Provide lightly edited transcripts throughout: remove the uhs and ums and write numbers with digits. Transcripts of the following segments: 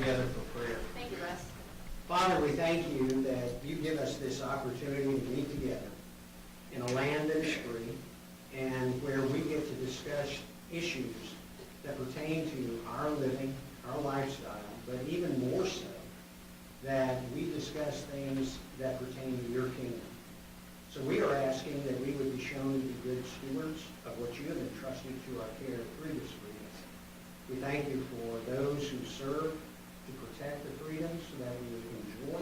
together for prayer. Thank you, Russ. Father, we thank you that you give us this opportunity to meet together in a land that is free and where we get to discuss issues that pertain to our living, our lifestyle, but even more so, that we discuss things that pertain to your kingdom. So we are asking that we would be shown to be good stewards of what you have entrusted to our care through this freedom. We thank you for those who serve to protect the freedom so that we enjoy,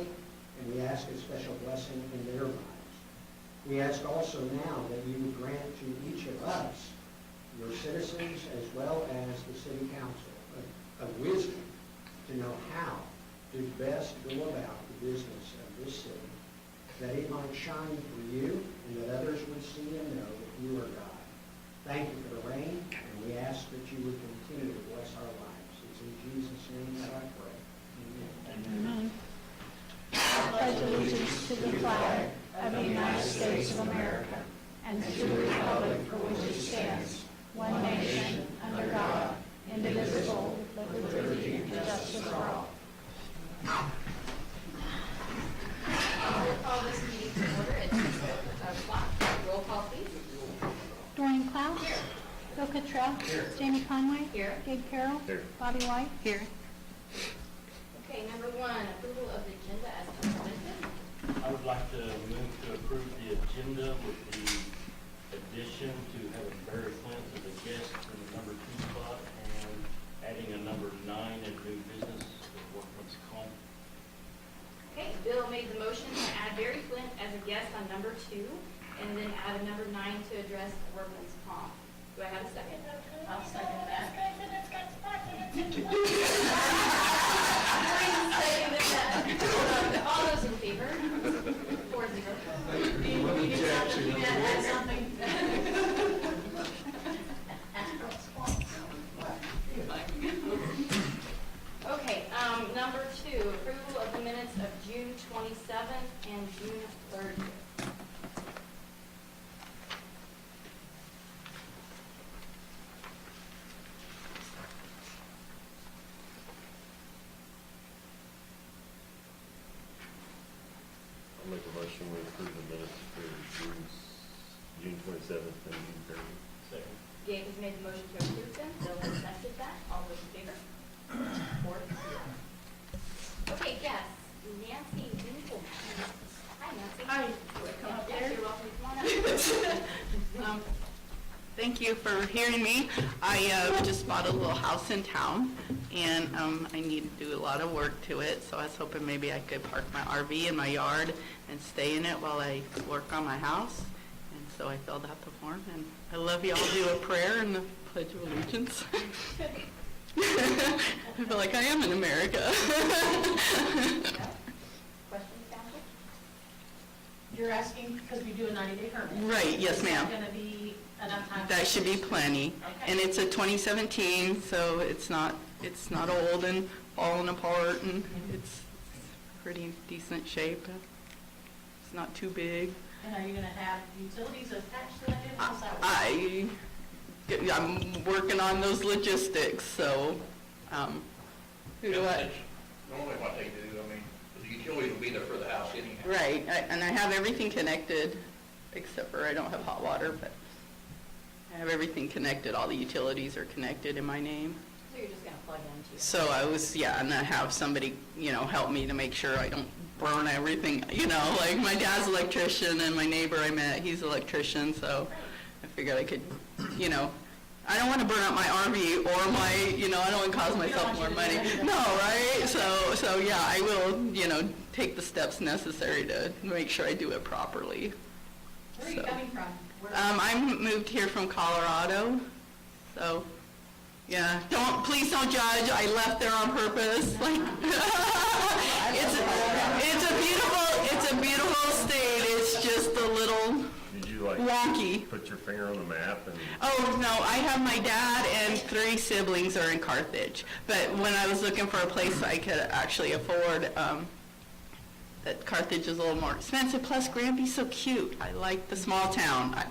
and we ask a special blessing in their lives. We ask also now that you would grant to each of us, your citizens as well as the city council, of wisdom to know how to best go about the business of this city, that it might shine for you and that others would see and know that you are God. Thank you for the rain, and we ask that you would continue to bless our lives. It's in Jesus' name that I pray. Amen. Amen. I pledge allegiance to the flag of the United States of America and to the republic for which it stands, one nation, under God, indivisible, with liberty and justice for all. We'll call this meeting to order at 6 o'clock. Roll call, please. Dorian Cloud. Here. Bill Cottrell. Here. Jamie Conway. Here. Gabe Carroll. Here. Bobby White. Here. Okay, number one, approval of the agenda as presented. I would like to move to approve the agenda with the addition to having Barry Flint as a guest in the number 2 spot and adding a number 9 in new business of workman's comp. Okay, Bill made the motion to add Barry Flint as a guest on number 2, and then add a number 9 to address workman's comp. Do I have a second? I'll second that. All those in favor? 4-0. You can add something. Okay, number 2, approval of the minutes of June 27th and June 30th. I'll make a motion we approve the minutes for June 27th and June 30th. Second. Gabe has made the motion to approve them. Bill has seconded that. All those in favor? 4-0. Okay, yes, Nancy Winkleman. Hi, Nancy. Hi. Come up Yes, there. you're welcome to come on up. Thank you for hearing me. I just bought a little house in town, and I need to do a lot of work to it, so I was hoping maybe I could park my RV in my yard and stay in it while I work on my house. And so I filled out the form, and I love you all. Do a prayer and the Pledge of Allegiance. I feel like I am in America. Questions, counsel? You're asking because we do a 90-day permit? Right, yes, ma'am. Is that going to be enough time? That should be plenty. Okay. And it's a 2017, so it's not old and falling apart, and it's pretty decent shape. It's not too big. And are you going to have utilities attached to that? How's that work? I'm working on those logistics, so, who do I? Normally what they do, I mean, the utilities will be there for the house anyhow. Right, and I have everything connected, except for I don't have hot water, but I have everything connected. All the utilities are connected in my name. So you're just going to plug into? So and I have somebody, help me to make sure I don't burn everything, like my dad's electrician and my neighbor I met, he's an electrician, so I figured I could, I don't want to burn out my RV or my, I don't want to cause myself more money. No, right? So yeah, I will, take the steps necessary to make sure I do it properly. Where are you coming from? I moved here from Colorado, so, yeah. Please don't judge. I left there on purpose. Like, it's a beautiful state. It's just a little Did you wonky. put your finger on the map and? Oh, no, I have my dad and 3 siblings are in Carthage. But when I was looking for a place I could actually afford, that Carthage is a little more expensive, plus Granby's so cute. I like the small town. I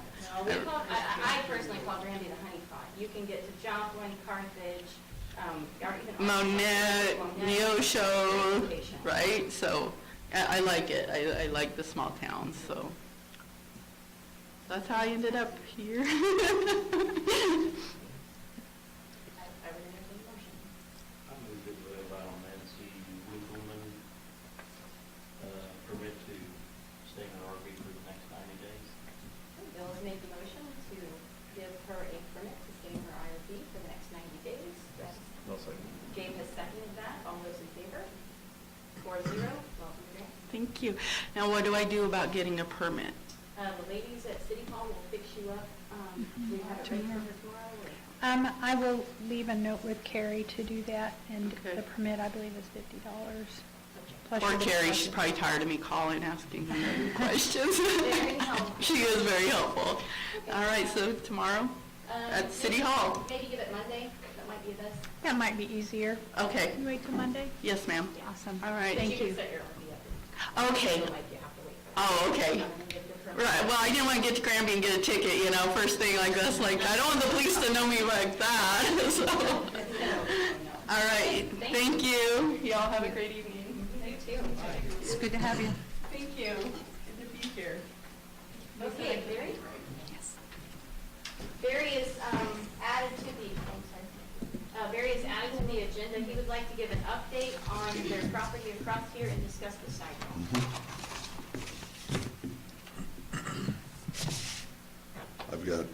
personally call Granby the honeypot. You can get to Joplin, Carthage, Monette, Neosho, right? So I like it. I like the small towns, so that's how I ended up here. I would entertain a motion. I move that we allow Nancy Winkleman, permit to stay in an RV for the next 90 days. Bill has made the motion to give her a permit to stay in her IRB for the next 90 days. I'll second. Gabe has seconded that. All those in favor? 4-0. Welcome, Grant. Thank you. Now, what do I do about getting a permit? The ladies at City Hall will fix you up. Do you have it ready for her tomorrow? I will leave a note with Carrie to do that, and Okay. the permit, I believe, is $50. Plus Or your Carrie, deposit. she's probably tired of me calling, asking her questions. Very helpful. She is very helpful. All right, so tomorrow? At City Hall. Maybe give it Monday. That might be the best. That might be easier. Okay. Can you wait till Monday? Yes, ma'am. Awesome. All right. Thank But you. can set your RV up. Okay. Feel like you have to wait for that. Oh, okay. Right, well, I didn't want to get to Granby and get a ticket, you know, first thing like this, like, I don't want the police to know me like that, so. All right, thank you. Y'all have a great evening. You too. It's good to have you. Thank you. Good to be here. Okay, Barry? Yes. Barry is added to the, Barry is added to the agenda. He would like to give an update on their property across here and discuss the sidewalk. I've got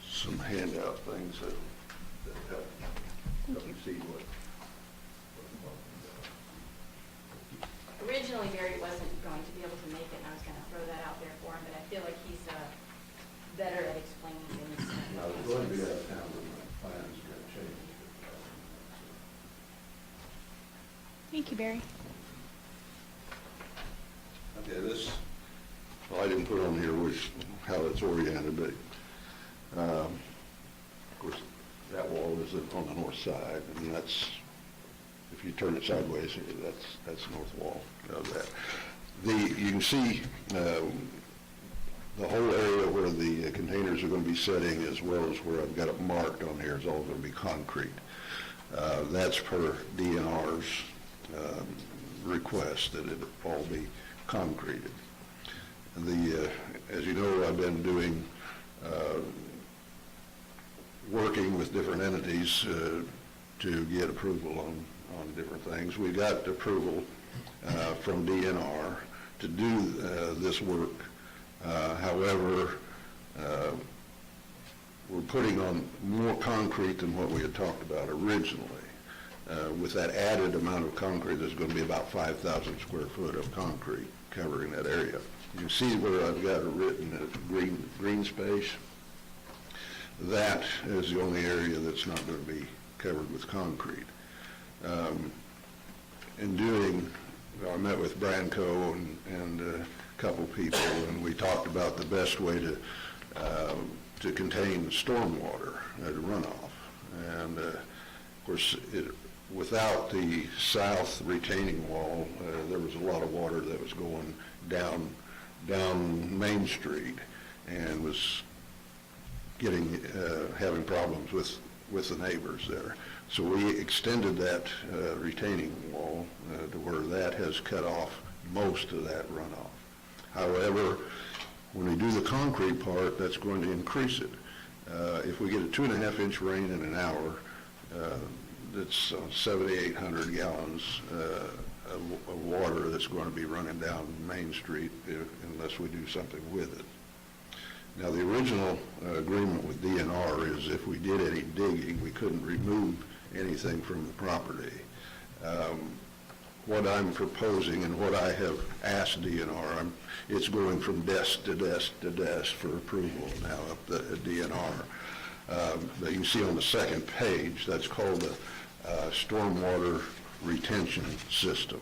some handout things that help you see what I'm talking about. Originally, Barry wasn't going to be able to make it, and I was going to throw that out there for him, but I feel like he's better at explaining things. I was going to be out of town, but my plans got changed. Thank you, Barry. Okay, this, well, I didn't put on here how it's oriented, but, of course, that wall is on the north side, and that's, if you turn it sideways, that's the north wall of that. You can see the whole area where the containers are going to be setting, as well as where I've got it marked on here, is all going to be concrete. That's per DNR's request that it all be concreted. As you know, I've been doing, working with different entities to get approval on different things. We got approval from DNR to do this work. However, we're putting on more concrete than what we had talked about originally. With that added amount of concrete, there's going to be about 5,000 square foot of concrete covering that area. You can see where I've got it written as green space. That is the only area that's not going to be covered with concrete. I met with Branco and a couple people, and we talked about the best way to contain stormwater runoff. And of course, without the south retaining wall, there was a lot of water that was going down Main Street and was having problems with the neighbors there. So we extended that retaining wall to where that has cut off most of that runoff. However, when we do the concrete part, that's going to increase it. If we get a 2.5-inch rain in an hour, that's 7,800 gallons of water that's going to be running down Main Street unless we do something with it. Now, the original agreement with DNR is if we did any digging, we couldn't remove anything from the property. What I'm proposing and what I have asked DNR, it's going from desk to desk to desk for approval now up the DNR. That you see on the second page, that's called the stormwater retention system.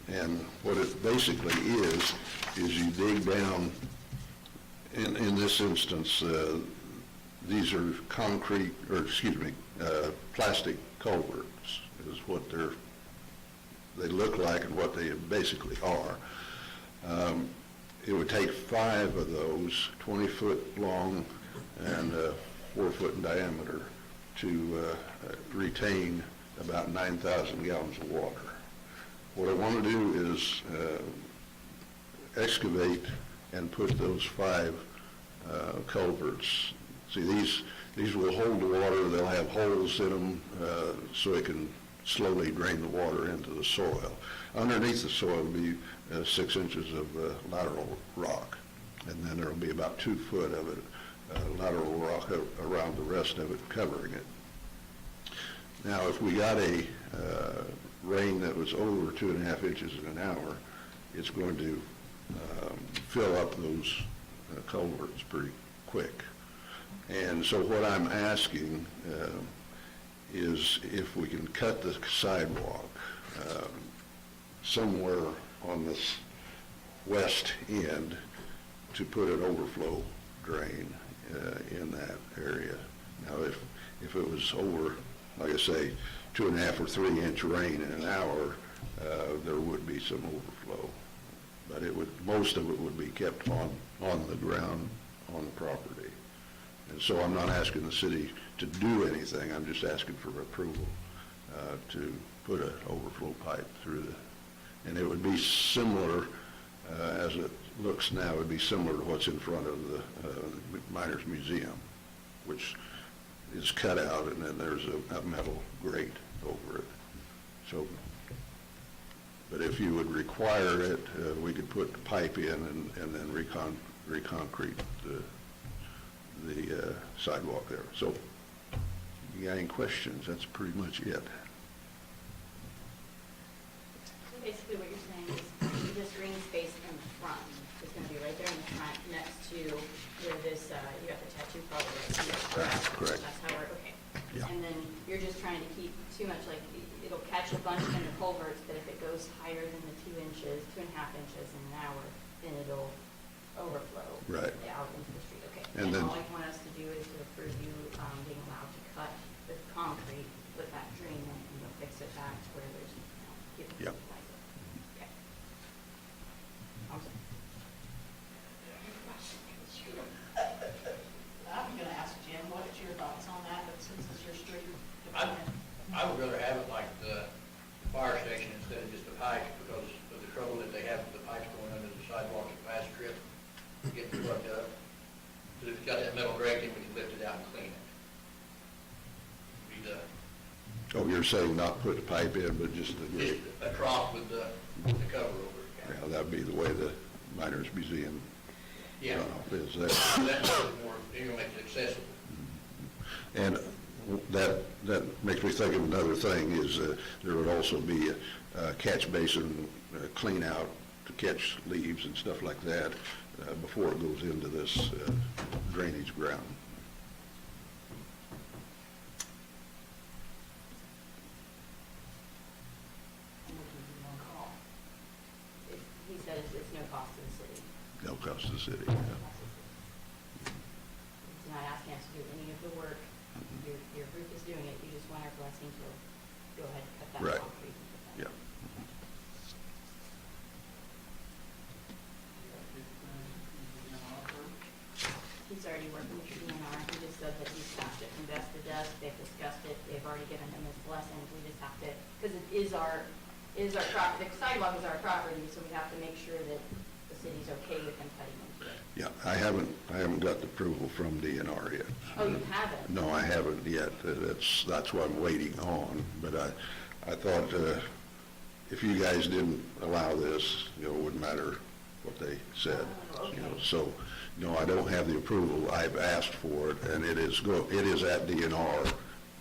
And what it basically is you dig down, in this instance, these are plastic culverts is what they look like and what they basically are. It would take 5 of those, 20 foot long and 4 foot in diameter, to retain about 9,000 gallons of water. What I want to do is excavate and put those 5 culverts. See, these will hold the water. They'll have holes in them so it can slowly drain the water into the soil. Underneath the soil will be 6 inches of lateral rock, and then there will be about 2 foot of it, lateral rock around the rest of it, covering it. Now, if we got a rain that was over 2.5 inches in an hour, it's going to fill up those culverts pretty quick. And so what I'm asking is if we can cut the sidewalk somewhere on this west end to put an overflow drain in that area. Now, if it was over, like I say, 2.5 or 3 inch rain in an hour, there would be some overflow. But most of it would be kept on the ground, on the property. And so I'm not asking the city to do anything, I'm just asking for approval to put an overflow pipe through and it would be similar, as it looks now, it would be similar to what's in front of the Miners Museum, which is cut out, and then there's a metal grate over it. So, but if you would require it, we could put the pipe in and then reconcrete the sidewalk there. So, you got any questions? That's pretty much it. So basically what you're saying is this green space in the front is going to be right there in the front next to where this, you got the tattoo parlor right here. Correct. That's how we're, okay. Yeah. And then you're just trying to keep too much, like, it'll catch a bunch in the culverts, but if it goes higher than the 2 inches, 2.5 inches in an hour, then it'll overflow. Right. Out into the street, okay. And then- all I want us to do is to approve you being allowed to cut the concrete with that drain in, and you'll fix it back to where there's, people can Yep. utilize it. Okay. I'm sorry. I'm gonna ask Jim, what is your thoughts on that, but since it's your street? I would rather have it like the fire station instead of just the pipe, because of the trouble that they have with the pipes going under the sidewalk at fast trip, getting plugged up. Because if it's got that metal grating, we can lift it out and clean it. Be the, Oh, you're saying not put the pipe in, but just the grate? a trough with the cover over it. Yeah, that'd be the way the Miners Museum Yeah. runoff is there. So that makes it more, you're gonna make it accessible. And that makes me think of another thing is there would also be a catch basin clean out to catch leaves and stuff like that before it goes into this drainage ground. And we'll give you one call. He said it's no cost to the city. No cost to the city. He's not asking us to do any of the work. Your group is doing it, you just want our blessing to go ahead and cut that Right. concrete. and put that. Yeah. He's already working with the DNR, he just said that he's got it from desk to desk, they've discussed it, they've already given him his blessing, we just have to, because it is our property, the sidewalk is our property, so we have to make sure that the city's okay with him cutting into it. Yeah, I haven't got the approval from DNR yet. Oh, you haven't? No, I haven't yet. That's what I'm waiting on. But I thought if you guys didn't allow this, it wouldn't matter what they said. Oh, okay. So, I don't have the approval. I've asked for it, and it is at DNR.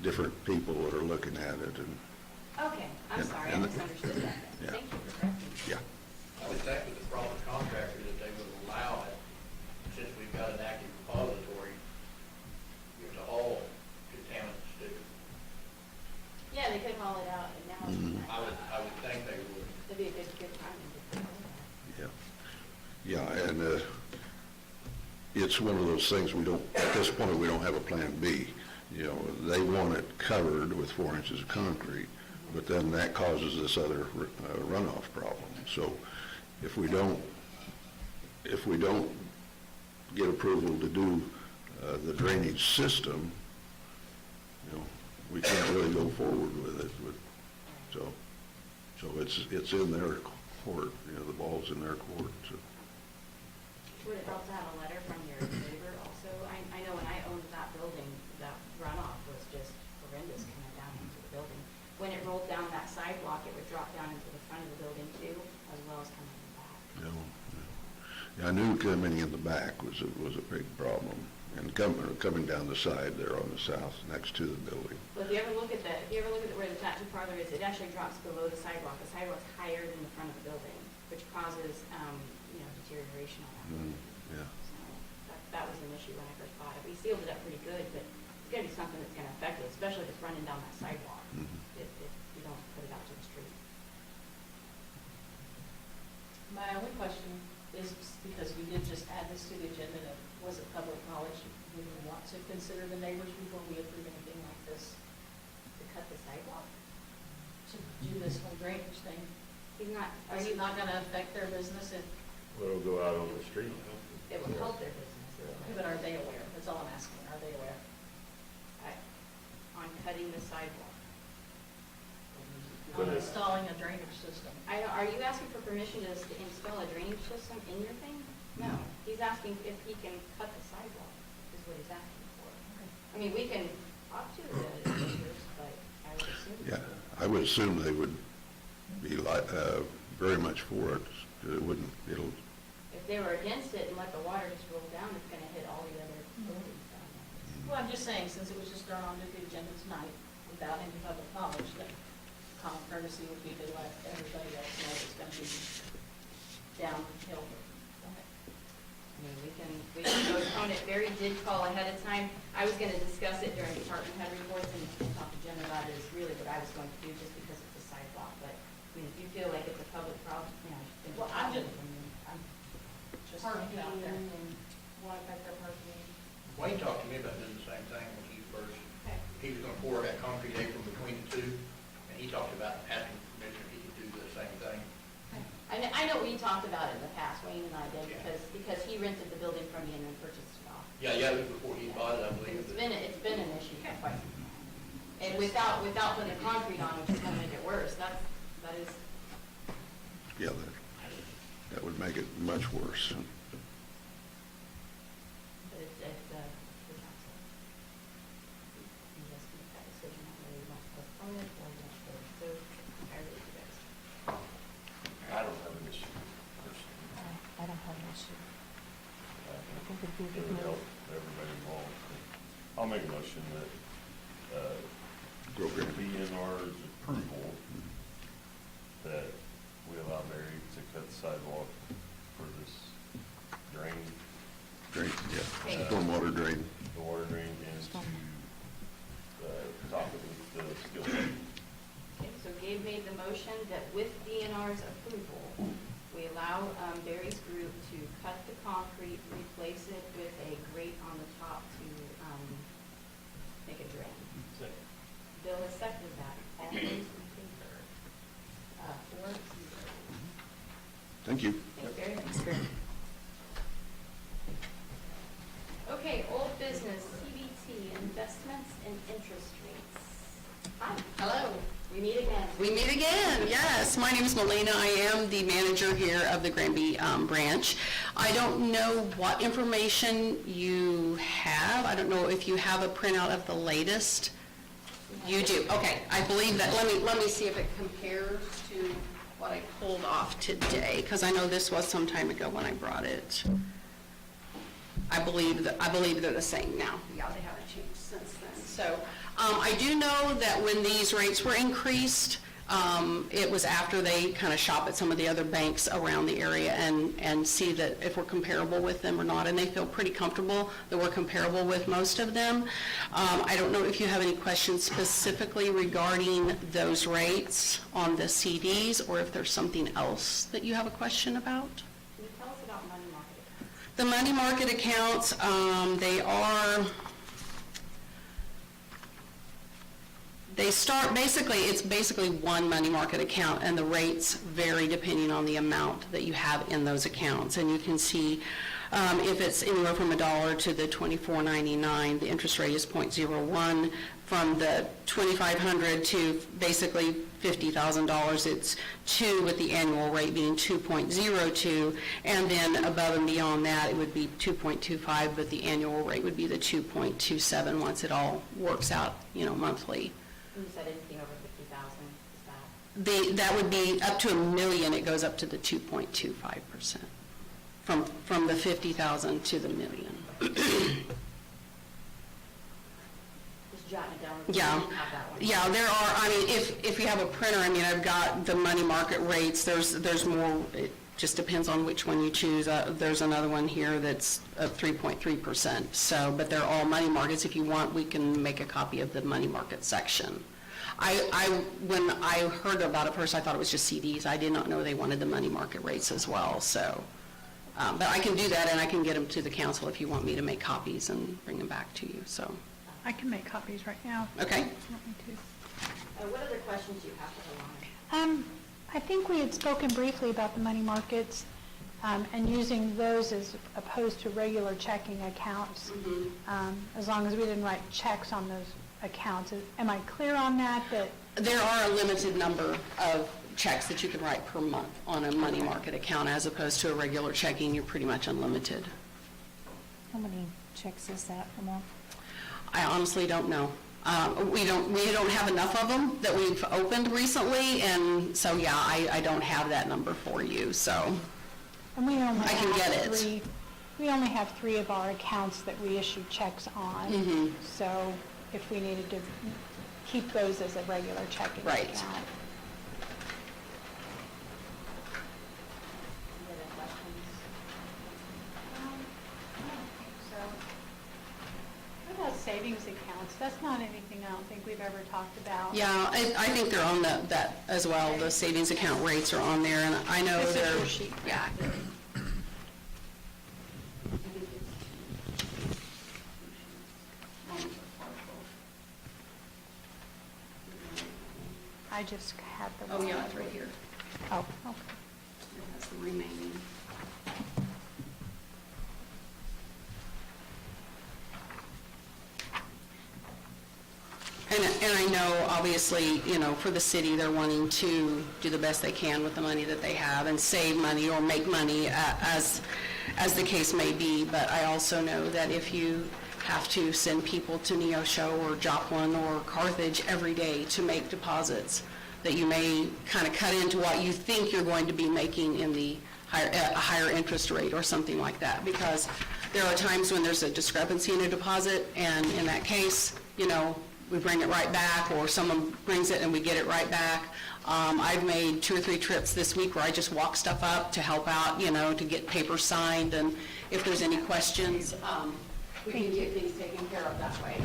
Different people that are looking at it, and Okay, I'm And- sorry, I and- misunderstood that. Yeah. Thank you for correcting me. yeah. I would think with the private contractor that they would allow it, since we've got an active repository, to all contaminants too. Yeah, they could haul it out, and now it's Mhm. I would think they would. that'd be a good time to do that. Yeah, and it's one of those things at this point, we don't have a plan B. They want it covered with 4 inches of concrete, but then that causes this other runoff problem. So if we don't get approval to do the drainage system, we can't really go forward with it, so it's in their court, the ball's in their court, so. Would it help to have a letter from your neighbor also? I know when I owned that building, that runoff was just horrendous coming down into the building. When it rolled down that sidewalk, it would drop down into the front of the building too, as well as coming in the back. Yeah, I knew coming in the back was a big problem, and coming down the side there on the south, next to the building. Well, if you ever look at where the tattoo parlor is, it actually drops below the sidewalk. The sidewalk's higher than the front of the building, which causes, deterioration on that building. Yeah. So that was an issue when I first bought it. We sealed it up pretty good, but it's gonna be something that's gonna affect it, especially if it's running down that sidewalk, if you don't put it out to the street. My only question is, because we did just add this to the agenda, that was it public knowledge, we would want to consider the neighbors before we approve anything like this, To cut the sidewalk? to do this whole drainage thing? He's not, Is it not gonna affect their business if, Well, it'll go out on the street. it would help their business. but are they aware? That's all I'm asking, are they aware? On cutting the sidewalk. On But it- installing a drainage system? Are you asking for permission to install a drainage system in your thing? No. He's asking if he can cut the sidewalk, is what he's asking for. I mean, we can talk to the neighbors, but I would assume. Yeah, I would assume they would be very much for it. It'll, If they were against it and let the water just roll down, it's gonna hit all the other buildings down there. Well, I'm just saying, since it was just thrown onto the agenda tonight without any public knowledge, that common courtesy would be to let everybody else know it's gonna be downhill. I mean, we can postpone it. Barry did call ahead of time. I was gonna discuss it during department head reports and talk to Jen about it, is really what I was going to do, just because it's a sidewalk. But, I mean, if you feel like it's a public problem, Well, I'm just parking thinking out there. and what affect their parking. Wayne talked to me about doing the same thing when he first, Okay. he was gonna pour that concrete apron between the two, and he talked about asking permission if he could do the same thing. I know we talked about it in the past, Wayne and I did, Yeah. because he rented the building from me and then purchased it off. Yeah, it was before he bought it, I believe. It's been an issue for quite some time. And without putting the concrete on, which is gonna make it worse, that is, yeah, that would make it much worse. but it's, the council. You just make that decision on whether you want to postpone it or you want to go through, I really do guys. I don't have an issue personally. I don't have an issue. I think it'd be a It good would move. help everybody involved. I'll make a motion that, Go green. DNR's approval, that we allow Barry to cut the sidewalk for this drain, Drain, yeah, Okay. stormwater drain. the water drain into, top of the skill shed. Okay, so Gabe made the motion that with DNR's approval, we allow Barry's group to cut the concrete, replace it with a grate on the top to make it drain. Second. Bill has seconded that. All those in favor? 4-0. Thank you. Thanks, Barry. Thanks, Barry. Okay, old business, CBT, investments and interest rates. Hi. Hello. We meet again. We meet again, yes. My name is Melina. I am the manager here of the Granby branch. I don't know what information you have. I don't know if you have a printout of the latest. You do, okay. I believe that, let me see if it compares to what I pulled off today, because I know this was some time ago when I brought it. I believe they're the same now. Yeah, they haven't changed since then. So, I do know that when these rates were increased, it was after they kind of shop at some of the other banks around the area and see that if we're comparable with them or not, and they feel pretty comfortable that we're comparable with most of them. I don't know if you have any questions specifically regarding those rates on the CDs, or if there's something else that you have a question about. Can you tell us about money market accounts? The money market accounts, it's basically one money market account, and the rates vary depending on the amount that you have in those accounts. And you can see If it's anywhere from $1 to the $24.99, the interest rate is 0.01. From the $2,500 to basically $50,000, it's 2, with the annual rate being 2.02. And then above and beyond that, it would be 2.25, but the annual rate would be the 2.27 once it all works out, monthly. You said anything over 50,000, is that? That would be up to $1 million, it goes up to the 2.25%, from the 50,000 to the $1 million. Just jotting it down. Yeah. I didn't have that one. Yeah, there are, if you have a printer, I've got the money market rates, there's more, it just depends on which one you choose. There's another one here that's 3.3%, so, but they're all money markets. If you want, we can make a copy of the money market section. When I heard about it first, I thought it was just CDs. I did not know they wanted the money market rates as well, so. But I can do that, and I can get them to the council if you want me to make copies and bring them back to you, so. I can make copies right now. Okay. if you want me to. What other questions do you have for the line? I think we had spoken briefly about the money markets and using those as opposed to regular checking accounts, as long as we didn't write checks on those accounts. Am I clear on that? There are a limited number of checks that you can write per month on a money market account, as opposed to a regular checking. You're pretty much unlimited. How many checks is that per month? I honestly don't know. We don't have enough of them that we've opened recently, and so, yeah, I don't have that number for you, so. And we only I can have get it. three. We only have 3 of our accounts that we issue checks on. So if we needed to keep those as a regular checking Right. account. Any other questions? So, what about savings accounts? That's not anything I don't think we've ever talked about. Yeah, I think they're on that as well. The savings account rates are on there, and I know This is they're. your sheet. Yeah. I just had the Oh, one. yeah, it's right here. Oh, okay. That's the remaining. And I know, obviously, for the city, they're wanting to do the best they can with the money that they have and save money or make money as the case may be. But I also know that if you have to send people to Neosho or Joplin or Carthage every day to make deposits, that you may kind of cut into what you think you're going to be making in the higher interest rate or something like that. Because there are times when there's a discrepancy in a deposit, and in that case, we bring it right back, or someone brings it and we get it right back. I've made 2 or 3 trips this week where I just walk stuff up to help out, to get papers signed, and if there's any questions, we can get things taken care of that way.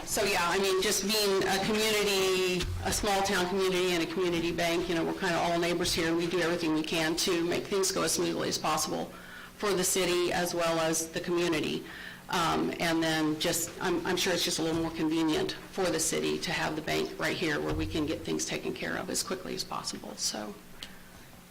So yeah, just being a community, a small town community and a community bank, we're kind of all neighbors here, and we do everything we can to make things go as smoothly as possible for the city as well as the community. And then I'm sure it's just a little more convenient for the city to have the bank right here where we can get things taken care of as quickly as possible. So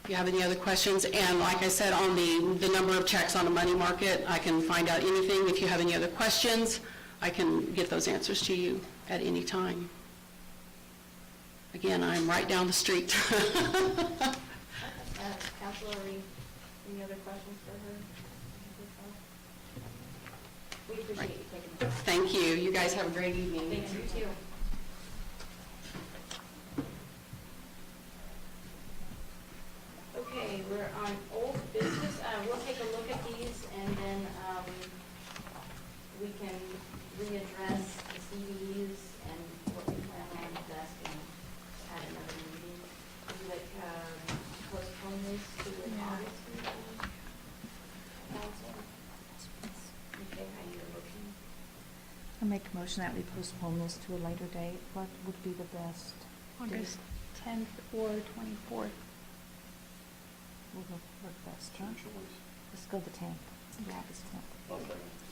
if you have any other questions, and like I said, on the number of checks on the money market, I can find out anything. If you have any other questions, I can get those answers to you at any time. Again, I'm right down the street. Counselor, any other questions for her? We appreciate you taking the time. Thank you. You guys have a great evening. Thanks, you too. Okay, we're on old business. We'll take a look at these, and then we can readdress the CDs and what we plan on investing at another meeting. Would you like postpone this to the August meeting? Council? Okay, how you're looking? I make a motion that we postpone this to a later date. What would be the best? August 10th or 24th. Will work best, huh? Let's go the 10th, August 10th.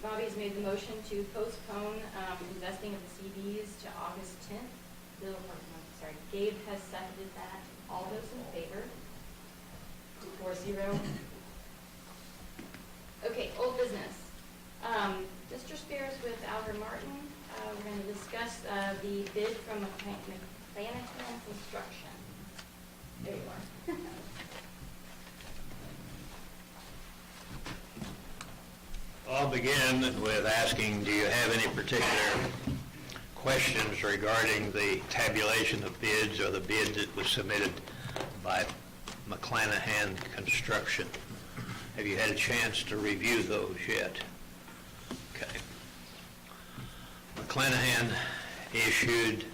Bobby's made the motion to postpone investing of the CDs to August 10th. Gabe has seconded that. All those in favor? 4-0. Okay, old business. Mr. Spears with Alger Martin, we're going to discuss the bid from McClanahan Construction. There you are. I'll begin with asking, do you have any particular questions regarding the tabulation of bids or the bid that was submitted by McClanahan Construction? Have you had a chance to review those yet? Okay. McClanahan issued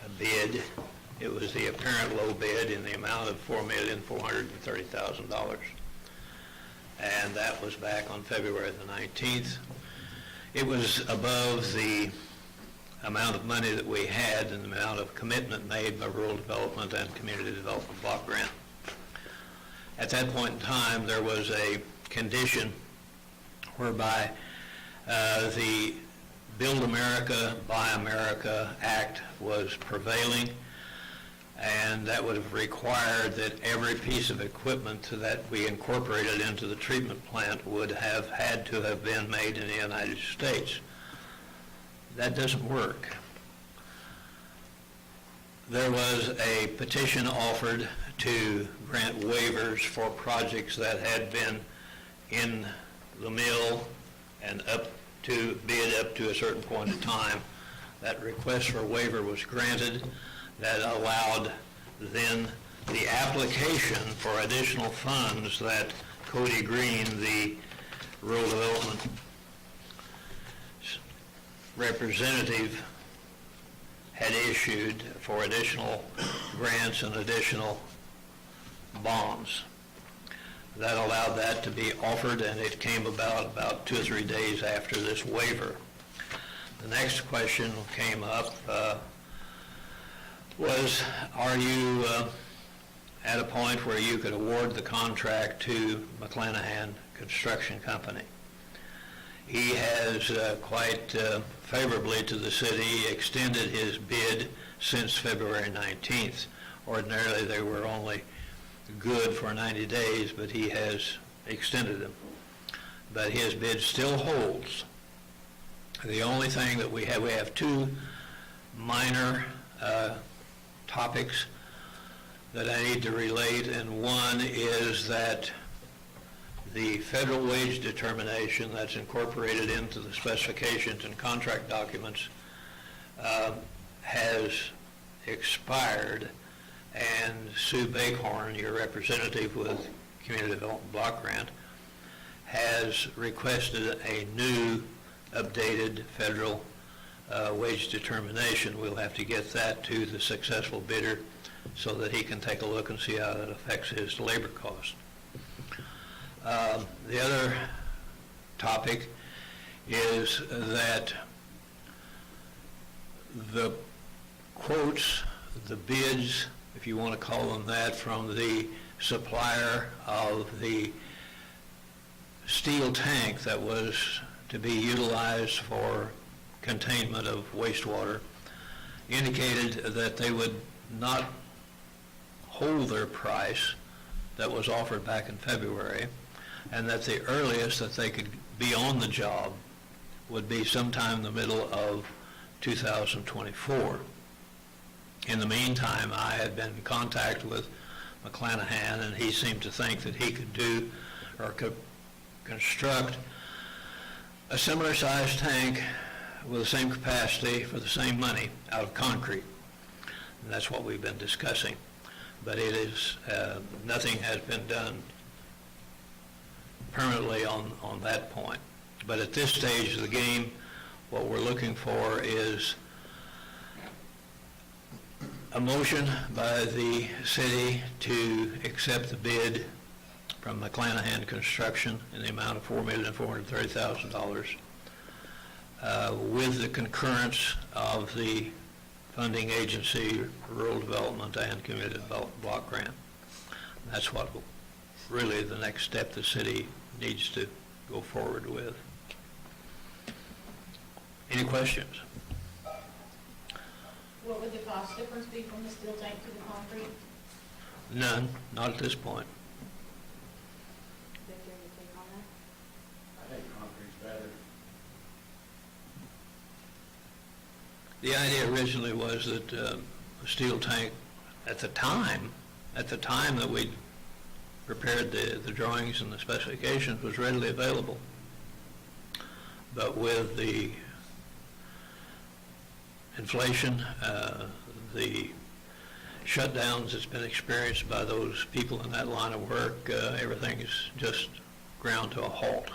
a bid. It was the apparent low bid in the amount of $4,430,000. And that was back on February the 19th. It was above the amount of money that we had and the amount of commitment made by Rural Development and Community Development Block Grant. At that point in time, there was a condition whereby the Build America, Buy America Act was prevailing, and that would have required that every piece of equipment that we incorporated into the treatment plant would have had to have been made in the United States. That doesn't work. There was a petition offered to grant waivers for projects that had been in the mill and bid up to a certain point in time. That request for waiver was granted. That allowed then the application for additional funds that Cody Green, the Rural Development representative, had issued for additional grants and additional bonds. That allowed that to be offered, and it came about 2 or 3 days after this waiver. The next question came up was, are you at a point where you could award the contract to McClanahan Construction Company? He has quite favorably to the city extended his bid since February 19th. Ordinarily, they were only good for 90 days, but he has extended them. But his bid still holds. The only thing that we have 2 minor topics that I need to relate, and one is that the federal wage determination that's incorporated into the specifications and contract documents has expired, and Sue Bakehorn, your representative with Community Development Block Grant, has requested a new updated federal wage determination. We'll have to get that to the successful bidder so that he can take a look and see how that affects his labor cost. The other topic is that the quotes, the bids, if you want to call them that, from the supplier of the steel tank that was to be utilized for containment of wastewater indicated that they would not hold their price that was offered back in February, and that the earliest that they could be on the job would be sometime in the middle of 2024. In the meantime, I had been in contact with McClanahan, and he seemed to think that he could do or could construct a similar sized tank with the same capacity for the same money out of concrete. And that's what we've been discussing. But it is, nothing has been done permanently on that point. But at this stage of the game, what we're looking for is a motion by the city to accept the bid from McClanahan Construction in the amount of $4,430,000 with the concurrence of the funding agency, Rural Development and Community Development Block Grant. That's what really the next step the city needs to go forward with. Any questions? What would the cost difference be from the steel tank to the concrete? None, not at this point. Victor, you take on The idea originally was that a steel tank, at the time that we prepared the drawings and the specifications, was readily available. But with the inflation, the shutdowns that's been experienced by those people in that line of work, everything is just ground to a halt.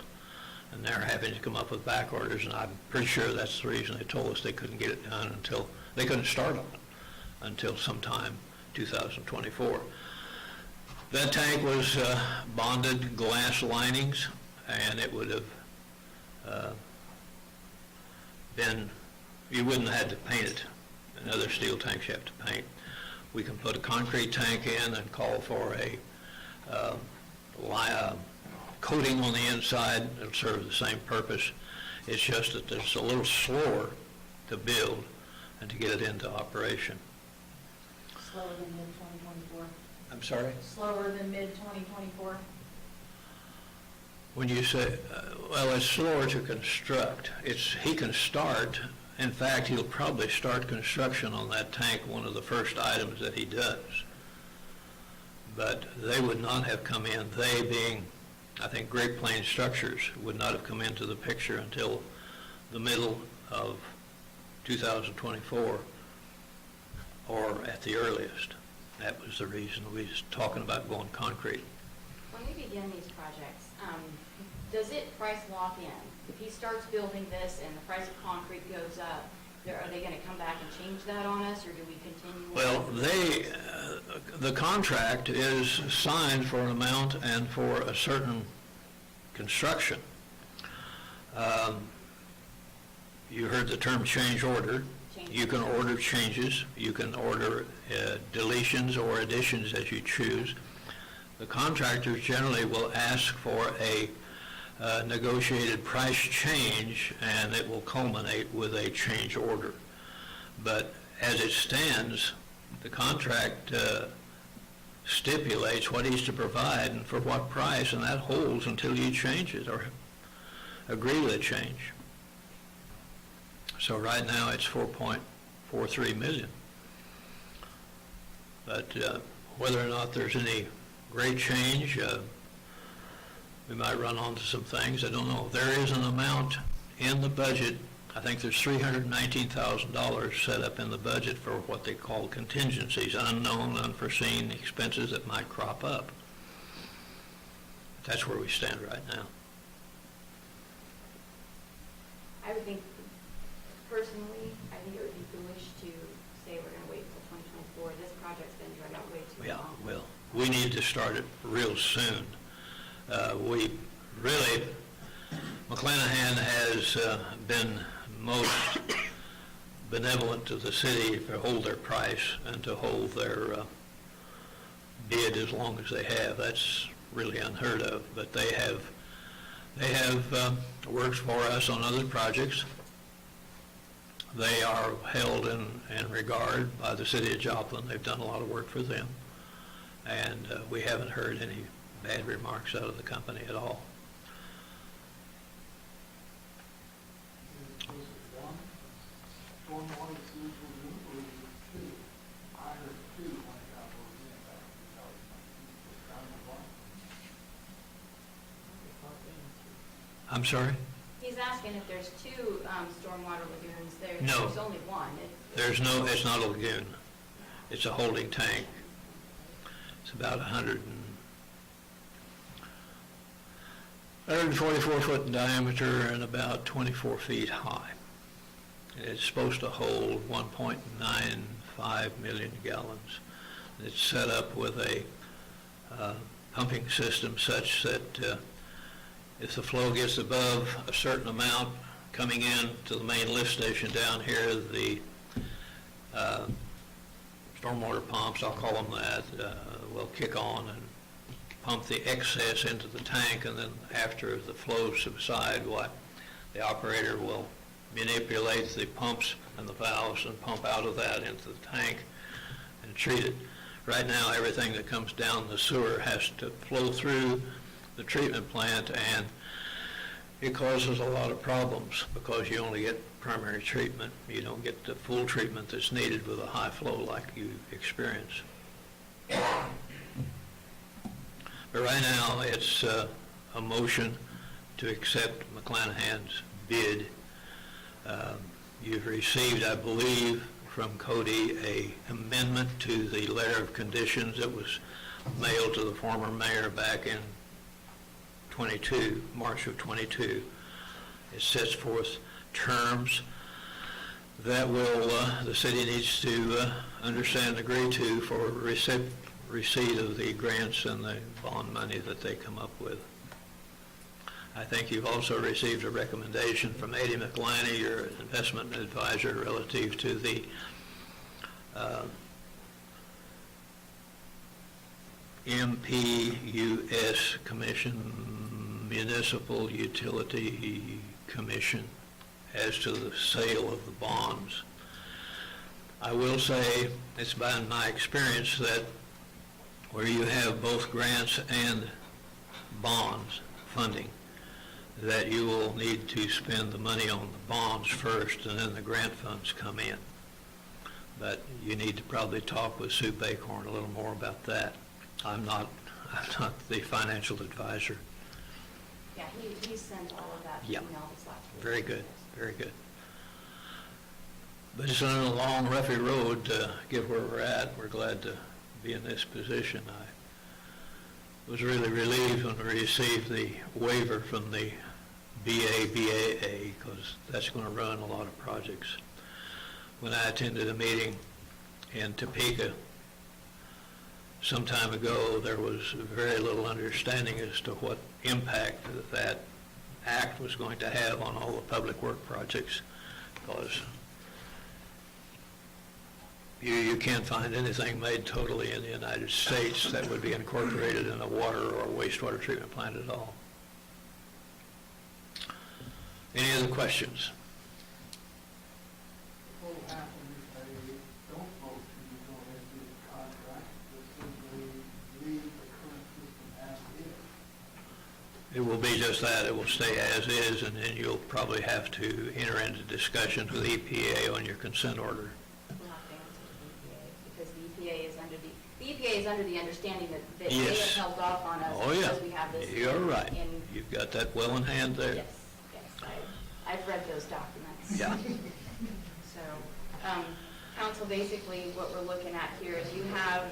And they're having to come up with back orders, and I'm pretty sure that's the reason they told us they couldn't get it done until, they couldn't start on it until sometime 2024. That tank was bonded glass linings, and it would have been, you wouldn't have had to paint it. In other steel tanks you have to paint. We can put a concrete tank in and call for a coating on the inside. It'll serve the same purpose. It's just that it's a little slower to build and to get it into operation. Slower than mid-2024? I'm sorry? Slower than mid-2024? When you say, well, it's slower to construct. He can start, in fact, he'll probably start construction on that tank, one of the first items that he does. But they would not have come in, they being, I think, Great Plains Structures, would not have come into the picture until the middle of 2024, or at the earliest. That was the reason we was talking about going concrete. When we begin these projects, does it price lock in? If he starts building this and the price of concrete goes up, are they going to come back and change that on us, or do we continue? Well, the contract is signed for an amount and for a certain construction. You heard the term change order. You can order changes. You can order deletions or additions as you choose. The contractors generally will ask for a negotiated price change, and it will culminate with a change order. But as it stands, the contract stipulates what he's to provide and for what price, and that holds until you change it or agree with a change. So right now it's 4.43 million. But whether or not there's any great change, we might run onto some things. I don't know. There is an amount in the budget. I think there's $319,000 set up in the budget for what they call contingencies, unknown, unforeseen expenses that might crop up. That's where we stand right now. I would think, personally, I think it would be foolish to say we're going to wait until 2024. This project's been dragged out way too Yeah, long. well, we need to start it real soon. We really, McClanahan has been most benevolent to the city to hold their price and to hold their bid as long as they have. That's really unheard of, but they have worked for us on other projects. They are held in regard by the city of Joplin. They've done a lot of work for them, and we haven't heard any bad remarks out of the company at all. I'm sorry? He's asking if there's two stormwater lagoons there. No. There's only one. There's no, it's not a lagoon. It's a holding tank. It's about 144 foot in diameter and about 24 feet high. And it's supposed to hold 1.95 million gallons. It's set up with a pumping system such that if the flow gets above a certain amount coming in to the main lift station down here, the stormwater pumps, I'll call them that, will kick on and pump the excess into the tank, and then after the flow subside, the operator will manipulate the pumps and the valves and pump out of that into the tank and treat it. Right now, everything that comes down the sewer has to flow through the treatment plant, and it causes a lot of problems because you only get primary treatment. You don't get the full treatment that's needed with a high flow like you experience. But right now, it's a motion to accept McClanahan's bid. You've received, I believe, from Cody, a amendment to the letter of conditions that was mailed to the former mayor back in March of 22. It sets forth terms that the city needs to understand and agree to for receipt of the grants and the bond money that they come up with. I think you've also received a recommendation from Eddie McLaney, your investment advisor, relative to the MPUS Commission, Municipal Utility Commission, as to the sale of the bonds. I will say, it's been my experience that where you have both grants and bonds funding, that you will need to spend the money on the bonds first and then the grant funds come in. But you need to probably talk with Sue Bacorn a little more about that. I'm not the financial advisor. Yeah, he sent all of that Yeah. email this last week. Very good, very good. But it's on a long, roughy road to get where we're at. We're glad to be in this position. I was really relieved when we received the waiver from the BAA, because that's going to run a lot of projects. When I attended a meeting in Topeka some time ago, there was very little understanding as to what impact that act was going to have on all the public work projects, because you can't find anything made totally in the United States that would be incorporated in a water or wastewater treatment plant at all. Any other questions? What will happen if they don't vote to go ahead and do the contract, just simply leave the current system as is? It will be just that. It will stay as is, and then you'll probably have to enter into discussions with EPA on your consent order. We'll have to answer to the EPA, because the EPA is under the understanding that they have Yes. held off on us Oh, yeah. because we have this. You're right. in- You've got that well in hand there. Yes, I've read those documents. Yeah. So, council, basically what we're looking at here is you have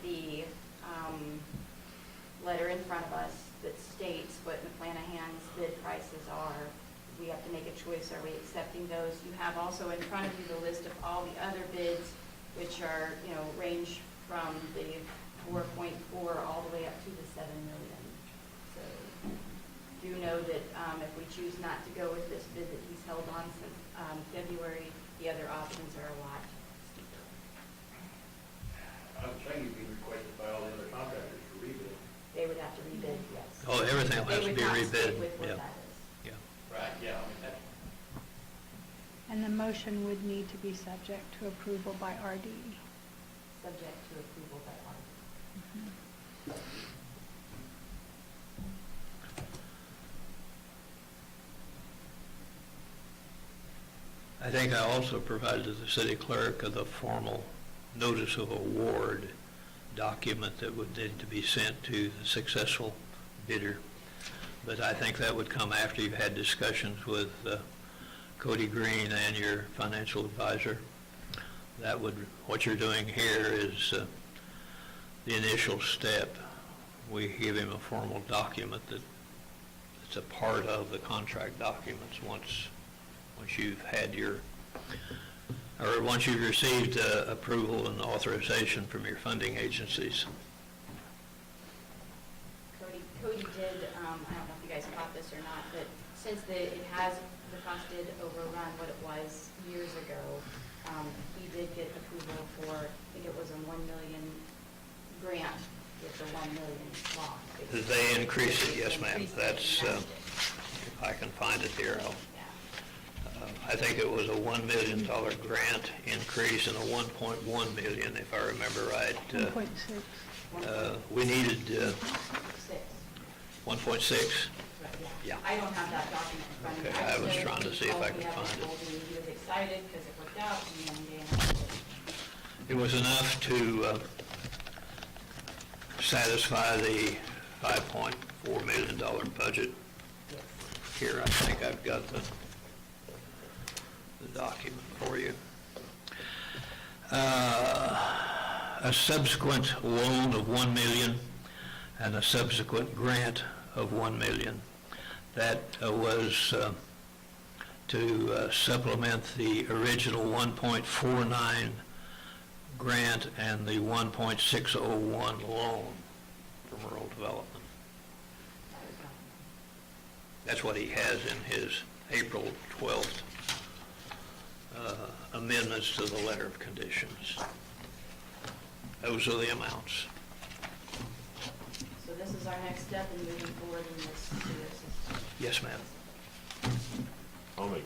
the, letter in front of us that states what McClanahan's bid prices are. We have to make a choice, are we accepting those? You have also in front of you the list of all the other bids, which are, range from the 4.4 all the way up to the 7 million. So, do know that if we choose not to go with this bid that he's held on since February, the other options are a lot steeper. I would say you'd be requested by all the other contractors to rebid. They would have to rebid, yes. Oh, everything will have to be They would not stick rebid. with what Yeah. that is. Yeah. Right, yeah, I mean, that's, And the motion would need to be subject to approval by RD. Subject to approval by RD. I think I also provided to the city clerk the formal notice of award document that would need to be sent to the successful bidder. But I think that would come after you've had discussions with Cody Green and your financial advisor. What you're doing here is the initial step. We give him a formal document that's a part of the contract documents once you've had once you've received approval and authorization from your funding agencies. Cody did, I don't know if you guys caught this or not, but since the cost did overrun what it was years ago, he did get approval for, I think it was a 1 million grant with the 1 million bond. Did they increase it? Yes, ma'am. Increased it, That's, and that's if I can find it here, Yeah. I think it was a $1 million grant increase and a 1.1 million, if I remember right. 1.6. We needed 6. 1.6. Yeah. I don't have that document in front of me. Okay, I was just know trying to see if I could find it. He told me he was excited because it worked out, and then Dan was. It was enough to satisfy the $5.4 million budget. Here, I think I've got the document for you. A subsequent loan of $1 million and a subsequent grant of $1 million. That was to supplement the original 1.49 grant and the 1.601 loan from rural development. That's what he has in his April 12th amendments to the letter of conditions. Those are the amounts. So this is our next step in moving forward in this sewer system. Yes, ma'am. I'll make a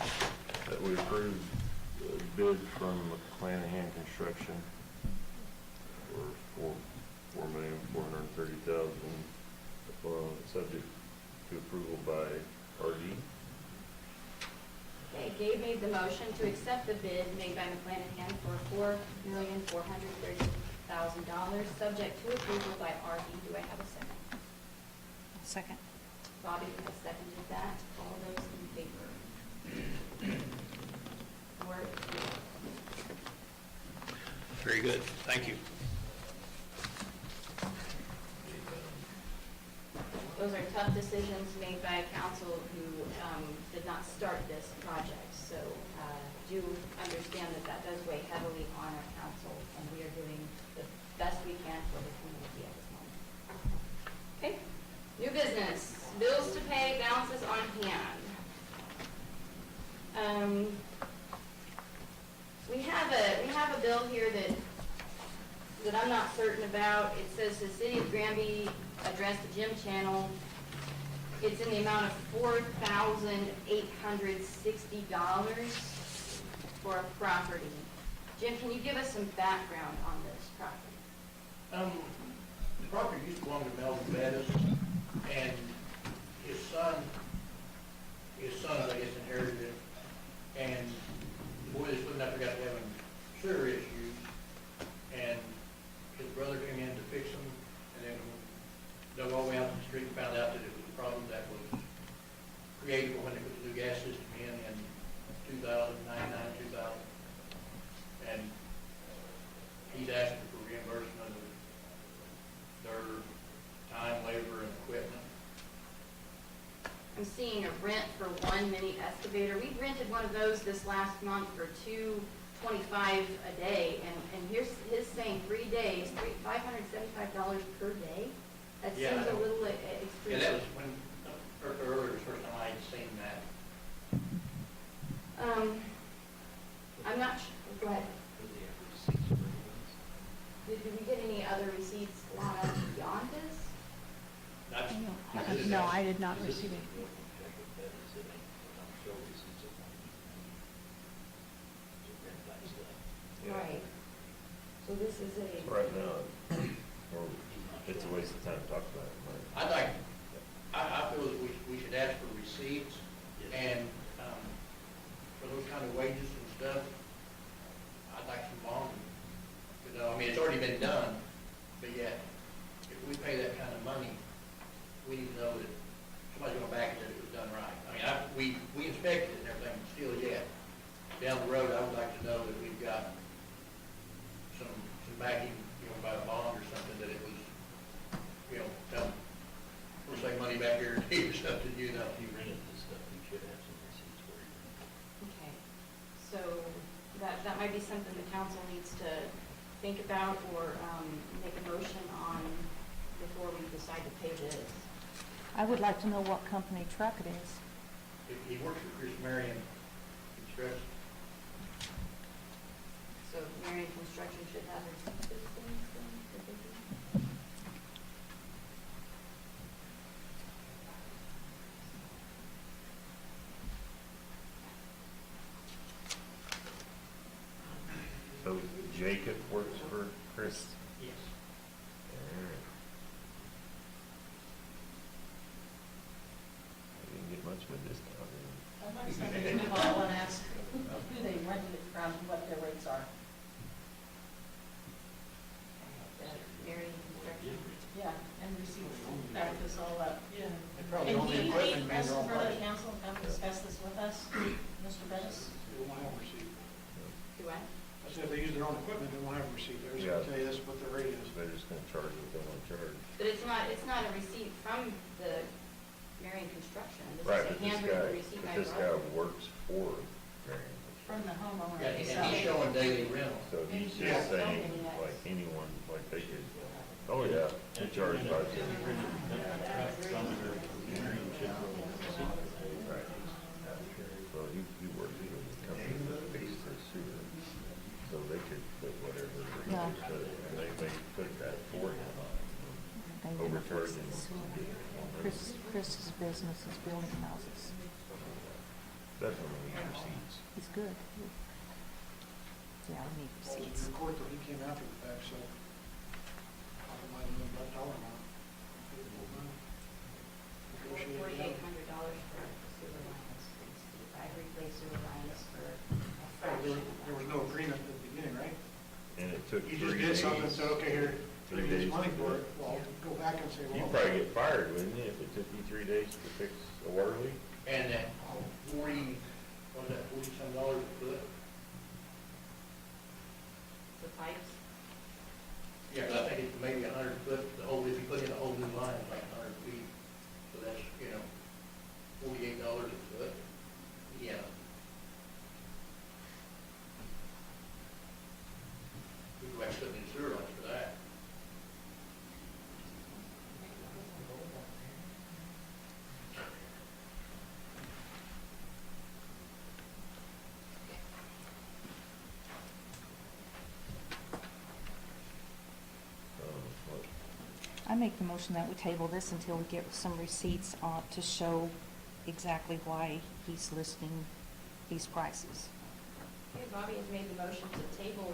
motion that we approve the bid from McClanahan Construction for $4,430,000, subject to approval by RD. Okay, Gabe made the motion to accept the bid made by McClanahan for $4,430,000, subject to approval by RD. Do I have a second? Second. Bobby has seconded that. All those in favor? 4-0. Very good. Thank you. Those are tough decisions made by a council who did not start this project. So do understand that that does weigh heavily on our council, and we are doing the best we can for the community at this moment. Okay, new business, bills to pay, balances on hand. We have a bill here that I'm not certain about. It says the city of Granby addressed the gym channel. It's in the amount of $4,860 for a property. Jim, can you give us some background on this property? The property used to belong to Melvin Bettis, and his son, I guess, inherited it. And the boy that's living up there got to having sewer issues, and his brother came in to fix them, and then dug all the way out to the street and found out that it was a problem that was created when they put the new gas system in 2000. And he's asking for reimbursement of their time, labor, and equipment. I'm seeing a rent for one mini excavator. We rented one of those this last month for $225 a day, and here's his saying 3 days, $575 per day. That Yeah, seems I a know. little Yeah, extreme. that was when, earlier, the first time I had seen that. I'm not sure, go ahead. Did we get any other receipts, Lana, beyond this? That's- No, I did not receive it. Yeah. Right. So this is a. Right now, it's a waste of time to talk about it, right? I'd like, I feel that we should ask for receipts, and for those kind of wages and stuff, I'd like some bonding. You know, I mean, it's already been done, but yet, if we pay that kind of money, we need to know that somebody's gonna back it, that it was done right. I mean, we inspected it and everything, still yet, down the road, I would like to know that we've got some backing, by a bond or something, that it was, we'll say money back here or something, If you rented this stuff, you should have some receipts for you. Okay, so that might be something the council needs to think about or make a motion on before we decide to pay this. I would like to know what company truck it is. He works for Chris Marion Construction. So Marion Construction should have receipts for these things then, if they do. So Jacob works for Chris? Yes. the discount. I'd like somebody to call and ask who they rented it from, what their rates are. Very construction. Yeah, and receipts, back this all up. They And probably own the he equipment, maybe asked they're all for the priced. council to come discuss this with us, Mr. Bettis. They won't have a receipt. Do I? I said if they use their own equipment, they won't have a receipt. They're just Yeah. gonna tell you this is what their rate is. They're just gonna charge what they wanna charge. But it's not a receipt from the Marion Construction. This Right, is but a this handwritten guy, receipt but by this guy Robert. works for Marion. From the homeowner Yeah, and himself. he's showing daily rental. So he's Yeah. just saying, like anyone, like they could, oh yeah, they charge $5. Right. Well, he works for the company that pays the sewer, so they could put whatever they Yeah. put, and they put that for him. They never fix Overcharging. the sewer. Chris's business is building houses. Definitely need receipts. He's good. Yeah, we need Well, it's receipts. in court, though, he came after the fact, so I don't mind him about dollar amount. Negotiate it out. $4,800 for sewer lines. I've replaced sewer lines for a Oh, fraction. there was no agreement at the beginning, right? And it took He 3 just did days. something and said, okay, here, 3 give me days this money to for do it. Well, go back and say, well. You'd probably get fired, wouldn't you, if it took you 3 days to fix a water leak? And that 40, what was that, $40-some a foot? The pipes. Yeah, I think it's maybe 100 foot, the whole, if you put in a whole new line, it's like 100 feet. So that's, $48 a foot. Yeah. We go back to putting in sewer lines for that. What? I make the motion that we table this until we get some receipts to show exactly why he's listing these prices. Okay, Bobby has made the motion to table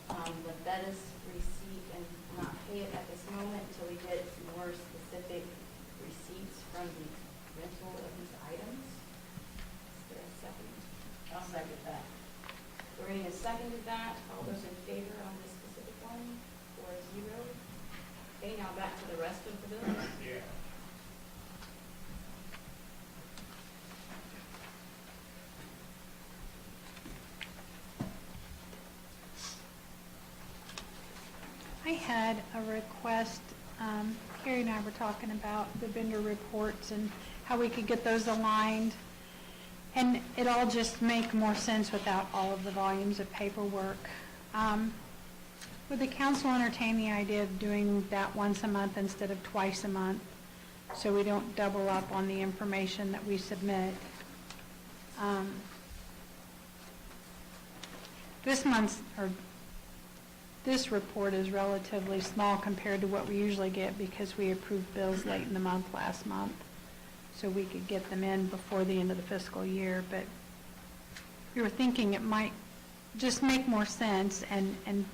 the Bettis receipt and not pay it at this moment until we get more specific receipts from the rental of these items. Is there a second? I'll second that. Lorraine has seconded that. All those in favor on this specific one, 4-0. Okay, now back to the rest of the bill. Yeah. I had a request, Carrie and I were talking about the vendor reports and how we could get those aligned. And it all just make more sense without all of the volumes of paperwork. Would the council entertain the idea of doing that once a month instead of twice a month? So we don't double up on the information that we submit. This report is relatively small compared to what we usually get because we approved bills late in the month last month. So we could get them in before the end of the fiscal year, but we were thinking it might just make more sense and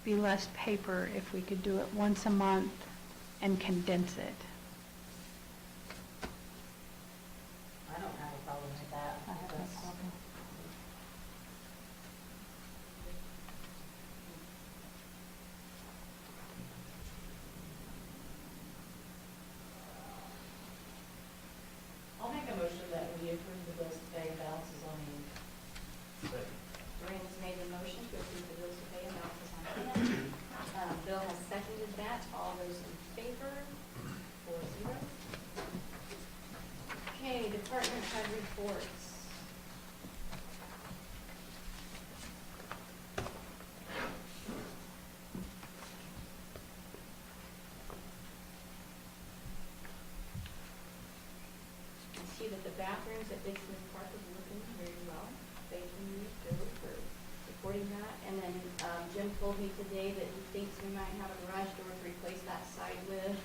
be less paper if we could do it once a month and condense it. I don't have a problem with that. I have no problem. I'll make a motion that we approve the bills to pay balances on hand. Lorraine has made the motion to approve the bills to pay and balances on hand. Bill has seconded that. All those in favor, 4-0. Okay, department head reports. You see that the bathrooms at Big Smith Park is looking very well. Thank you, Bill, for reporting that. And then Jim told me today that he thinks we might have a garage door to replace that side with.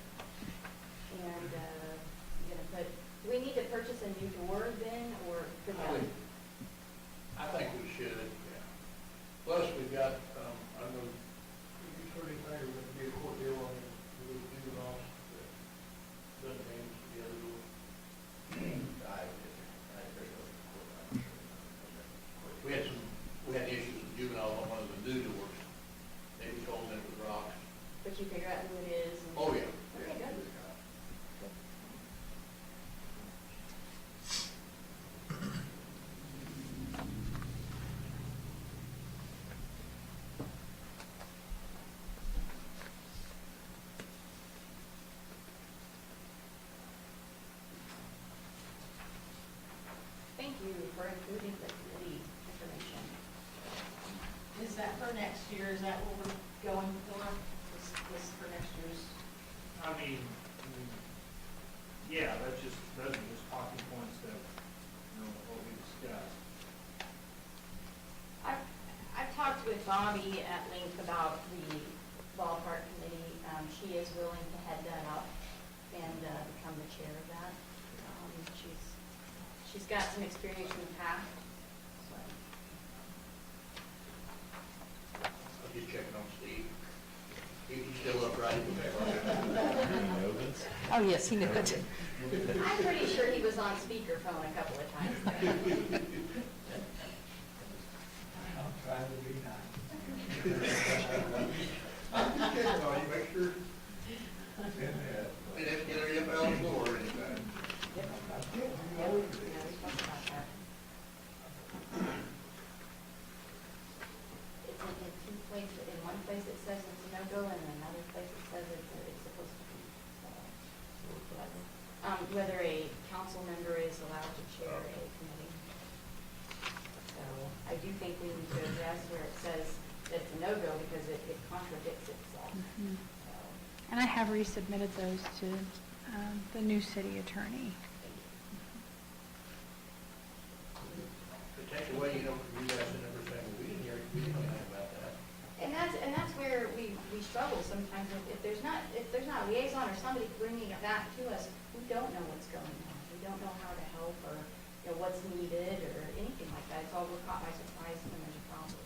And I'm gonna put, do we need to purchase a new door then, or? I think we should, yeah. Plus, we've got, I don't know, You sort of think it would be a court deal on the juveniles that doesn't mean the other door. thank you for including the committee information. Is that for next year? Is that what we're going for? This for next year's? I mean, yeah, those are just talking points that, what we discussed. I've talked with Bobby at length about the ballpark committee. She is willing to head that up and become the chair of that. She's got some experience in the past, so. I'm just checking on Steve. He's still upright. Oh, yes, he knew it. I'm pretty sure he was on speakerphone a couple of times. I'm trying to be nice. I'm just checking on you, make sure. And if you're up on the floor or anything. Yeah, we talked about that. It's in two places. In one place it says it's a no-go, and in another place it says it's supposed to be. Whether a council member is allowed to chair a committee. So I do think we need to address where it says that it's a no-go because it contradicts itself. Mhm. So, And I have resubmitted those to the new city attorney. To take away, from you guys and everything, we didn't know anything about that. And that's where we struggle sometimes. If there's not a liaison or somebody bringing it back to us, we don't know what's going on. We don't know how to help or, what's needed or anything like that. It's all we're caught by surprise when there's a problem.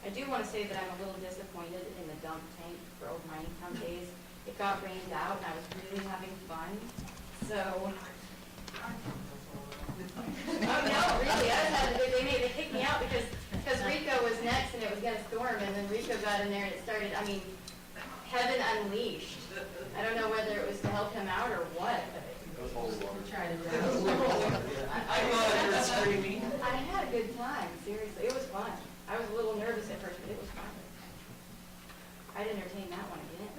I do want to say that I'm a little disappointed in the dump tank for Old Mining Town Days. It got rained out and I was really having fun. So, oh no, really, I was having a good day. They kicked me out because Rico was next and it was going to storm, and then Rico got in there and it started, heaven unleashed. I don't know whether it was to help him out or what, but We're trying to. I had a good time, seriously. It was fun. I was a little nervous at first, but it was fun. I'd entertain that one again.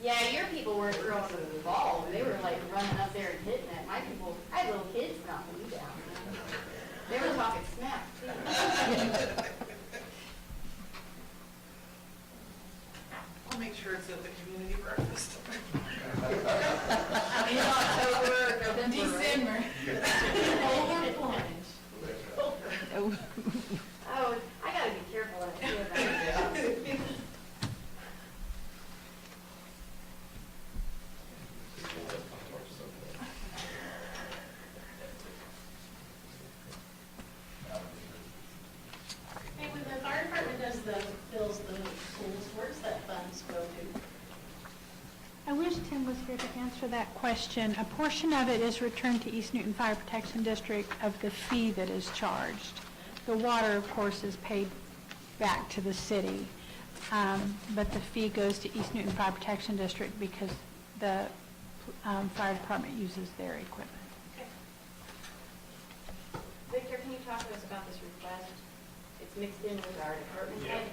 Yeah, your people weren't real involved. They were like running up there and hitting it. My people, I had little kids knocking me down. They were talking smack, too. I'll make sure it's at the community breakfast. In October, November, December. Oh. Oh, I gotta be careful when I do that. Hey, when the fire department fills the pools, where's that funds go to? I wish Tim was here to answer that question. A portion of it is returned to East Newton Fire Protection District of the fee that is charged. The water, of course, is paid back to the city, but the fee goes to East Newton Fire Protection District because the fire department uses their equipment. Victor, can you talk to us about this request? It's mixed in with our department head.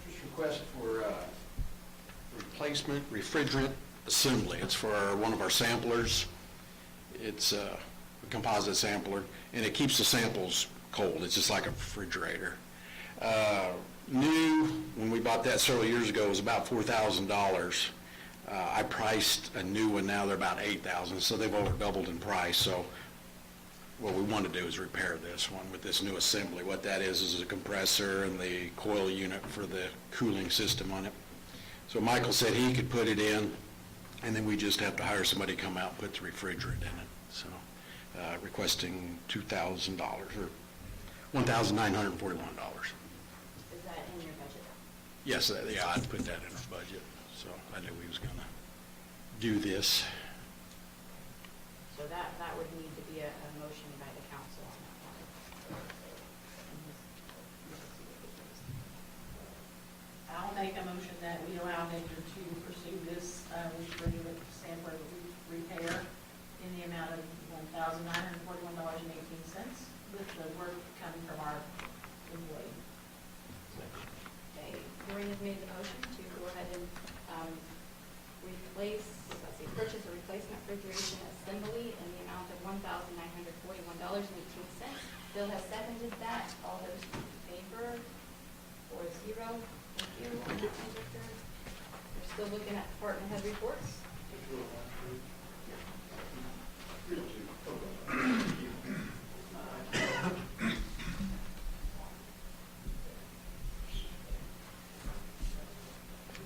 Just request for replacement refrigerant assembly. It's for one of our samplers. It's a composite sampler, and it keeps the samples cold. It's just like a refrigerator. New, when we bought that several years ago, was about $4,000. I priced a new one, now they're about $8,000, so they've over doubled in price. So what we want to do is repair this one with this new assembly. What that is a compressor and the coil unit for the cooling system on it. So Michael said he could put it in, and then we just have to hire somebody to come out and put the refrigerant in it. So requesting $2,000 or $1,941. Is that in your budget? Yes, yeah, I'd put that in our budget, so I knew we was gonna do this. So that would need to be a motion by the council on that one. I'll make a motion that we allow Victor to pursue this refrigerator sampler repair in the amount of $1,941 $2,000.18 with the work coming from our employee. Okay, Doreen has made the motion to go ahead and purchase a replacement refrigeration assembly in the amount of $1,941.18. Bill has seconded that. All those in favor? 4-0. Thank you on that one, Victor. We're still looking at department head reports.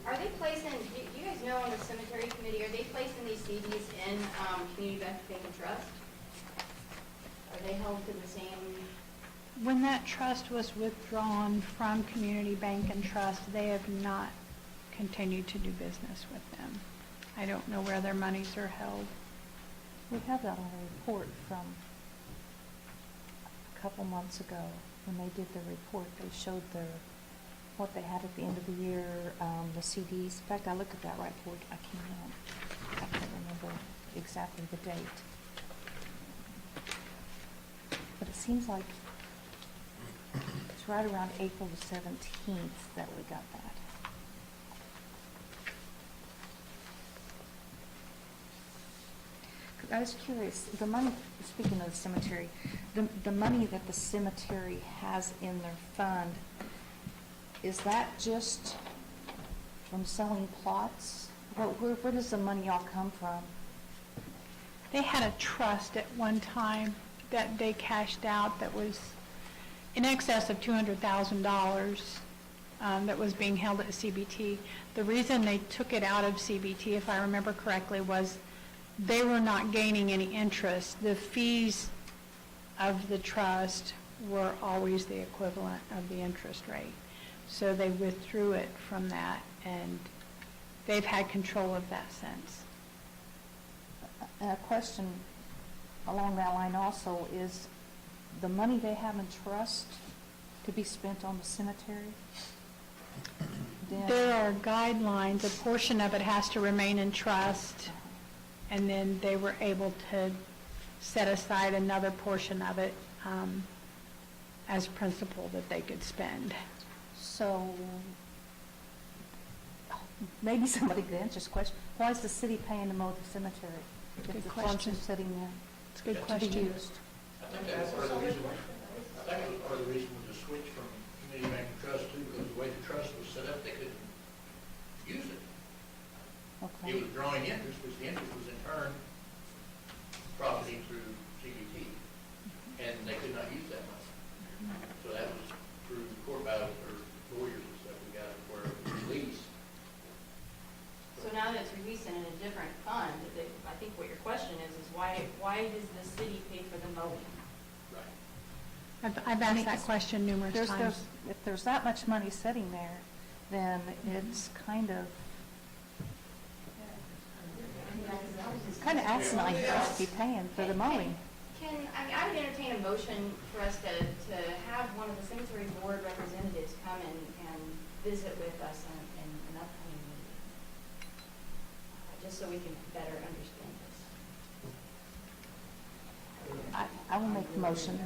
Are they placing, do you guys know on the cemetery committee, are they placing these CDs in Community Bank and Trust? Are they held to the same? When that trust was withdrawn from Community Bank and Trust, they have not continued to do business with them. I don't know where their monies are held. We have that on a report from a couple months ago. When they did the report, they showed what they had at the end of the year, the CDs. In fact, I looked at that report. I can't remember exactly the date. But it seems like it's right around April the 17th that we got that. I was curious, the money, speaking of the cemetery, the money that the cemetery has in their fund, is that just from selling plots? Where does the money all come from? They had a trust at one time that they cashed out that was in excess of $200,000 that was being held at CBT. The reason they took it out of CBT, if I remember correctly, was they were not gaining any interest. The fees of the trust were always the equivalent of the interest rate. So they withdrew it from that, and they've had control of that since. And a question along that line also is, the money they have in trust to be spent on the cemetery? Then There are guidelines. A portion of it has to remain in trust, and then they were able to set aside another portion of it as principal that they could spend. So, maybe somebody could answer this question. Why is the city paying to mow the cemetery? If Good the funds question. are sitting there It's a good to be question. used? I think that was part of the reason, I think it was part of the reason was the switch from Community Bank and Trust too, because the way the trust was set up, they couldn't use it. Okay. It was drawing interest, which the interest was in turn profiting through CBT, and they could not use that money. So that was through court battles or lawyers and stuff, we got it where it was released. So now that it's releasing in a different fund, I think what your question is why does the city pay for the mowing? Right. I've asked that question numerous times. If there's that much money sitting there, then it's kind of asinine for us to be paying for the mowing. I would entertain a motion for us to have one of the cemetery board representatives come and visit with us in an upcoming meeting, just so we can better understand this. I will make the motion.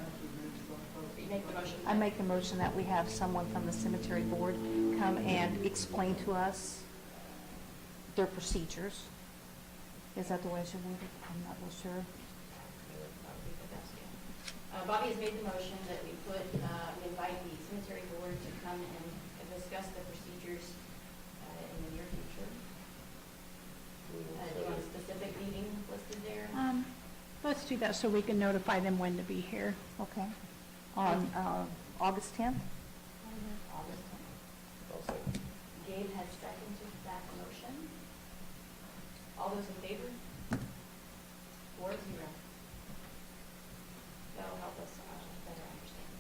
You make the motion? I make the motion that we have someone from the cemetery board come and explain to us their procedures. Is that the way I should word it? I'm not real sure. Bobby has made the motion that we invite the cemetery board to come and discuss the procedures in the near future. Do you want a specific meeting listed there? Let's do that so we can notify them when to be here. Okay. On August 10th? August 10th. Gabe has seconded that motion. All those in favor? 4-0. That'll help us better understand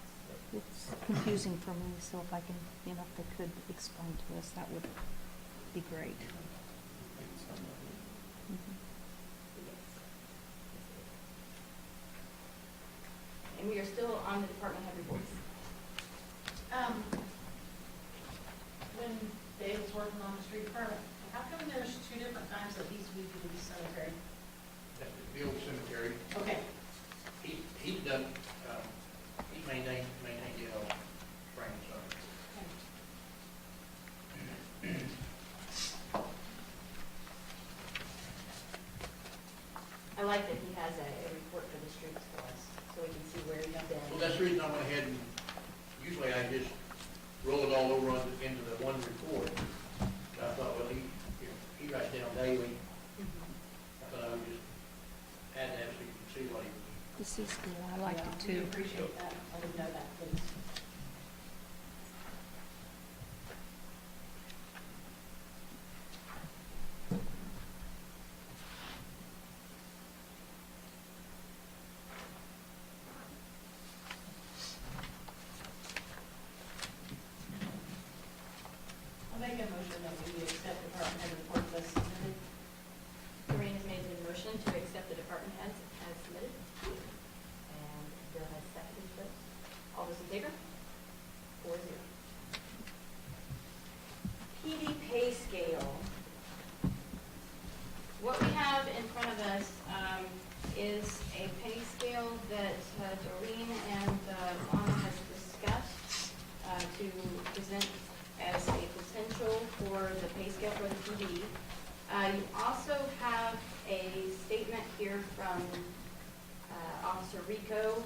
this. It's confusing for me, so if I can, if they could explain to us, that would be great. And we are still on the department head reports. When Dave was working on the street permit, how come there's two different times that he's weeded the cemetery? At the old cemetery, Okay. he's done that's the reason I went ahead and, usually I just roll it all over into the one report. But I thought, well, he writes down daily. I thought I would just add that so you can see what he. This is good, I like it We too. appreciate that. I didn't know that, please. I'll make a motion that we accept department head reports as submitted. Corinne has made the motion to accept the department heads as submitted. And Bill has seconded those. All those in favor? 4-0. PD pay scale. What we have in front of us is a pay scale that Doreen and Lana has discussed to present as a potential for the pay scale for the PD. You also have a statement here from Officer Rico.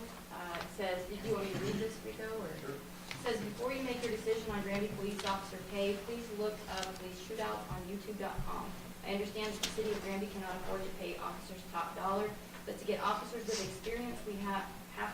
It says, did you want me to read this, Rico? Or? It says, before you make your decision on Granby police officer pay, please look up Police Shootout on YouTube.com. I understand that the city of Granby cannot afford to pay officers top dollar, but to get officers with experience, we have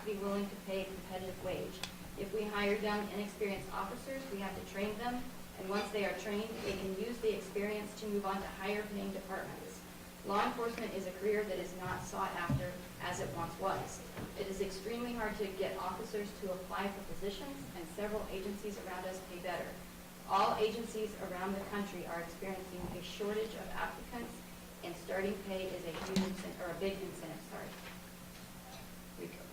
to be willing to pay a competitive wage. If we hire young, inexperienced officers, we have to train them, and once they are trained, they can use the experience to move on to higher paying departments. Law enforcement is a career that is not sought after as it once was. It is extremely hard to get officers to apply for positions, and several agencies around us pay better. All agencies around the country are experiencing a shortage of applicants, and starting pay is a huge incentive, or a big incentive, sorry. Rico.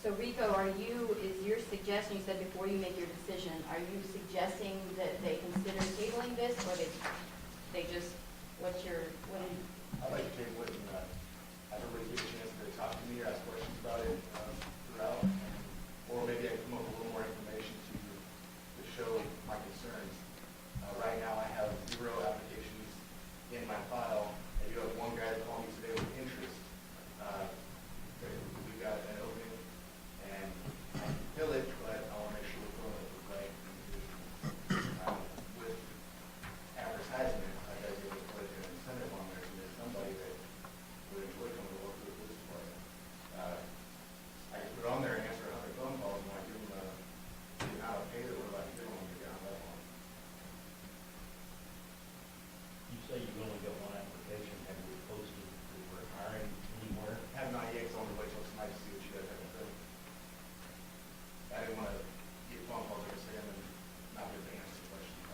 So Rico, is your suggestion, you said before you make your decision, are you suggesting that they consider tabling this, or they just, what do you? I'd like to table it and have everybody get a chance to talk to me or ask questions about it throughout. Or maybe I can come up with a little more information to show my concerns. Right now, I have 0 applications in my file. I do have one guy that called me today with interest. We've got an opening, and I can fill it, but I want to make sure we're filling it right. With advertisement, I got to be able to put an incentive on there, so there's somebody that would come to work for the police department. I can put it on there and answer 100 phone calls, and I give them the amount of pay that we're about to give them when we get on that one. You say you've only got one application, have we posted that we're hiring anywhere? Have not yet, so I'm gonna wait till tonight to see what you guys have to say. I didn't want to get phone calls every second and not be able to answer the questions.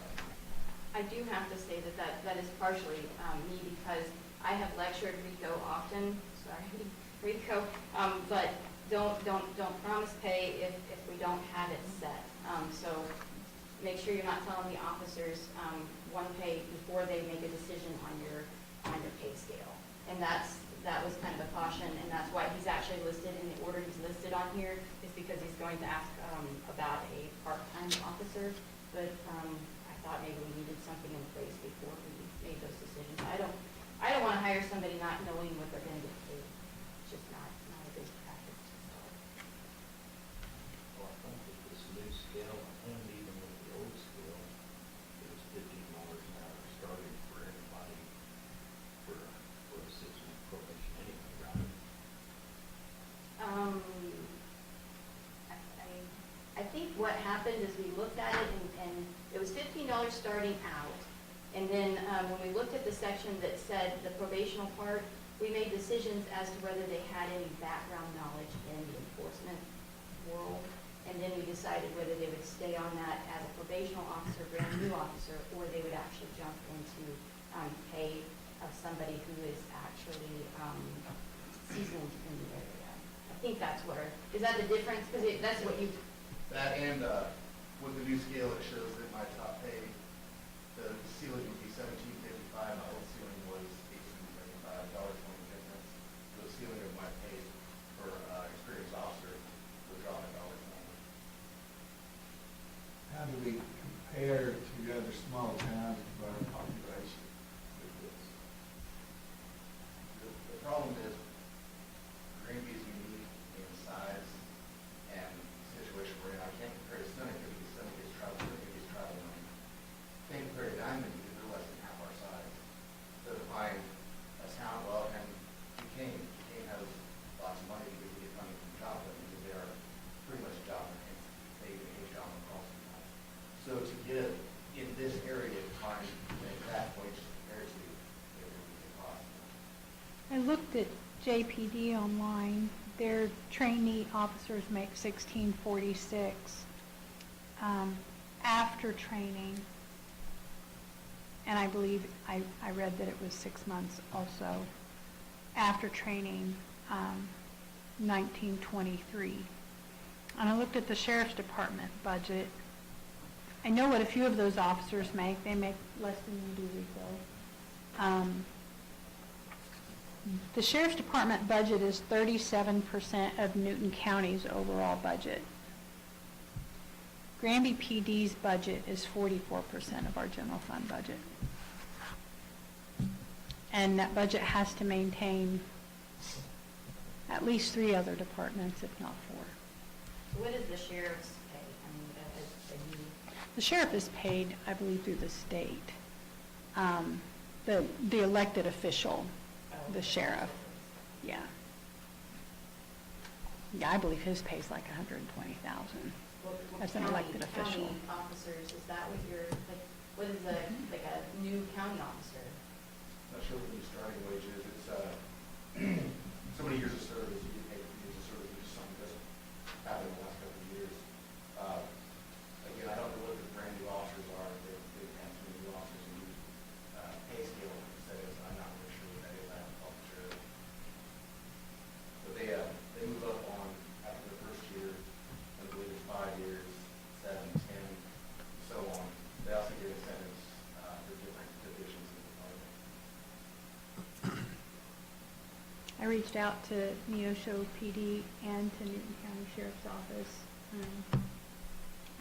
I do have to say that is partially me, because I have lectured Rico often, sorry, Rico, but don't promise pay if we don't have it set. So make sure you're not telling the officers one pay before they make a decision on your pay scale. And that was kind of a caution, and that's why he's actually listed in the order he's listed on here, is because he's going to ask about a part-time officer. But I thought maybe we needed something in place before we made those decisions. I don't want to hire somebody not knowing what they're going to get paid. It's just not a good practice. Well, I think with this new scale, and even with the old scale, it was $15 an hour starting for everybody for a 6-week probation anyway, right? I think what happened is we looked at it and it was $15 starting out. And then when we looked at the section that said the probational part, we made decisions as to whether they had any background knowledge in the enforcement world. And then we decided whether they would stay on that as a probational officer, brand new officer, or they would actually jump into pay of somebody who is actually seasoned in the area. I think that's is that the difference? Because that's what you. That and with the new scale, it shows that my top pay, the ceiling would be $17.55. My old ceiling was $18.75, $1.20 difference. The ceiling of my pay for experienced officer would drop $1.20. How do we compare to other a small town by population. The problem is, Granby is unique in size and situation we're in. I can't compare to Seneca because Seneca is traveling on. Can't compare to Diamond because they're less than half our size. So to find a town, well, and Duquesne has lots of money because they get money from Joplin because they are pretty much Joplin. They hate Joplin across the time. So to get in this area to find an exact wage to compare to, it would be impossible. I looked at JPD online. Their trainee officers make $16.46 after training. And I believe I read that it was 6 months also after training, $19.23. And I looked at the sheriff's department budget. I know what a few of those officers make. They make less than you do, Rico. The sheriff's department budget is 37% of Newton County's overall budget. Granby PD's budget is 44% of our general fund budget. And that budget has to maintain at least 3 other departments, if not 4. So what is the sheriff's pay? I mean, The sheriff is paid, I believe, through the state. The elected official, the sheriff, yeah. Yeah, I believe his pay's like $120,000 as an elected official. County officers, is that what you're, like, what is a new county officer? Not sure what the starting wage is. It's so many years of service, you get paid for years of service, which is something that's happened in the last couple of years. Again, I don't know what the brand new officers are. They've had too many new officers and new pay scale says. I'm not really sure what that is. I haven't talked to sure. But they move up on after the first year. I believe it's 5 years, 7, 10, so on. They also get incentives for different divisions in the department. I reached out to Neosho PD and to Newton County Sheriff's Office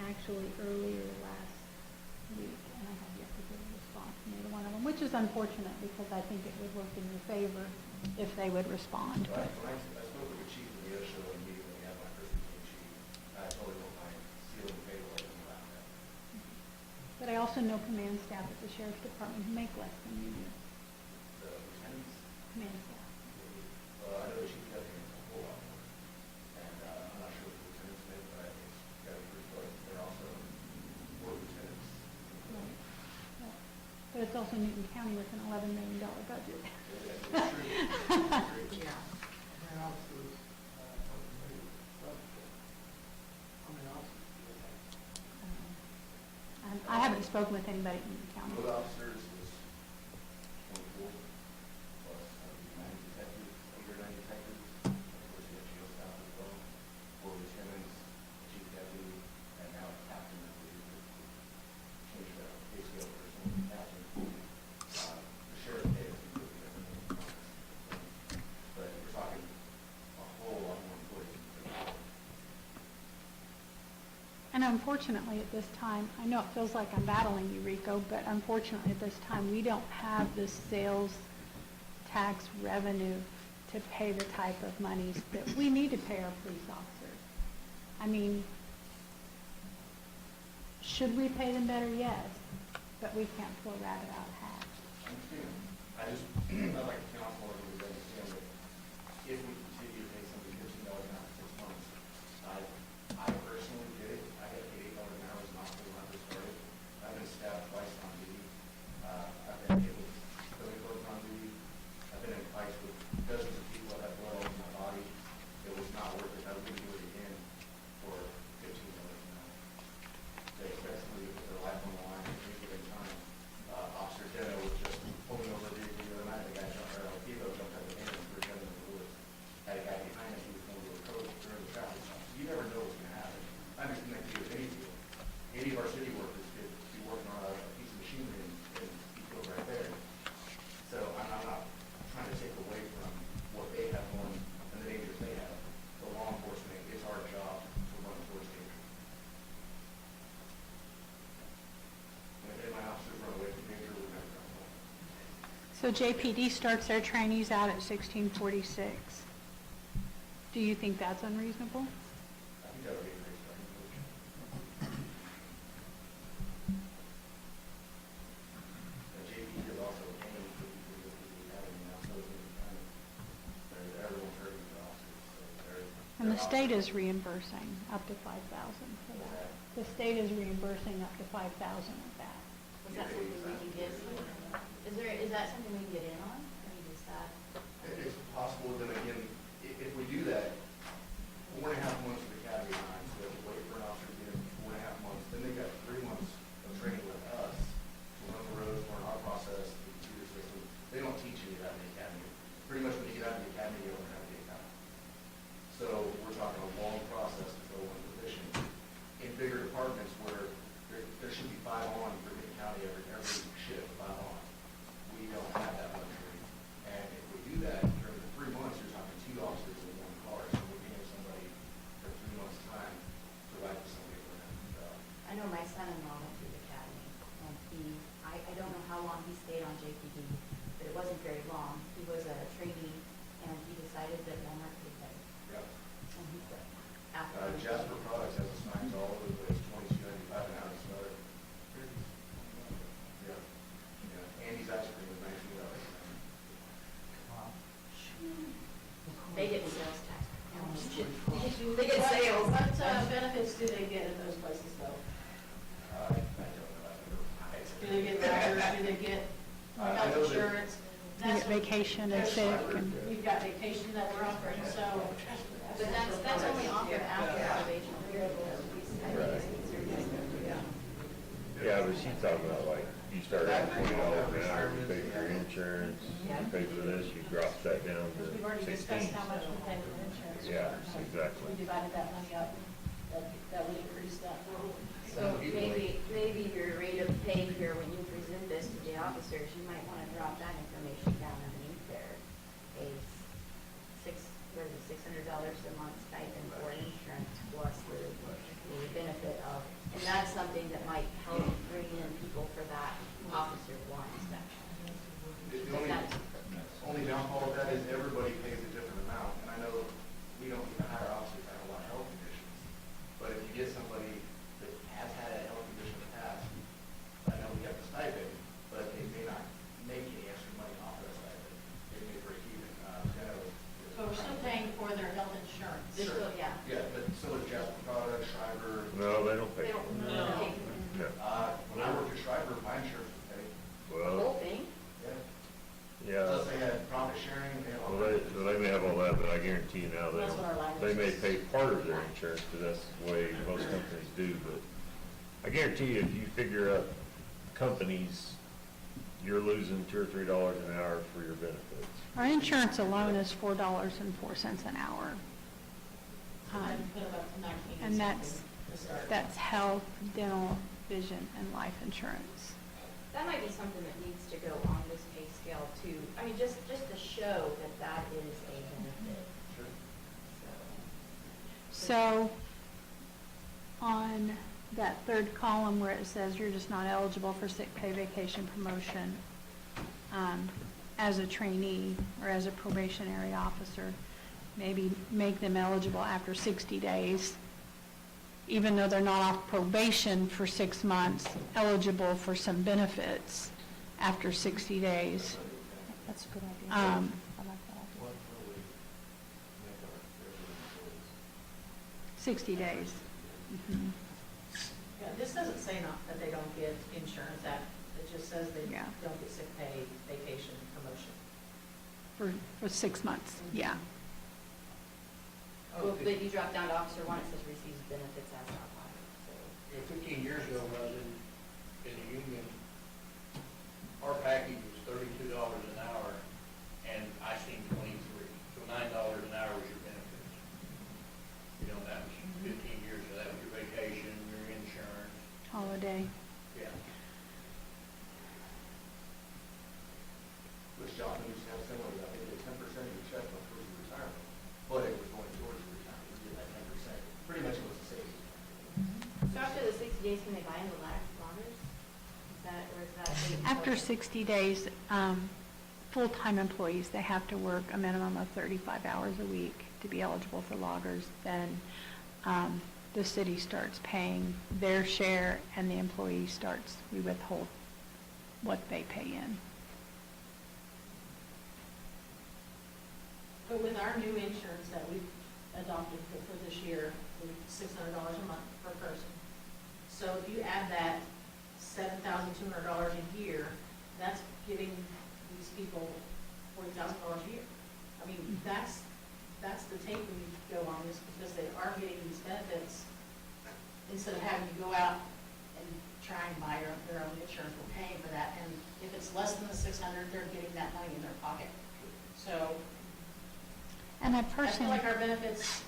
actually earlier last week, and I have yet to get a response from either one of them, which is unfortunate because I think it would work in your favor if they would respond. When But I spoke with the chief of the OSHA immediately after my first meeting chief, I told him my seal and pay wasn't about that. But I also know command staff at the sheriff's department who make less than you do. The lieutenants, Command staff. I know the chief deputy makes a whole lot more. And I'm not sure what the lieutenants make, but I think it's got to be pretty close. They're also 4 lieutenants. Right. Yeah. But it's also Newton County with an $11 million budget. It's true. Yeah. And officers, how many officers do they have? I haven't spoken with anybody in Newton County. Road officers was 24, plus 9 detectives, 8 or 9 detectives. Of course, we have jail staff as well, 4 lieutenants, chief deputy, and now a captain. I believe changed the pay scale for someone captain. The sheriff pay is completely different than the department. But we're talking a whole lot more employees. And unfortunately, at this time, I know it feels like I'm battling you, Rico, but unfortunately, at this time, we don't have the sales tax revenue to pay the type of monies that we need to pay our police officers. I mean, should we pay them better? Yes, but we can't pull a rabbit out of a hat. I understand. I'd like the council to understand that if we continue to pay somebody $15 an hour for 6 months, I personally did it. I got paid $8 an hour as an officer when I first started. I've been stabbed twice on duty. I've been hit with billy clubs on duty. I've been in fights with dozens of people that have blood all over my body. It was not worth it. I wouldn't do it again for $15 an hour. They expect somebody to put their life on the line at any given time. Officer Denno was just pulling over a vehicle the other night. The guy jumped, or Evo jumped out of the van and threw a gun in the woods. So JPD starts their trainees out at 1646. Do you think that's unreasonable? I think that would be a great starting position. JP is also paying for people to be having now, so it's kind of, everyone's hurting the officers, so they're. And the state is reimbursing up to 5,000 for that. The state is reimbursing up to 5,000 of that. Is that something we can get? Is that something we can get in on? I mean, is that? It's possible, then again, if we do that, 4.5 months of academy time, so if we wait for an officer to get in 4.5 months, then they got 3 months of training with us to run the roads, learn our process, the computer system. They don't teach you that in the academy. Pretty much when you get out of the academy, you don't have the academy. So we're talking a long process to fill one position. In bigger departments where there should be 5 on for Green County every shift, 5 on. We don't have that luxury. And if we do that, during the 3 months, you're talking 2 officers in 1 car, so we're paying somebody for 3 months' time to ride with somebody for that. I know my son-in-law went through the academy, and I don't know how long he stayed on JPD, but it wasn't very long. He was a trainee, and he decided that Walmart could pay, Yep. and he quit. After Jasper Products has a signs all over the place, $22.95 an hour to start. Yeah. Yeah. Andy's ice cream is $19. They get sales tax. No, I'm just kidding. They get sales. What benefits do they get in those places though? I don't know. Do they get riders, do they get I health know that- insurance? You get vacation and sick and. You've got vacation that we're offering, so. But that's only offered after probation period. I think it's considered as Yeah, but she's talking about like, you start at $20 an hour, you pay for your insurance, you pay for this, you drop that down to We've already 16. discussed how much we pay for insurance. Yeah, We exactly. divided that money up, that would increase that. So maybe your rate of pay here, when you present this to the officers, you might want to drop that information down underneath there. $600 a month stipend for insurance plus the benefit of, and that's something that might help bring in people for that officer one section. The only downfall of that is everybody pays a different amount, and I know we don't even hire officers that have a lot of health conditions. But if you get somebody that has had a health condition in the past, I know we have the stipend, but they may not make any extra money off of that stipend. They may break even. So we're still paying for their health insurance. They're still, yeah. Yeah, but so is Jasper Products, Schreiber. No, they don't pay. They don't, No. pay for No. When I worked at Schreiber, my insurance was paid. the Well, whole thing. Yeah. yeah. Plus they had profit sharing, they had all Well, that. they may have all that, but I guarantee you now, That's what our language they may is. pay part of their insurance, because that's the way most companies do, but I guarantee you, if you figure out companies, you're losing $2 or $3 an hour for your benefits. Our insurance alone is $4.04 an hour. And put them up to 19. And that's, to start. that's health, dental, vision, and life insurance. That might be something that needs to go on this pay scale too. I mean, just to show that that is a benefit. Sure. So on that third column where it says you're just not eligible for sick pay, vacation, promotion, as a trainee or as a probationary officer, maybe make them eligible after 60 days, even though they're not off probation for 6 months, eligible for some benefits after 60 days. That's a good idea. Um, I like that idea. What will we make our employees? 60 days. Mhm. Yeah, this doesn't say not, that they don't get insurance, it just says they Yeah. don't get sick pay, vacation, promotion. For 6 months, yeah. Well, but you drop down to officer one, it says receives benefits as outlined, so. 15 years ago, when I was in the union, our package was $32 an hour, and I seen 23. So $9 an hour was your benefits. You know, that was 15 years ago. That was your vacation, your insurance. Holiday. Yeah. Which Johnson used to have similar, I think they 10% of your check went towards your retirement, but it was going towards your retirement, you get that 10%. Pretty much it was the same. So after the 60 days, can they buy into ladders? Is that, or is that? After 60 days, full-time employees, they have to work a minimum of 35 hours a week to be eligible for loggers, then the city starts paying their share and the employee starts, we withhold what they pay in. But with our new insurance that we've adopted for this year, $600 a month per person. So if you add that $7,200 a year, that's giving these people $40,000 a year. I mean, that's the take when you go on this, because they are getting these benefits instead of having to go out and try and buy their own insurance. We're paying for that, and if it's less than the 600, they're getting that money in their pocket. So And I I feel personally, like our benefits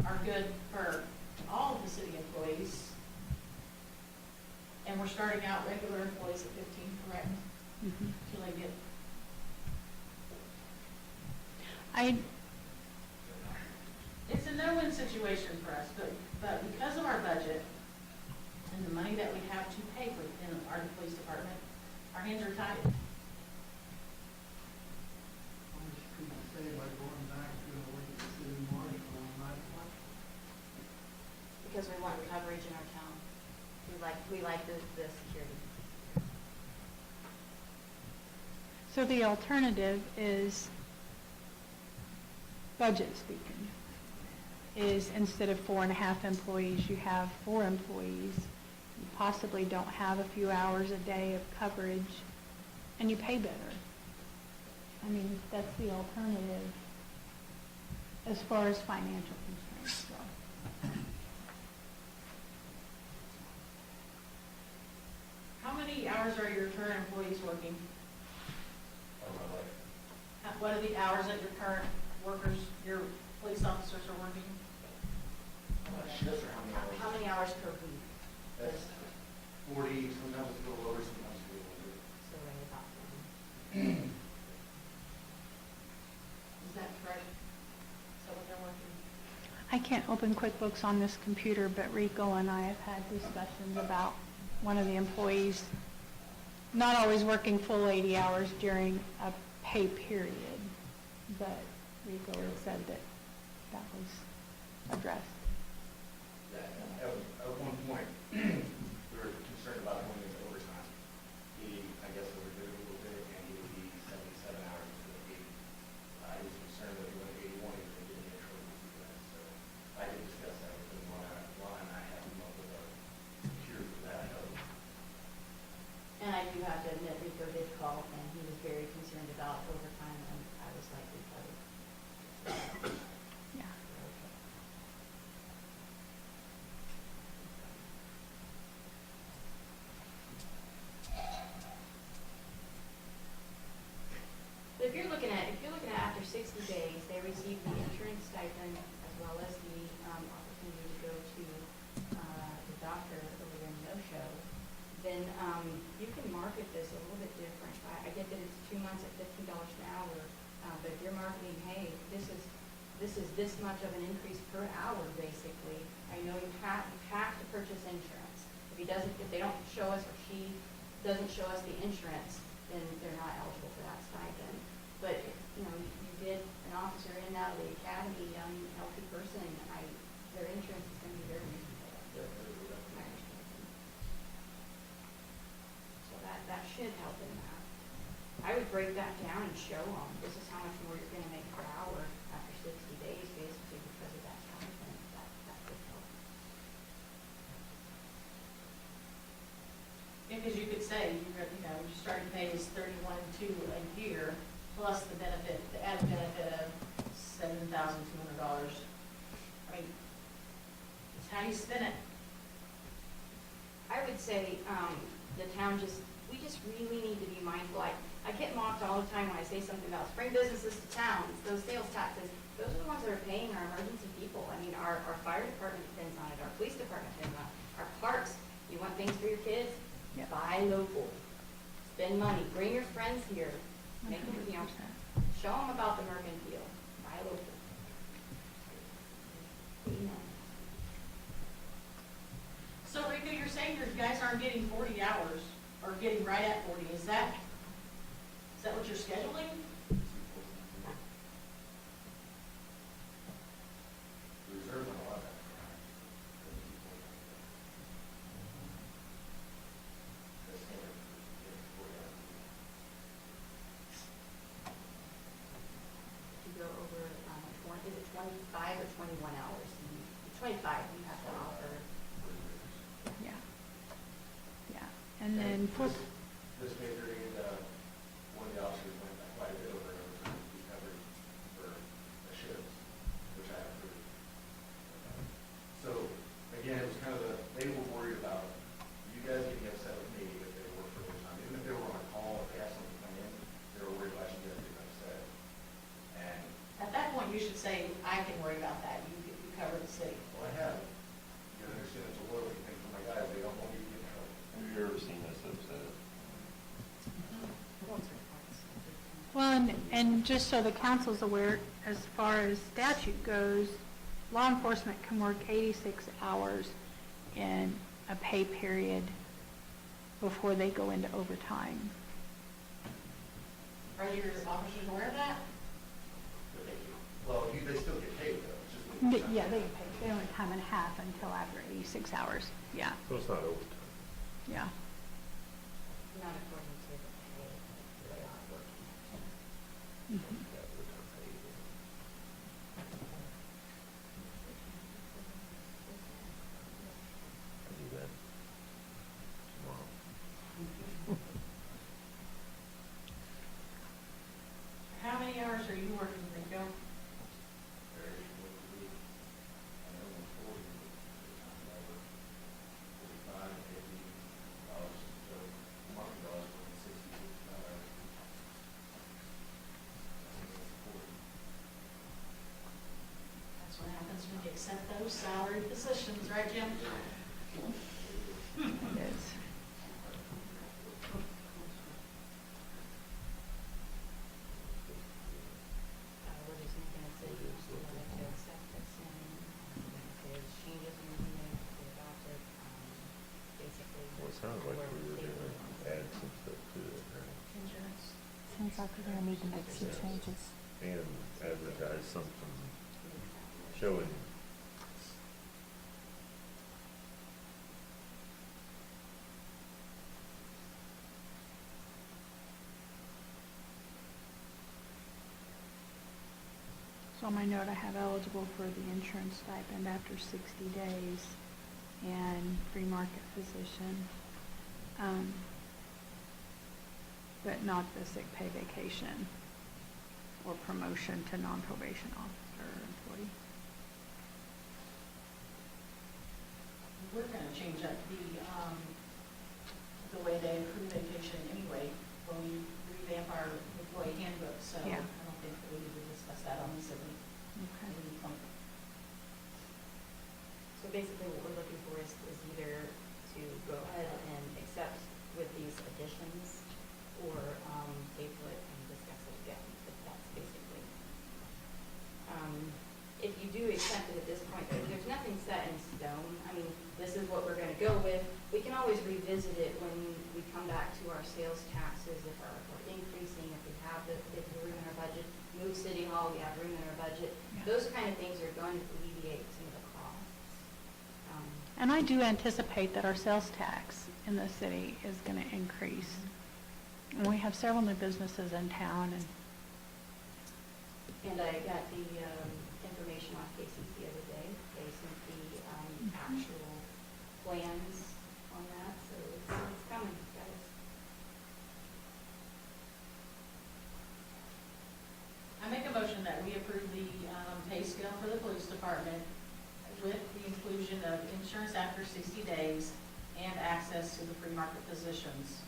are good for all of the city employees. And we're starting out regular employees at 15, correct? Mhm. Till they get, it's a no-win situation for us, but because of our budget and the money that we have to pay for in our police department, our hands are tied. I just couldn't say by going back to what the city marshal on that one. Because we want coverage in our town. We like the security. so the alternative is, budget speaking, is instead of 4.5 employees, you have 4 employees. You possibly don't have a few hours a day of coverage, and you pay better. I mean, that's the alternative as far as financial constraints go. How many hours are your current employees working? What are the hours that your current workers, your police officers are working? Shifts or how many hours? How many hours per week? That's 40, sometimes it's a little over, sometimes it's a little under. So right about 40. Is that correct? Is that what they're working? I can't open QuickBooks on this computer, but Rico and I have had discussions about one of the employees not always working full 80 hours during a pay period, but Rico had said that that was addressed. At one point, we were concerned about going into overtime. He, I guess, overdid it a little bit, and he would be 77 hours instead of 80. I was concerned that he went 81, he was going to get me in trouble to do that. So I did discuss that with him while and I had him up with a cure for that. And I do have to admit, Rico did call, and he was very concerned about overtime, and I was like, we covered. Yeah. But if you're looking at after 60 days, they receive the insurance stipend as well as the opportunity to go to the doctor earlier in no-show, then you can market this a little bit different. I get that it's 2 months at $15 an hour, but if you're marketing, hey, this is this much of an increase per hour, basically. I know you have to purchase insurance. If they don't show us, or she doesn't show us the insurance, then they're not eligible for that stipend. But, you know, you get an officer in out of the academy, young, healthy person, their insurance is going to be very reasonable. So that should help in that. I would break that down and show them, this is how much more you're going to make per hour after 60 days, basically, because of that stipend. That would help. Because you could say, your starting pay is $31,200 a year, plus the benefit, the added benefit of $7,200. I mean, it's how you spin it. I would say, the town we just really need to be mindful. I get mocked all the time when I say something about bring businesses to towns, those sales taxes. Those are the ones that are paying our emergency people. I mean, our fire department depends on it, our police department depends on it, our parks. You want things for your kids? Yep. Buy local. Spend money. Bring your friends here. Make them, 100%. show them about the Merkin deal. Buy local. Amen. So Rico, you're saying your guys aren't getting 40 hours, or getting right at 40, is that Is that what you're scheduling? The reserve on a lot of that. That's standard for 40 hours. To go over, is it 25 or 21 hours? 25, you have to offer. Yeah. Yeah, and then for, This pay period, one of the officers went quite a bit over overtime to be covered for a shift, which I approved. So, again, it was kind of they were worried about you guys getting upset with me if they worked for overtime. Even if they were on a call, if they had something come in, they were worried about you guys getting upset. And, At that point, you should say, I can worry about that, you cover the city. well, I have, you understand it's a loyalty thing for my guys, they don't want me to get in trouble. Have you ever seen us upset? well, and just so the council's aware, as far as statute goes, law enforcement can work 86 hours in a pay period before they go into overtime. Are your officers aware of that? Well, they still get paid though, it's just. Yeah, they get paid, they don't get time and a half until after 86 hours, yeah, So it's not overtime. yeah. Not according to the pay, they are working. Mhm. I do that tomorrow. How many hours are you working, Rico? Very short week. I know when 40, over 45, 50 dollars, so market dollars working 60, 65 hours. That's what happens when you accept those salary positions, right, Jim? It is. We're just going to say, to accept this and if there's changes in the minutes, to adopt it, basically. Well, it sounds like we were gonna add some stuff to it, right? Insurance. Seems like we're gonna need to make some changes. And advertise something showing. So on my note, I have eligible for the insurance stipend after 60 days and free market physician, but not the sick pay vacation or promotion to non-probation officer employee. We're gonna change up the way they accrue vacation anyway, when we revamp our employee handbook, so I Yeah. don't think that we need to discuss that on this at Okay. any point. So basically what we're looking for is either to go ahead and accept with these additions or table it and discuss it again, but that's basically. If you do accept it at this point, there's nothing set in stone. I mean, this is what we're gonna go with. We can always revisit it when we come back to our sales taxes, if we're increasing, if we have if we're room in our budget, move city hall, we have room in our budget. Yeah. Those kind of things are going to alleviate some of the costs. And I do anticipate that our sales tax in the city is going to increase. And we have several new businesses in town, and And I got the information off Casey's the other day. They sent the actual plans on that, so it's coming, guys. I make a motion that we approve the pay scale for the police department with the inclusion of insurance after 60 days and access to the free market positions.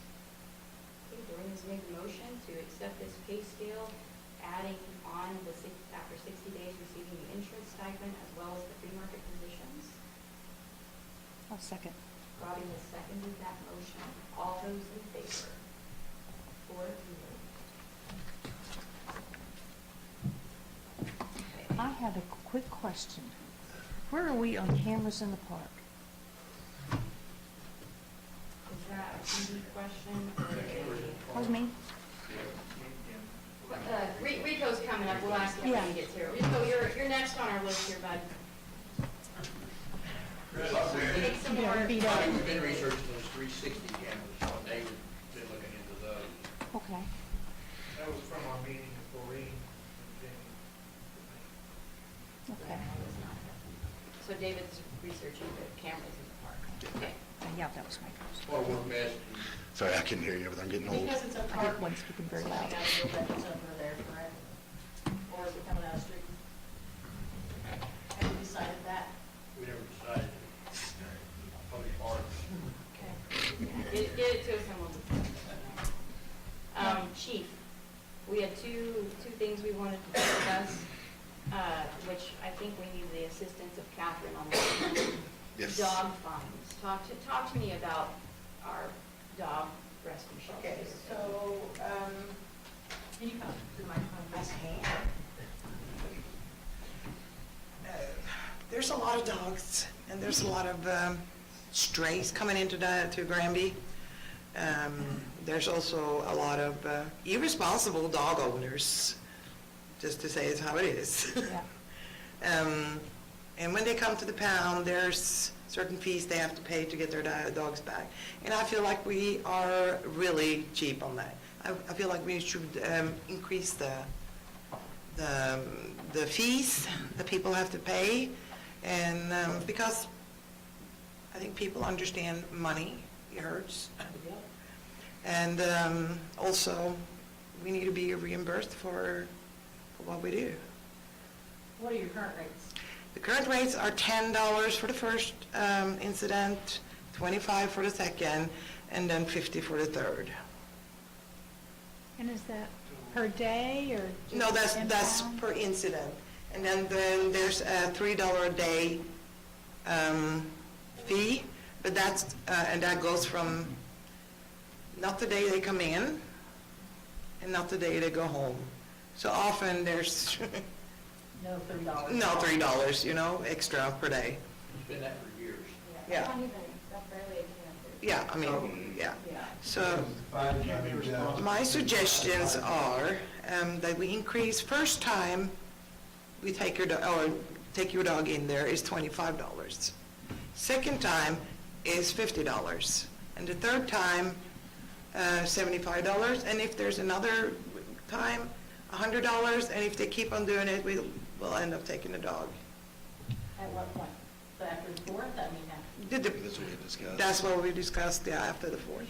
Okay, Doreen's made the motion to accept this pay scale, adding on after 60 days receiving the insurance stipend as well as the free market positions. I'll second. Robbie has seconded that motion. All those in favor? 4-0. I have a quick question. Where are we on cameras in the park? Is that a PD question or a? Pardon me? Rico's coming up, we'll ask him when he gets here. Rico, you're next on our list here, bud. Take some more. We've been researching those 360 cameras, so David's been looking into those. Okay. That was from our meeting with Maureen and Okay. So David's researching the cameras in the park. Okay. Yeah, that was my first. What worked best? Sorry, I couldn't hear you, but I'm getting old. Because it's a I park, did one speaking very something loud. out of the buildings over there, correct? Or is it coming out of the street? Have you decided that? We never decided. Public park. Get it to us and we'll discuss. Chief, we had two things we wanted to discuss, which I think we need the assistance of Catherine on this. Yes. Dog fines. Talk to me about our dog rescue shelters. Okay, so, Can you come to the microphone, please? there's a lot of dogs, and there's a lot of strays coming to Granby. There's also a lot of irresponsible dog owners, just to say it's how it is. Yeah. And when they come to the pound, there's certain fees they have to pay to get their dogs back. And I feel like we are really cheap on that. I feel like we should increase the fees that people have to pay, and because I think people understand money hurts. And also, we need to be reimbursed for what we do. What are your current rates? The current rates are $10 for the first incident, $25 for the second, and then $50 for the third. And is that per day or just No, that's impound? per incident. And then there's a $3 a day fee, but that's, and that goes from not the day they come in and not the day they go home. So often there's No, $30. no $3, extra per day. It's been that for years. Yeah. Not even, that's barely a Yeah, I mean, yeah. Yeah. So my suggestions are that we increase, first time we take your dog in there is $25. Second time is $50. And the third time, $75. And if there's another time, $100. And if they keep on doing it, we'll end up taking the dog. At what point? So after the fourth, that means after? That's what we discussed. That's what we discussed, yeah, after the 4th.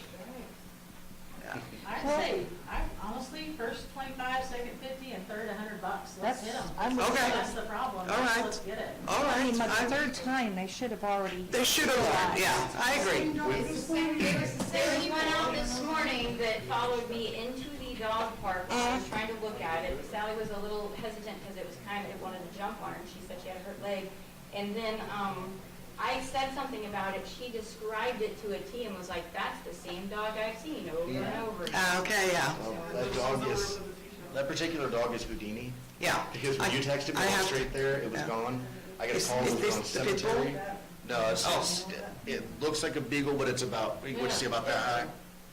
Yeah. I'd say, honestly, first 25, second 50, and third $100. Let's hit them. I'm with Okay. you. That's the problem. All right. Let's get it. All I right. mean, by the third time, they should have already. They should have learned, yeah, I agree. There was one out this morning that followed me into the dog park. I was trying to look at it. Sally was a little hesitant because it was kind of, wanted to jump on her, and she said she had a hurt leg. And then I said something about it. She described it to a T and was like, that's the same dog I've seen over and over again. Okay, yeah, That dog is, that particular dog is Houdini, yeah. because when you texted me I have- straight there, it was yeah. gone. I got a Is- call, is it was this on the pit bull? cemetery. No, it looks like a beagle, but it's about, what'd you say about that high?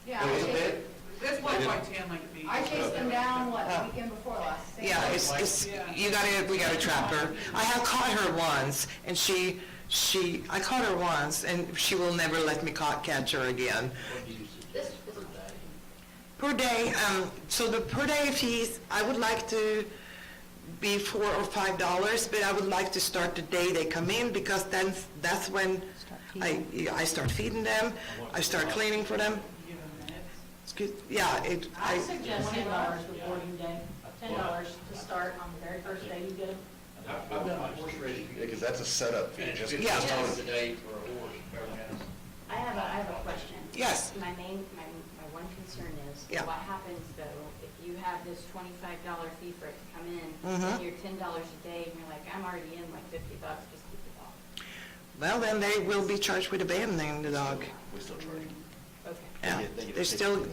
Yeah, It was a bit? It's 1.10 like the I chased them down, the weekend before last? Yeah, we gotta trap her. I have caught her once, and I caught her once, and she will never let me catch her again. What do you suggest for that? Per day, so the per day fees, I would like to be $4 or $5, but I would like to start the day they come in, because then, that's when I start feeding them, I start cleaning for them. I suggest $10 for boarding day, $10 to start on the very first day you get them. I've done my horse racing. Because that's a setup fee, just. Yeah. $50 a day for a horse, Beverly Hills. I have a question. Yes. My one concern is, Yeah. what happens though, if you have this $25 fee for it to come in, Mhm. and you're $10 a day, and you're like, I'm already in like $50, just keep the dog. Well, then they will be charged with abandoning the dog. We still charge them. Okay. Yeah, they're still,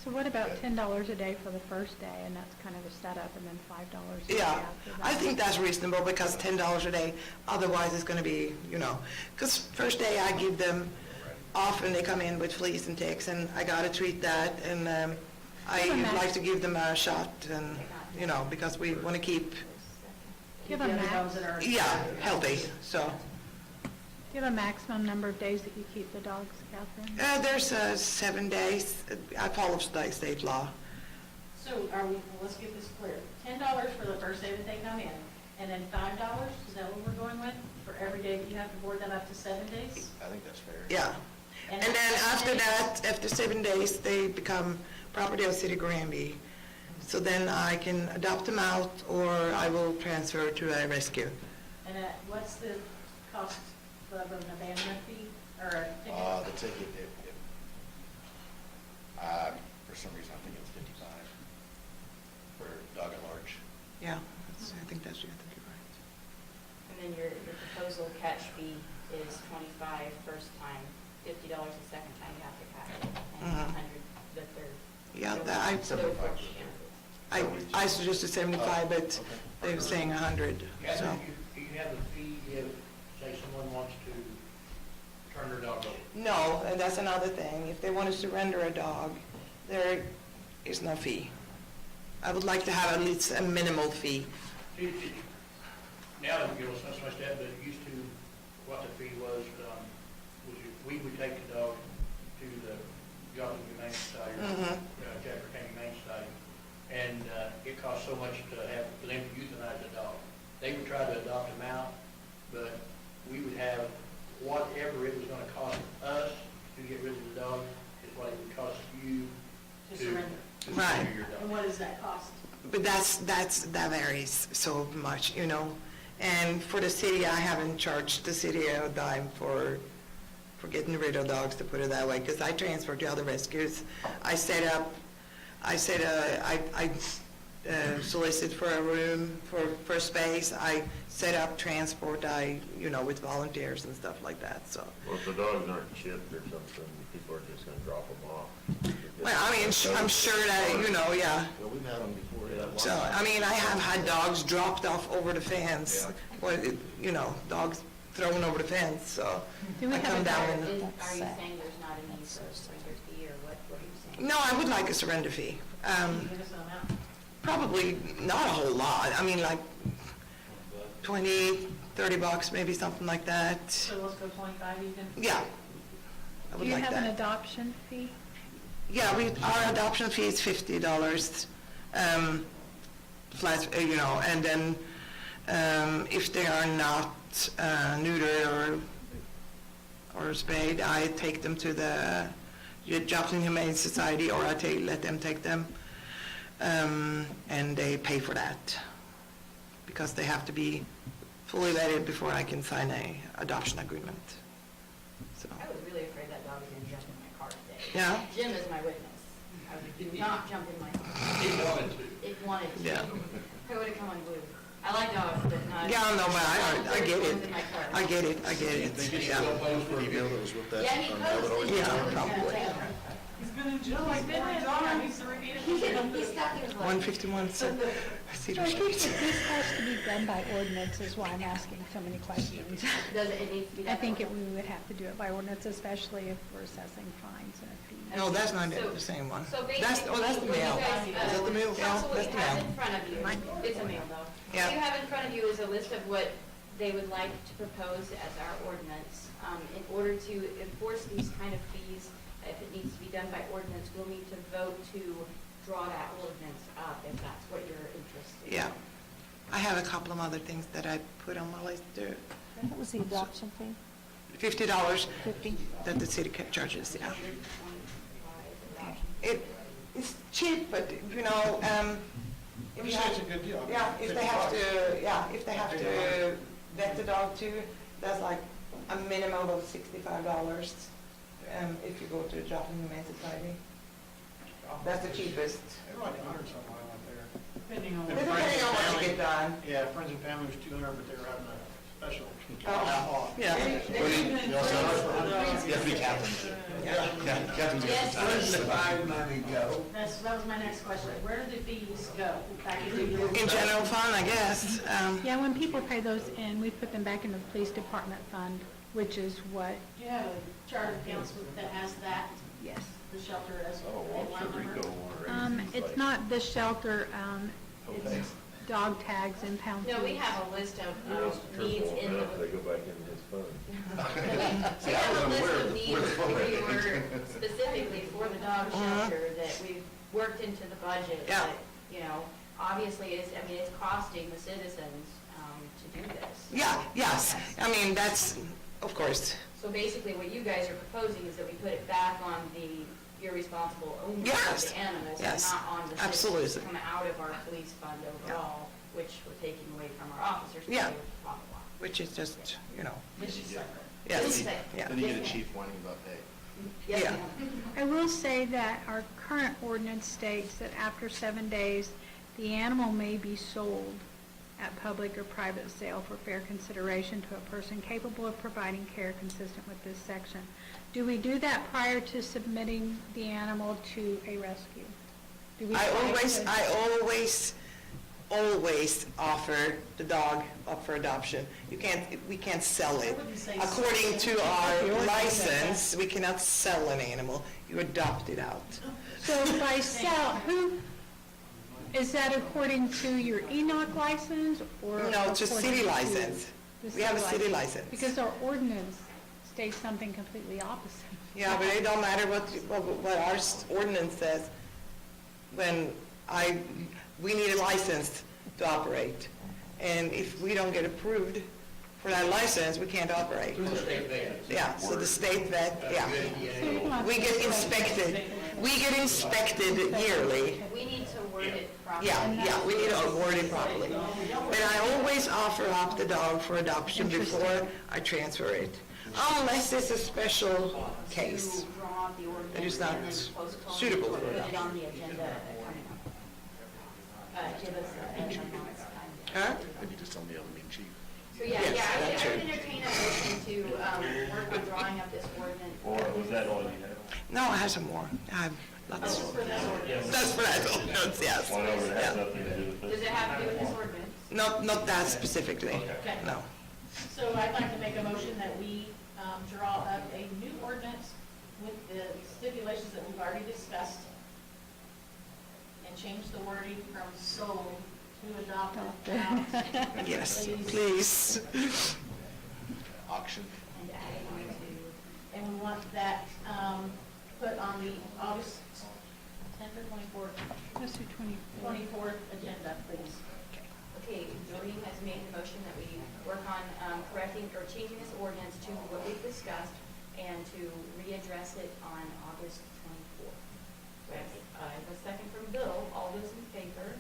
So what about $10 a day for the first day, and that's kind of a setup, and then $5 a day yeah, after that? I think that's reasonable, because $10 a day, otherwise it's gonna be, because first day I give them off, and they come in with fleas and ticks, and I gotta treat that, and I like to give them a shot and, you know, because we want to keep, Give The a other max, dogs that are. yeah, healthy, so. give a maximum number of days that you keep the dogs, Catherine? There's 7 days. I follow state law. So let's get this clear. $10 for the first day that they come in, and then $5, is that what we're going with? For every day that you have to board them up to 7 days? I think that's fair. Yeah. And then after that, after 7 days, they become property of City of Granby. So then I can adopt them out, or I will transfer to a rescue. And what's the cost of an abandonment fee or a ticket? The ticket, for some reason, I think it's 55 for dog at large. Yeah, I think you're right. And then your proposal catch fee is 25 first time, $50 the second time you have to catch it, and Mhm. 100 the third. Yeah, So that- I- so 75. I suggested 75, but they were saying 100, so. Catherine, you have a fee if, say, someone wants to turn their dog over. No, and that's another thing. If they want to surrender a dog, there is no fee. I would like to have at least a minimal fee. Now, it's not so much that, but it used to, what the fee was we would take the dog to the Joplin Humane Society, Mhm. Jackson County Humane Society, and it cost so much for them to euthanize the dog. They would try to adopt them out, but we would have whatever it was gonna cost us to get rid of the dog is what it would cost you To surrender. to Right. surrender your dog. And what does that cost? But that varies so much, you know. And for the city, I haven't charged the city a dime for getting rid of dogs, to put it that way, because I transferred to other rescues. I solicit for a room, for space. I set up transport, with volunteers and stuff like that, so. Well, if the dogs aren't chipped or something, people are just gonna drop them off. Well, I mean, I'm sure that, yeah. Well, we've had them before, yeah. So, I mean, I have had dogs dropped off over the fence, dogs thrown over the fence, so Do we I have come a down dog? and, Are you saying there's not a need for a surrender fee, or what are you saying? no, I would like a surrender fee. Can you give us an amount? Probably not a whole lot, I mean, like $20, $30, maybe something like that. So let's go 25 even? Yeah, I Do would you like have an that. adoption fee? Yeah, our adoption fee is $50, flat, and then if they are not neutered or spayed, I take them to the Joplin Humane Society, or let them take them, and they pay for that, because they have to be fully vetted before I can sign a adoption agreement. So, I was really afraid that dog was going to jump in my car today. yeah, Jim is my witness. I would not jump in my car. He wanted to. It wanted to. yeah. I would have come unglued. I like dogs, but not. Yeah, no, but I get it. In my car. I get it, yeah. Email that was with that. Yeah, he posted. Yeah, probably. He's been in jail like 4 times. He's stuck in his life. 151 Cedar So I think Street. that this has to be done by ordinance, is why I'm asking so many questions. Does it need to be I done? think we would have to do it by ordinance, especially if we're assessing fines and fees. No, that's not the same one. So That's the basically, mail. what you guys, Is that the mail? Yeah, council, what that's you the have mail. in front of you, it's a mail though. Yeah. What you have in front of you is a list of what they would like to propose as our ordinance. In order to enforce these kind of fees, if it needs to be done by ordinance, we'll need to vote to draw that ordinance up, if that's what you're interested in. Yeah. I have a couple of other things that I put on my list too. What was the adoption fee? $50 50? that the city charges, yeah. It's cheap, but, if you have. It's a good deal. Yeah, if they have to vet the dog too, that's like a minimum of $65, if you go to the Joplin Humane Society. That's the cheapest. They're like 100 something like there. Depending on. Depending on what you get done. Yeah, Friends and Family was 200, but they were having a special Oh, off. yeah. You have to be Catherine. Yeah, Catherine's got some time. That was my next question. Where do the fees go? Back into your. In general fund, I guess. Yeah, when people pay those in, we put them back into the police department fund, which is what, Do you have a chart of accounts that has that, yes. the shelter as Oh, a line number? It's not this shelter, it's dog tags and pound No, we feet. have a list He of wants to needs triple in them the, up, they go back into his fund. we have a list of needs specifically for the dog shelter that we've worked into the budget. Yeah. But, you know, obviously, it's costing the citizens to do this. Yeah, yes, I mean, that's, of course, So basically, what you guys are proposing is that we put it back on the irresponsible owner of Yes, the animals, and yes, not on the absolutely. citizens, come out of our police fund overall, which we're taking away from our officers. Yeah. to pay with the profit loss. which is just, you know, This is separate. yes, Then yeah. Then you get a chief whining about pay. Yes, Yeah. ma'am. I will say that our current ordinance states that after 7 days, the animal may be sold at public or private sale for fair consideration to a person capable of providing care consistent with this section. Do we do that prior to submitting the animal to a rescue? Do we I try always offer the dog up for adoption. We can't sell it. I wouldn't say According sell. to our license, we cannot sell an animal. You adopt it out. So if I sell, is that according to your Enoch license or? No, it's a according city to license. the We have a city license. Because our ordinance states something completely opposite. Yeah, but it don't matter what our ordinance says. We need a license to operate. And if we don't get approved for that license, we can't operate. Through the state vet. Yeah, so the state vet, yeah. We get inspected. We get inspected yearly. We need to word it properly. Yeah, we need to word it properly. But I always offer up the dog for adoption before I transfer it, unless it's a special case. To draw up the That is ordinance not and then postpone suitable it, for put it adoption. on the agenda coming up. Give us a month's time. Huh? Then you just tell me I'm being cheap. So, yeah, Yes, I would that's true. entertain a motion to work on drawing up this ordinance. Or was that all you had? No, I have some more. I have lots. For this ordinance. That's for that ordinance, yes. Why not, it has Yeah. nothing to do with Does this? it have to do with this ordinance? Not that specifically, Okay. no. So I'd like to make a motion that we draw up a new ordinance with the stipulations that we've already discussed and change the wording from sold to adopted out. Yes, please. Auction. And adding on to, And we want that put on the August 10th or 24th, Let's do 24. 24th agenda, please. okay, Doreen has made the motion that we work on correcting or changing this ordinance to what we've discussed and to readdress it on August 24th. So I have a second from Bill. All those in favor?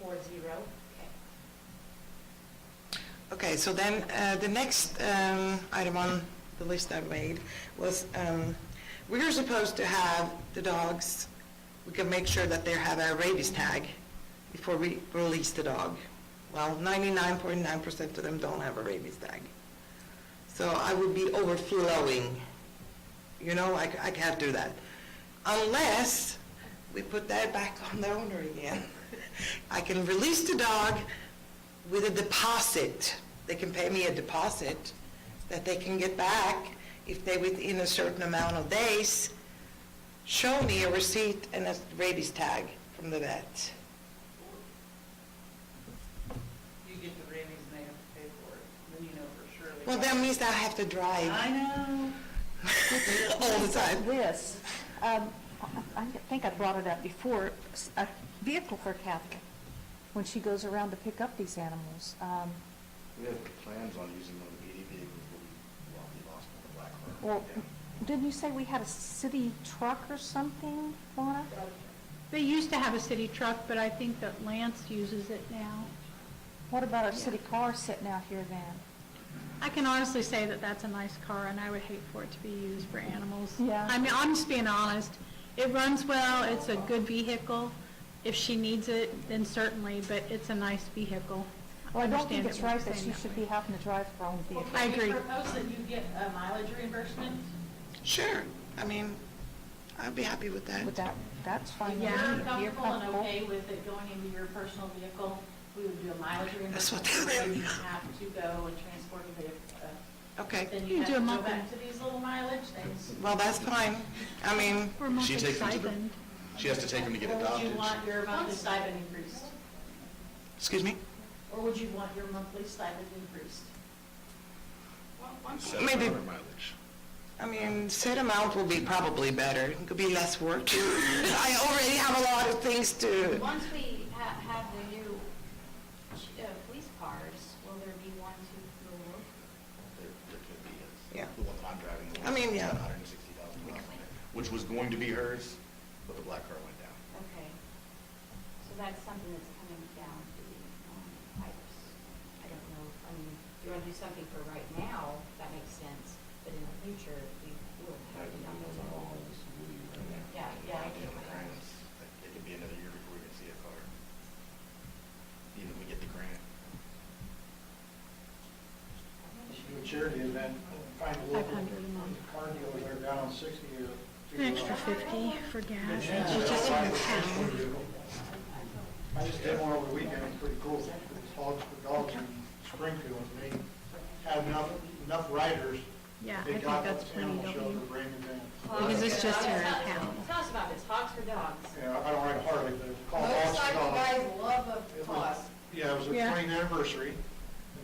4-0. Okay. Okay, so then the next item on the list I made was, we are supposed to have the dogs, we can make sure that they have a rabies tag before we release the dog. Well, 99.9% of them don't have a rabies tag. So I would be overflowing, you know, I can't do that. Unless we put that back on the owner again. I can release the dog with a deposit. They can pay me a deposit that they can get back if they, within a certain amount of days, show me a receipt and a rabies tag from the vet. You get the rabies and they have to pay for it, then you know for sure. Well, that means I have to drive I know. all the time. This, I think I brought it up before, a vehicle for Catherine, when she goes around to pick up these animals. We have plans on using one of the PD vehicles, but we lost one, the black car. Well, didn't you say we had a city truck or something, Lana? They used to have a city truck, but I think that Lance uses it now. What about a city car sitting out here then? I can honestly say that that's a nice car, and I would hate for it to be used for animals. Yeah. I mean, I'm just being honest. It runs well, it's a good vehicle. If she needs it, then certainly, but it's a nice vehicle. Well, I don't think Understand it's it right was that saying she that should way. be having to drive her own vehicle. I agree. Can we propose that you get a mileage reimbursement? Sure, I mean, I'd be happy with that. With that, that's fine. If with you're me. If you're comfortable and okay with it going into your personal vehicle, we would do a mileage That's what reimbursement. they You have to go and transport the vehicle. Okay, Then You you do have a to go monthly. back to these little mileage things. well, that's fine. I mean, Or She takes them to the- multi-stipend. She has to take them to get Or would adopted. you want your monthly stipend increased? Excuse me? Or would you want your monthly stipend increased? Maybe- 700 mileage. I mean, set amount will be probably better. It could be less work. I already have a lot of things to, Once we have the new police cars, will there be one to go work? There could be, Yeah. the one that I'm driving. the I mean, one's yeah. 160,000 miles on it, which was going to be hers, but the black car went down. Okay. So that's something that's coming down to the pipes. I don't know, I mean, if you want to do something for right now, that makes sense, but in the future, we will have to down those walls. Yeah, yeah. It could be another year before we can see a car. Even if we get the grant. Do a charity event, find a local 500 a month. car dealers that are down on 60 or. An extra 50 for gas. Yeah. It's just in town. I just did one over the weekend, it's pretty cool. It's Hogs for Dogs in Springfield. They had enough riders. Yeah, I They think got that's the plenty, animal don't shelter you? branded in. Because it's just here in Tell- town. Tell us about this, Hogs for Dogs. Yeah, I don't ride a Harley, but it's called Hogs for Dogs. love It a was- cause. Yeah, it was the Yeah. 20th anniversary,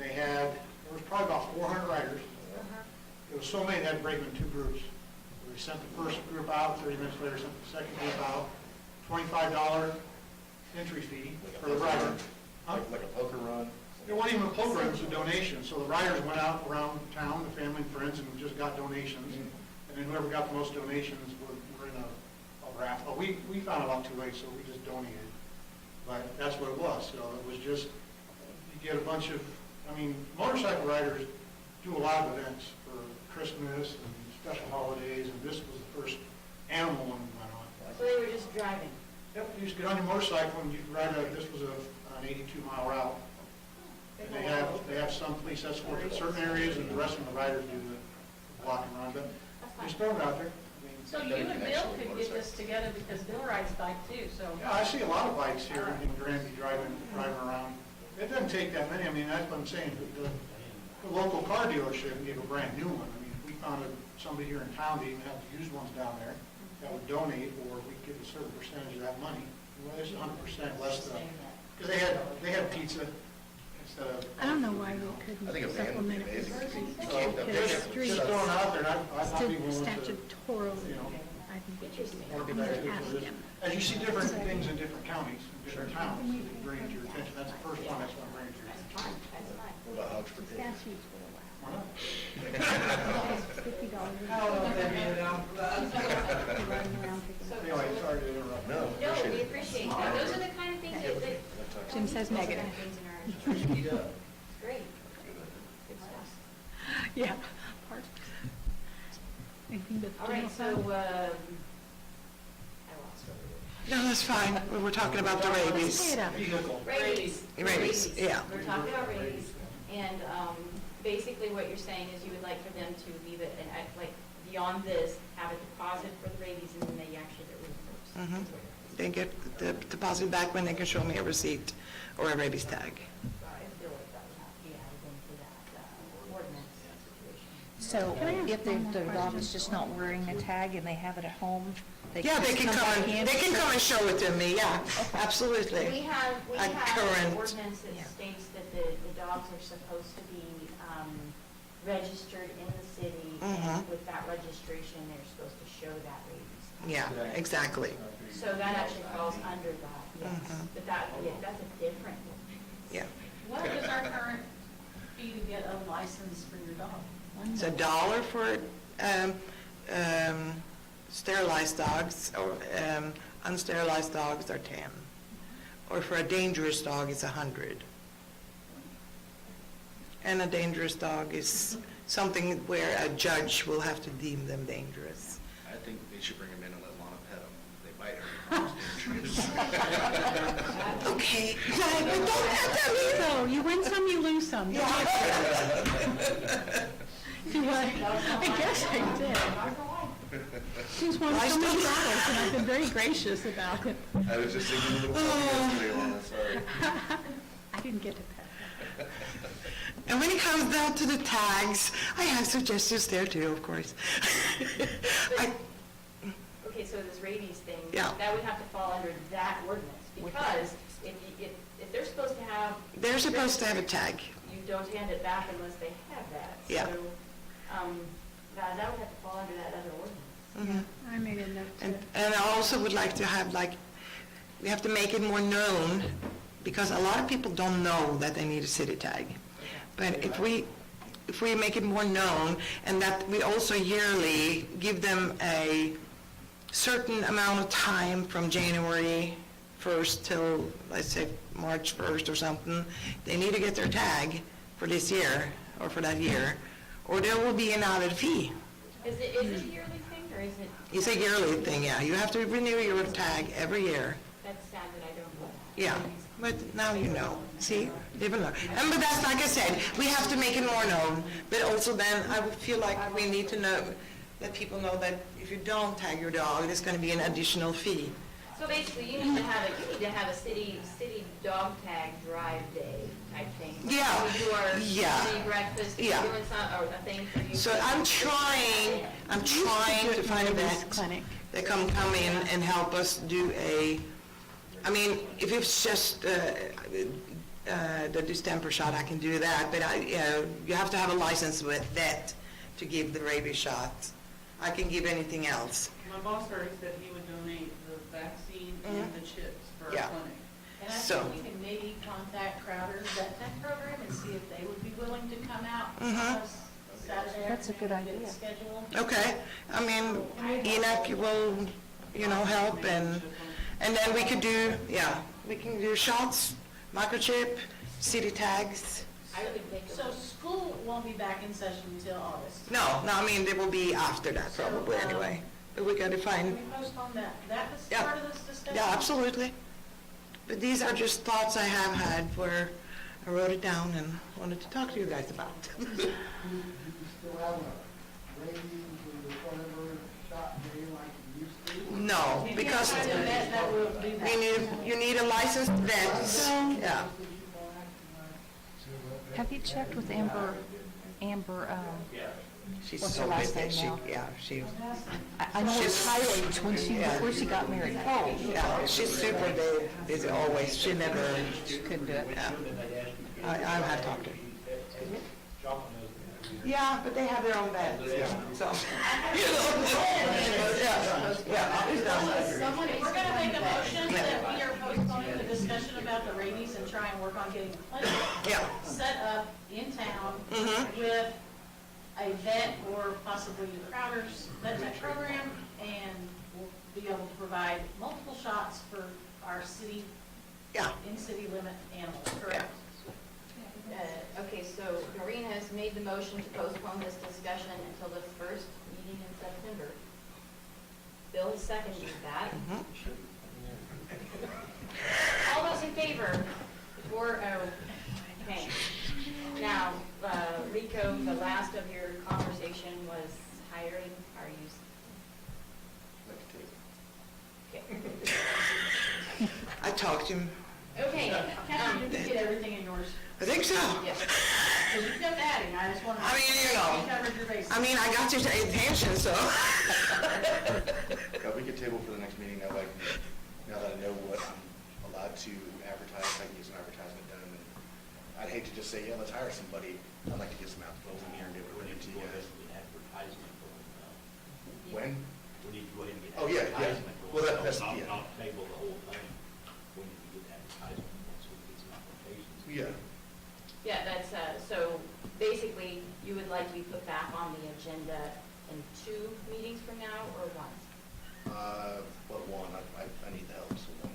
and there was probably about 400 riders. There was so many, they had to break them in two groups. We sent the first group out, 30 minutes later, sent the second group out, $25 entry fee for the rider. Huh? Like a poker run. It wasn't even a program, it was a donation, so the riders went out around town, the family and friends, and just got donations. And then whoever got the most donations were in a raffle. We found it out too late, so we just donated. But that's what it was, so it was just, you get a bunch of, I mean, motorcycle riders do a lot of events for Christmas and special holidays, and this was the first animal one we went on. So they were just driving. Yep, you just get on your motorcycle and you ride this was an 82-mile route. And they have some police escorts in certain areas, and the rest of the riders do the block and run, but just throw it out there. I mean, So you and Bill could get this together because Bill rides bike too, so. yeah, I see a lot of bikes here in Granby driving around. It doesn't take that many, I mean, that's what I'm saying, the local car dealership gave a brand new one. I mean, if we found somebody here in town, they even have the used ones down there, that would donate, or we'd give a certain percentage of that money. Well, it's 100% less than, because they had pizza instead of. I don't know why we I think a couldn't van would be supplement it amazing. with You streets. can't- Because Just streets, throwing it out there, and I'd be willing to, statutorily, you know, I think it should be. want to I'm be back going to to ask this. him. As you see different things in different counties, in different towns, it brings it to your attention. That's the first one that's going to bring it to your That's attention. fine, that's fine. What about Hogs for Pigs? Statutes will allow. Why not? $50. Riding around picking up. Anyway, sorry to interrupt. No, No, appreciate we it. appreciate that. Those are the kind of things that. Jim says those are the negative. kind of things in our- Eat up. It's great. Good stuff. Yeah. Part. Anything but All right, so, general fund. I lost over no, that's fine. We were talking about the rabies. Say it out. Vehicle. Rabies. Rabies, yeah. We're talking about rabies, and basically what you're saying is you would like for them to leave it, and like, beyond this, have a deposit for the rabies, and then they actually get reimbursed. They get the deposit back when they can show me a receipt or a rabies tag. I feel like that would have to be added into that ordinance situation. So if the dog is just not wearing a tag and they have it at home, they Yeah, they just can back come, in? they can come and show it to me, yeah, absolutely. We have A an current- ordinance that states that the dogs are supposed to be registered in the city, and with that registration, they're supposed to show that rabies. Yeah, exactly. So that actually falls under that, yes. But that's a different. Yeah. What is our current fee to get a license for your dog? It's $1 for sterilized dogs, or unsterilized dogs are 10. Or for a dangerous dog, it's 100. And a dangerous dog is something where a judge will have to deem them dangerous. I think they should bring them in and let Lana pet them. They bite her. Okay, but don't have that So you win some, you lose some. Do I guess I did. She's won so many battles, and I've been very gracious about it. I was just thinking a little puppy yesterday, Lana, sorry. I didn't get to pet her. And when it comes down to the tags, I have suggestions there too, of course. Okay, okay, so this rabies thing, Yeah. that would have to fall under that ordinance, because if they're supposed to have. They're supposed to have a tag. You don't hand it back unless they have that. Yeah. So, that would have to fall under that other ordinance. Mhm. I made a note And, too. and I also would like to have, like, we have to make it more known, because a lot of people don't know that they need a city tag. But if we make it more known, and that we also yearly give them a certain amount of time from January 1st till, let's say, March 1st or something, they need to get their tag for this year, or for that year, or there will be an added fee. Is it a yearly thing, or is it? It's a yearly thing, yeah. You have to renew your tag every year. That's sad that I don't know that. Yeah, but now you know. See, live and learn. But that's, like I said, we have to make it more known, but also then I would feel like we need to know, let people know that if you don't tag your dog, there's going to be an additional fee. So basically, you need to have a city dog tag drive day type thing. Yeah. We do our Yeah. city breakfast, Yeah. doing some, or a thing for you. So I'm trying to find a vet Clinic. that come in and help us do I mean, if it's just the distemper shot, I can do that, but you have to have a license with vet to give the rabies shot. I can give anything else. My boss already said he would donate the vaccine and the chips for our Yeah. clinic. And I So- think we can maybe contact Crowder's Vet Tech program and see if they would be willing to come out Mhm. on a Saturday. That's a good afternoon, idea. get it scheduled. Okay, I mean, Enoch will, help, and then we could do, we can do shots, microchip, city tags. I would make So school won't be back in session until August. No, I mean, they will be after that probably anyway, but we gotta Can find, we postpone that? That was Yeah. part of this discussion? yeah, absolutely. But these are just thoughts I have had where I wrote it down and wanted to talk to you guys about. You still have a rabies or whatever shot day like you used to? No, because Find a vet that will do that. you need a licensed vet, yeah. Have you checked with Amber, She's what's so her last busy. name now? She I know it's highlighted when before she got married. Yeah, she's super busy always. She never, Couldn't do it. yeah. I have talked to her. Yeah, but they have their own beds, so. Someone, if we're gonna make a motion that we are postponing the discussion about the rabies and try and work on getting a clinic Yeah. set up in town Mhm. with a vet or possibly Crowder's vet tech program, and we'll be able to provide multiple shots for our city, Yeah. in-city limit animals, correct? Okay, so Maureen has made the motion to postpone this discussion until the first meeting in September. Bill has seconded that. All those in favor? Okay. Now, Rico, the last of your conversation was hiring, are you? Okay. I talked to him. Okay, Kathy, did you get everything in yours? I think so. yes. Because you kept adding, I just wanted to. I mean, You covered your bases. I mean, I got your attention, so. We could table for the next meeting, now that I know what I'm allowed to advertise, I can get some advertisement done. And I'd hate to just say, yeah, let's hire somebody. I'd like to get some outflows in here and be able to bring it to you guys. When? We need to go ahead and get Oh, yeah, yeah. advertisement going. Well, that's, Not- yeah. Not table the whole thing. We need to get advertisement once we get some applications. Yeah. Yeah, that's, so basically, you would like to be put back on the agenda in 2 meetings from now, or one? One, I need the help, so one.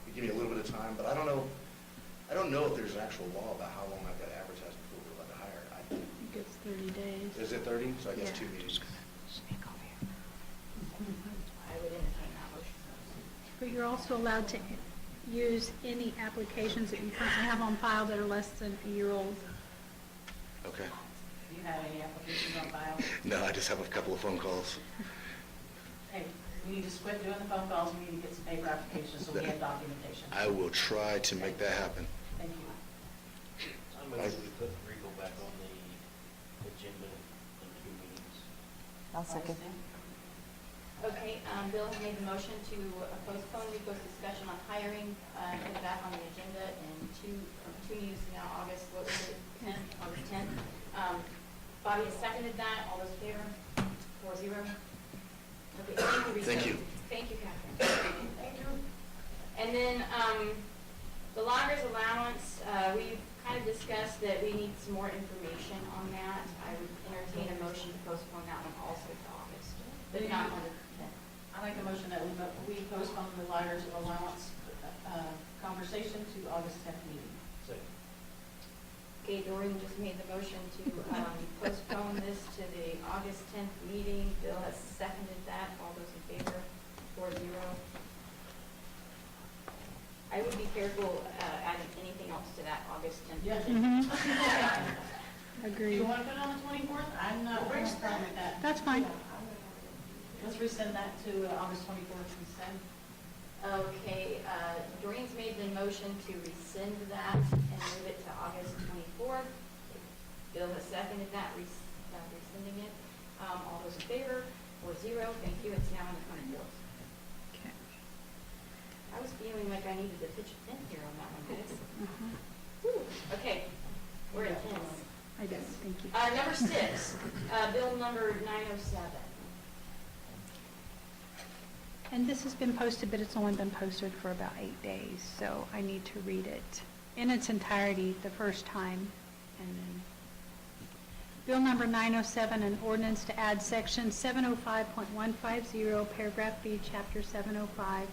You give me a little bit of time, but I don't know if there's an actual law about how long I've got to advertise before we're allowed to hire. I think it's 30 days. Is it 30? So I guess Yeah. 2 meetings. I would entertain that motion. But you're also allowed to use any applications that you currently have on file that are less than a year old. Okay. Do you have any applications on file? No, I just have a couple of phone calls. Hey, we need to quit doing the phone calls, we need to get some paper applications so we have documentation. I will try to make that happen. Thank you. I'm going to put Rico back on the agenda in 2 meetings. I'll second. Okay, Bill has made the motion to postpone Rico's discussion on hiring, put it back on the agenda in two meetings from now, August, what was it, 10th, August 10th. Bobby has seconded that, all those in favor? 4-0. Okay, thank you, Rico. Thank you. Thank you, Catherine. Thank you. And then, the loggers allowance, we kind of discussed that we need some more information on that. I would entertain a motion to postpone that one also to August, but not on the 10th. I make a motion that we postpone the lighter's allowance conversation to August 10th meeting. Okay, Doreen just made the motion to postpone this to the August 10th meeting. Bill has seconded that. All those in favor, 4-0. I would be careful adding anything else to that August 10th. Yes. meeting. Do Agreed. you want to put it on the 24th? I'm not a problem with that. That's fine. Let's resend that to August 24th instead. Okay, Doreen's made the motion to rescind that and move it to August 24th. Bill has seconded that, rescinding it. All those in favor, 4-0. Thank you. It's now in the 24th. Okay. I was feeling like I needed to pitch a tent here on that one, guys. Uh-huh. Whew. Okay, we're intense. I do, thank you. Number 6, bill number 907. And this has been posted, but it's only been posted for about 8 days, so I need to read it in its entirety the first time. And then, Bill number 907, an ordinance to add section 705.150, paragraph B, chapter 705,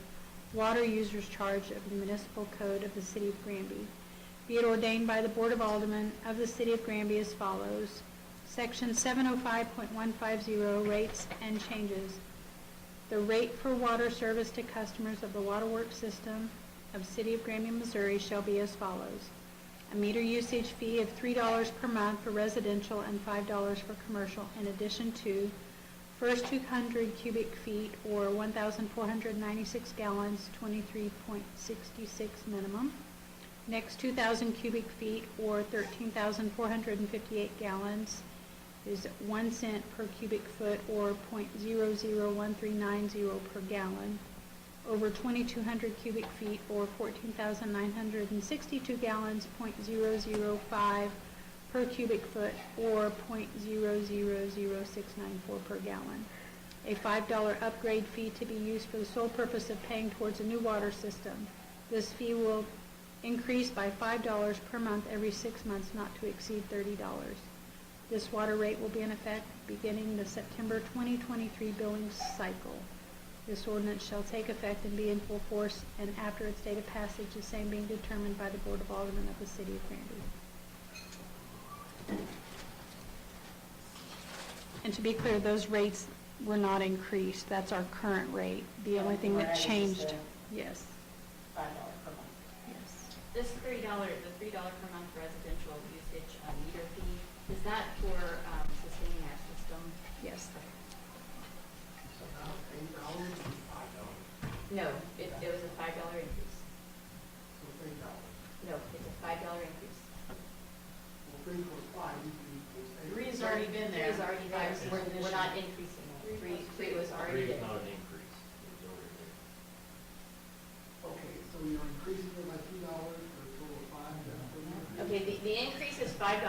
water users charge of the municipal code of the city of Granby. Be it ordained by the Board of Aldermen of the city of Granby as follows. Section 705.150, rates and changes. The rate for water service to customers of the waterworks system of City of Granby, Missouri shall be as follows. A meter usage fee of $3 per month for residential and $5 for commercial, in addition to first 200 cubic feet or 1,496 gallons, 23.66 minimum. Next 2,000 cubic feet or 13,458 gallons is 1 cent per cubic foot or .001390 per gallon. Over 2,200 cubic feet or 14,962 gallons, .005 per cubic foot or .000694 per gallon. A $5 upgrade fee to be used for the sole purpose of paying towards a new water system. This fee will increase by $5 per month every 6 months, not to exceed $30. This water rate will be in effect beginning the September 2023 billing cycle. This ordinance shall take effect and be in full force, and after its date of passage, the same being determined by the Board of Aldermen of the City of Granby. And to be clear, those rates were not increased. That's our current rate. The only thing that changed, yes, $5 per month. yes. This $3, the $3 per month residential usage meter fee, is that for sustaining our system? Yes. No, it was a $5 increase. No, it's a $5 increase. Three has already been there. Three is already there, so we're not increasing it. Three was already Three is there. not an increase. It's already there. Okay, so you're increasing it by $2 for a total of $5? Okay, the increase is $5.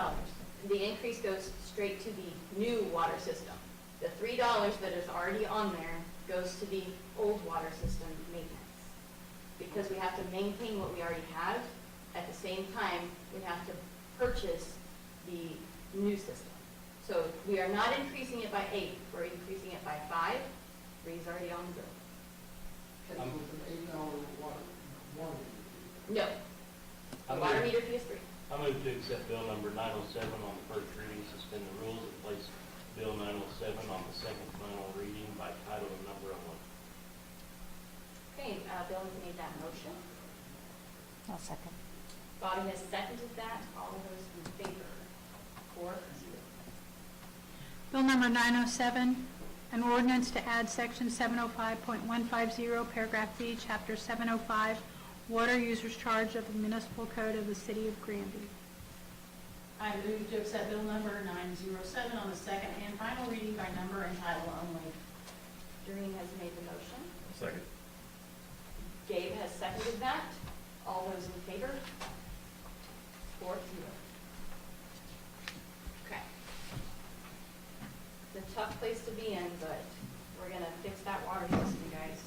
The increase goes straight to the new water system. The $3 that is already on there goes to the old water system maintenance. Because we have to maintain what we already have, at the same time, we have to purchase the new system. So we are not increasing it by 8, we're increasing it by 5. 3 is already on the bill. Okay, so it's an $8 water fee. No, the water meter fee is 3. I move to accept bill number 907 on the first reading, suspend the rules, and place bill 907 on the second final reading by title and number only. Okay, Bill has made that motion. I'll second. Bobby has seconded that. All of those in favor? 4-0. Bill number 907, an ordinance to add section 705.150, paragraph B, chapter 705, water users charge of the municipal code of the city of Granby. I move to accept bill number 907 on the second and final reading by number and title only. Doreen has made the motion. Second. Gabe has seconded that. All those in favor? 4-0. Okay. It's a tough place to be in, but we're gonna fix that water system, guys.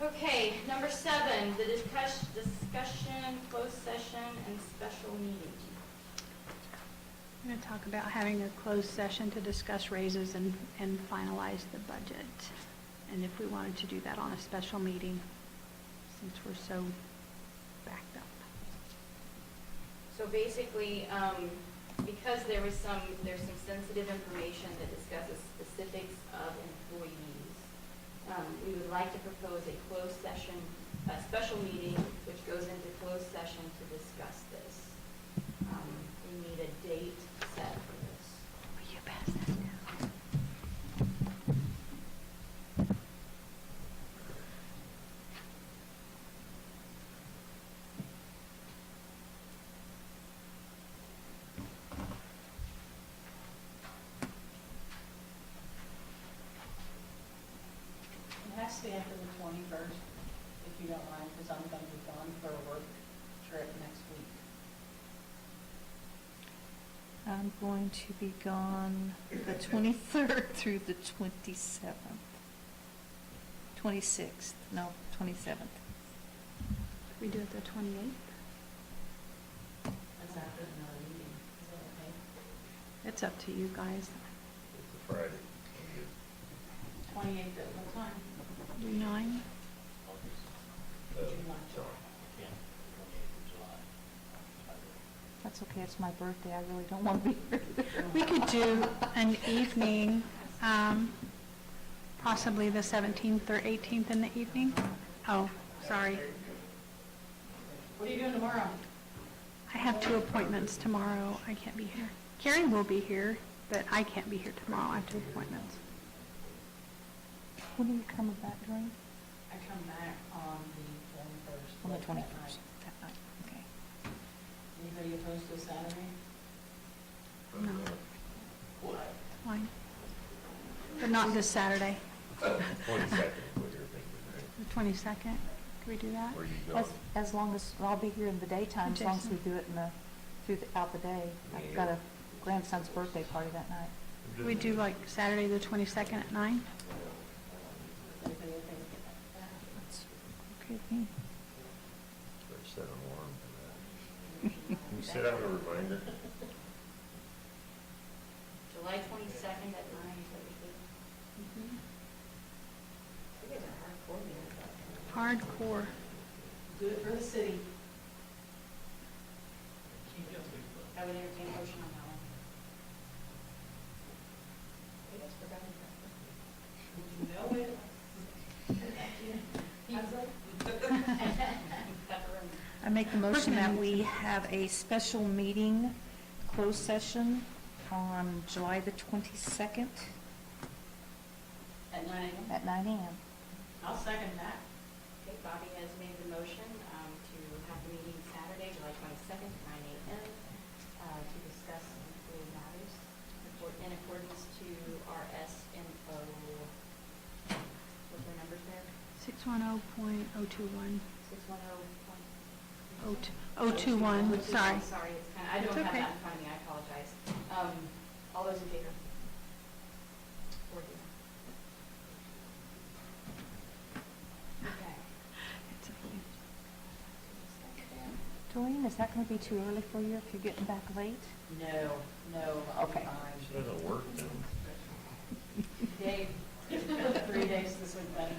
Okay, number 7, the discussion, closed session, and special meeting. I'm going to talk about having a closed session to discuss raises and finalize the budget. And if we wanted to do that on a special meeting, since we're so backed up. So basically, because there's some sensitive information that discusses specifics of employees, we would like to propose a closed session, a special meeting, which goes into closed session to discuss this. We need a date set for this. Will you pass that down? It has to be after the 21st, if you don't mind, because I'm going to be gone for a work trip next week. I'm going to be gone the 23rd through the 27th. 26th, no, 27th. We do it the 28th? That's after another meeting. Is that okay? It's up to you guys. It's a Friday. 28th at what time? Do 9? Sorry. That's okay, it's my birthday, I really don't want to be here. We could do an evening, possibly the 17th or 18th in the evening. Oh, sorry. What are you doing tomorrow? I have 2 appointments tomorrow. I can't be here. Carrie will be here, but I can't be here tomorrow. I have 2 appointments. When are you coming back, Doreen? I come back on the 21st. On the late 21st, at night. that night, okay. Anybody opposed to Saturday? No. Fine. But not this Saturday, 22nd, what you're thinking, the 22nd. Can we do that? right? Where you going? As long as, I'll be here in the daytime, as long as we Jason. do it throughout the day. I've got a grandson's birthday party that night. Can we do like Saturday the 22nd at 9? Anybody okay with that? That's okay with me. Better set an alarm for that. Can you set out a reminder? July 22nd at 9, is that what you think? You guys are hardcore, man. Hardcore. Do it for the city. I would entertain a motion on that one. You guys forgot about You know it. I make the motion that we have a special meeting, closed session, on July the 22nd At 9 a.m.? at 9 a.m. I'll second that. Okay, Bobby has made the motion to have the meeting Saturday, July 22nd, at 9 a.m., to discuss employee matters in accordance to our SMO. What's our numbers there? 610.021. 610. 021, sorry. Sorry, it's kind of, I It's don't have okay. that in front of me, I apologize. All those in favor? 4-0. Okay. It's up to you. Doreen, is that going to be too early for you if you're getting back late? No, I'll be Okay. fine. She doesn't work then. Dave, 3 days this week, buddy.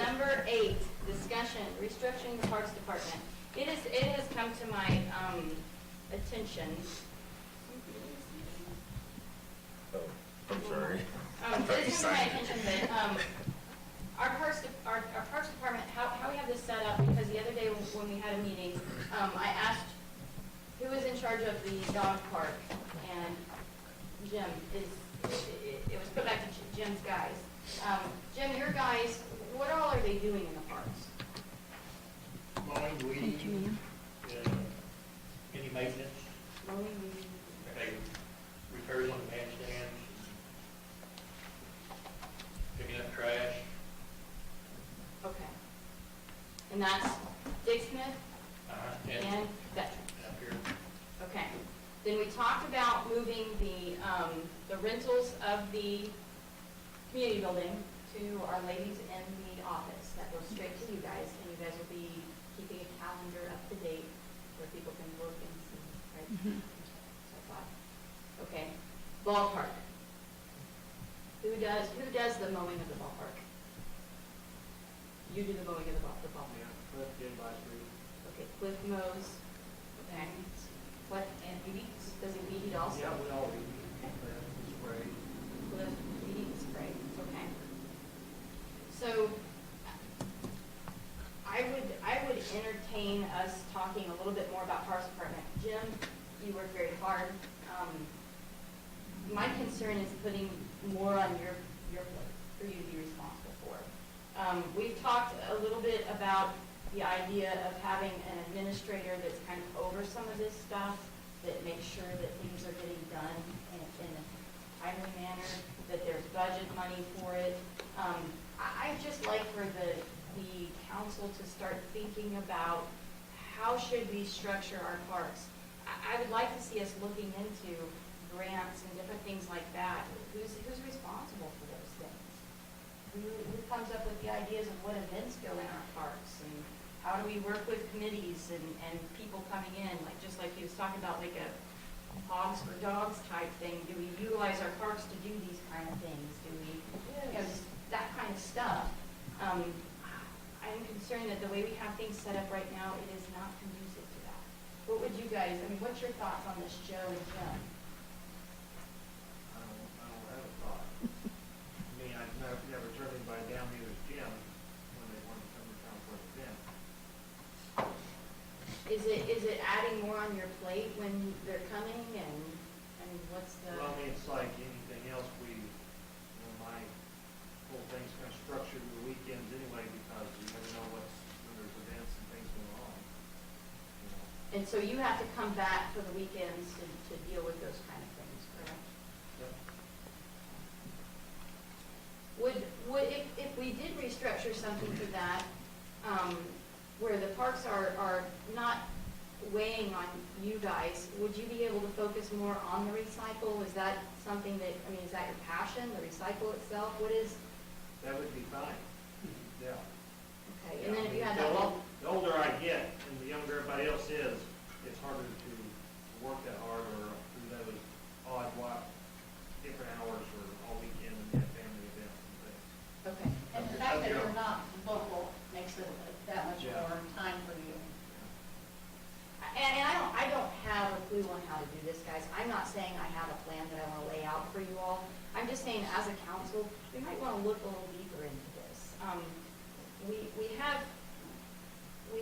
Number 8, discussion, restructuring the Parks Department. It has come to my attention. Oh, I'm sorry. It has come to my attention that our Parks Department, how we have this set up, because the other day when we had a meeting, I asked who was in charge of the dog park, and Jim it was put back to Jim's guys. Jim, your guys, what all are they doing in the parks? Mowing, Thank weeding, you, Ian. any maintenance, Mowing, weeding. okay, repairs on the bandstands, And that's Dick Smith And and Veteran. up here, Okay. Then we talked about moving the rentals of the community building to our ladies in the office. That goes straight to you guys, and you guys will be keeping a calendar up to date where people can look and see, right? So I thought, okay. Ballpark. Who does the mowing of the ballpark? You do the mowing of the ballpark. Cliff did last week. Okay, Cliff mows. Okay. What, and weed eats? Does he weed eat also? Yeah, we all spray. Cliff weed eats, spray, okay. So, I would entertain us talking a little bit more about Parks Department. Jim, you work very hard. My concern is putting more on your plate for you to be responsible for. We've talked a little bit about the idea of having an administrator that's kind of over some of this stuff, that makes sure that things are getting done in a timely manner, that there's budget money for it. I'd just like for the council to start thinking about how should we structure our parks. I would like to see us looking into grants and different things like that. Who's responsible for those things? Who comes up with the ideas of what events go in our parks, and how do we work with committees and people coming in, just like he was talking about, like a hogs for dogs type thing. Do we utilize our parks to do these kind of things? Do we, just that kind of stuff. I'm concerned that the way we have things set up right now, it is not conducive to that. What would you guys, what's your thoughts on this, Joe and Jim? I don't have a thought. I've never turned anybody down, neither has Jim, when they wanted to come to town for an event. Is it adding more on your plate when they're coming, and what's the? Well, it's like anything else, my whole thing's kind of structured to the weekends anyway, because you never know when there's events and things going on. And so you have to come back for the weekends to deal with those kind of things, correct? Yep. Would if we did restructure something to that, where the parks are not weighing on you guys, would you be able to focus more on the recycle? Is that something that, is that your passion, the recycle itself? What is? That would be fine, yeah. Okay, and then if you had that The older I get, and the younger everybody else is, it's harder to work that hard or do those odd different hours or all weekend and have family events and things. Okay. And the fact that you're not local makes it that much more time for you. And I don't have a clue on how to do this, guys. I'm not saying I have a plan that I want to lay out for you all. I'm just saying, as a council, we might want to look a little deeper into this. We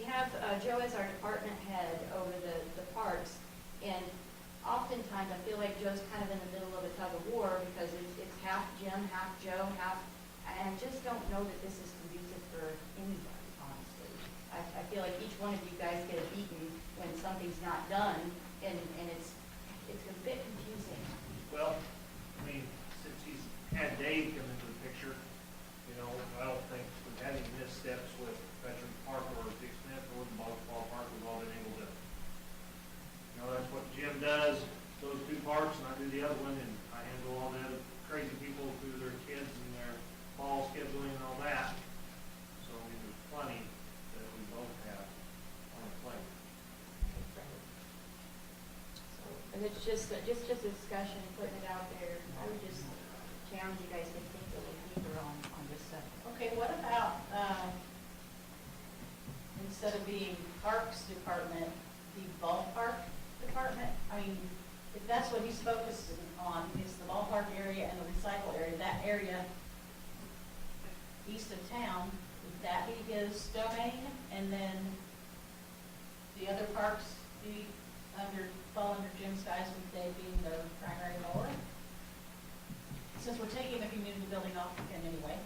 have Joe as our department head over the parks, and oftentimes I feel like Joe's kind of in the middle of a tug of war, because it's half Jim, half Joe, and I just don't know that this is conducive for anybody, honestly. I feel like each one of you guys get beaten when something's not done, and it's a bit confusing. Well, since he's had Dave come into the picture, I don't think we've had any missteps with Veteran Park or Dick Smith or the ballpark. We've all been able to, that's what Jim does, those two parks, and I do the other one, and I handle all the other crazy people through their kids and their ball scheduling and all that. So, there's plenty that we both have on our plate. And it's just a discussion, putting it out there. I would just challenge you guys to think a little deeper on this subject. Okay, what about, instead of being Parks Department, the Ballpark Department? If that's what he's focusing on, is the ballpark area and the recycle area, that area east of town, would that be his domain? And then the other parks fall under Jim's guise, with Dave being the primary mower? Since we're taking the community building off him anyway.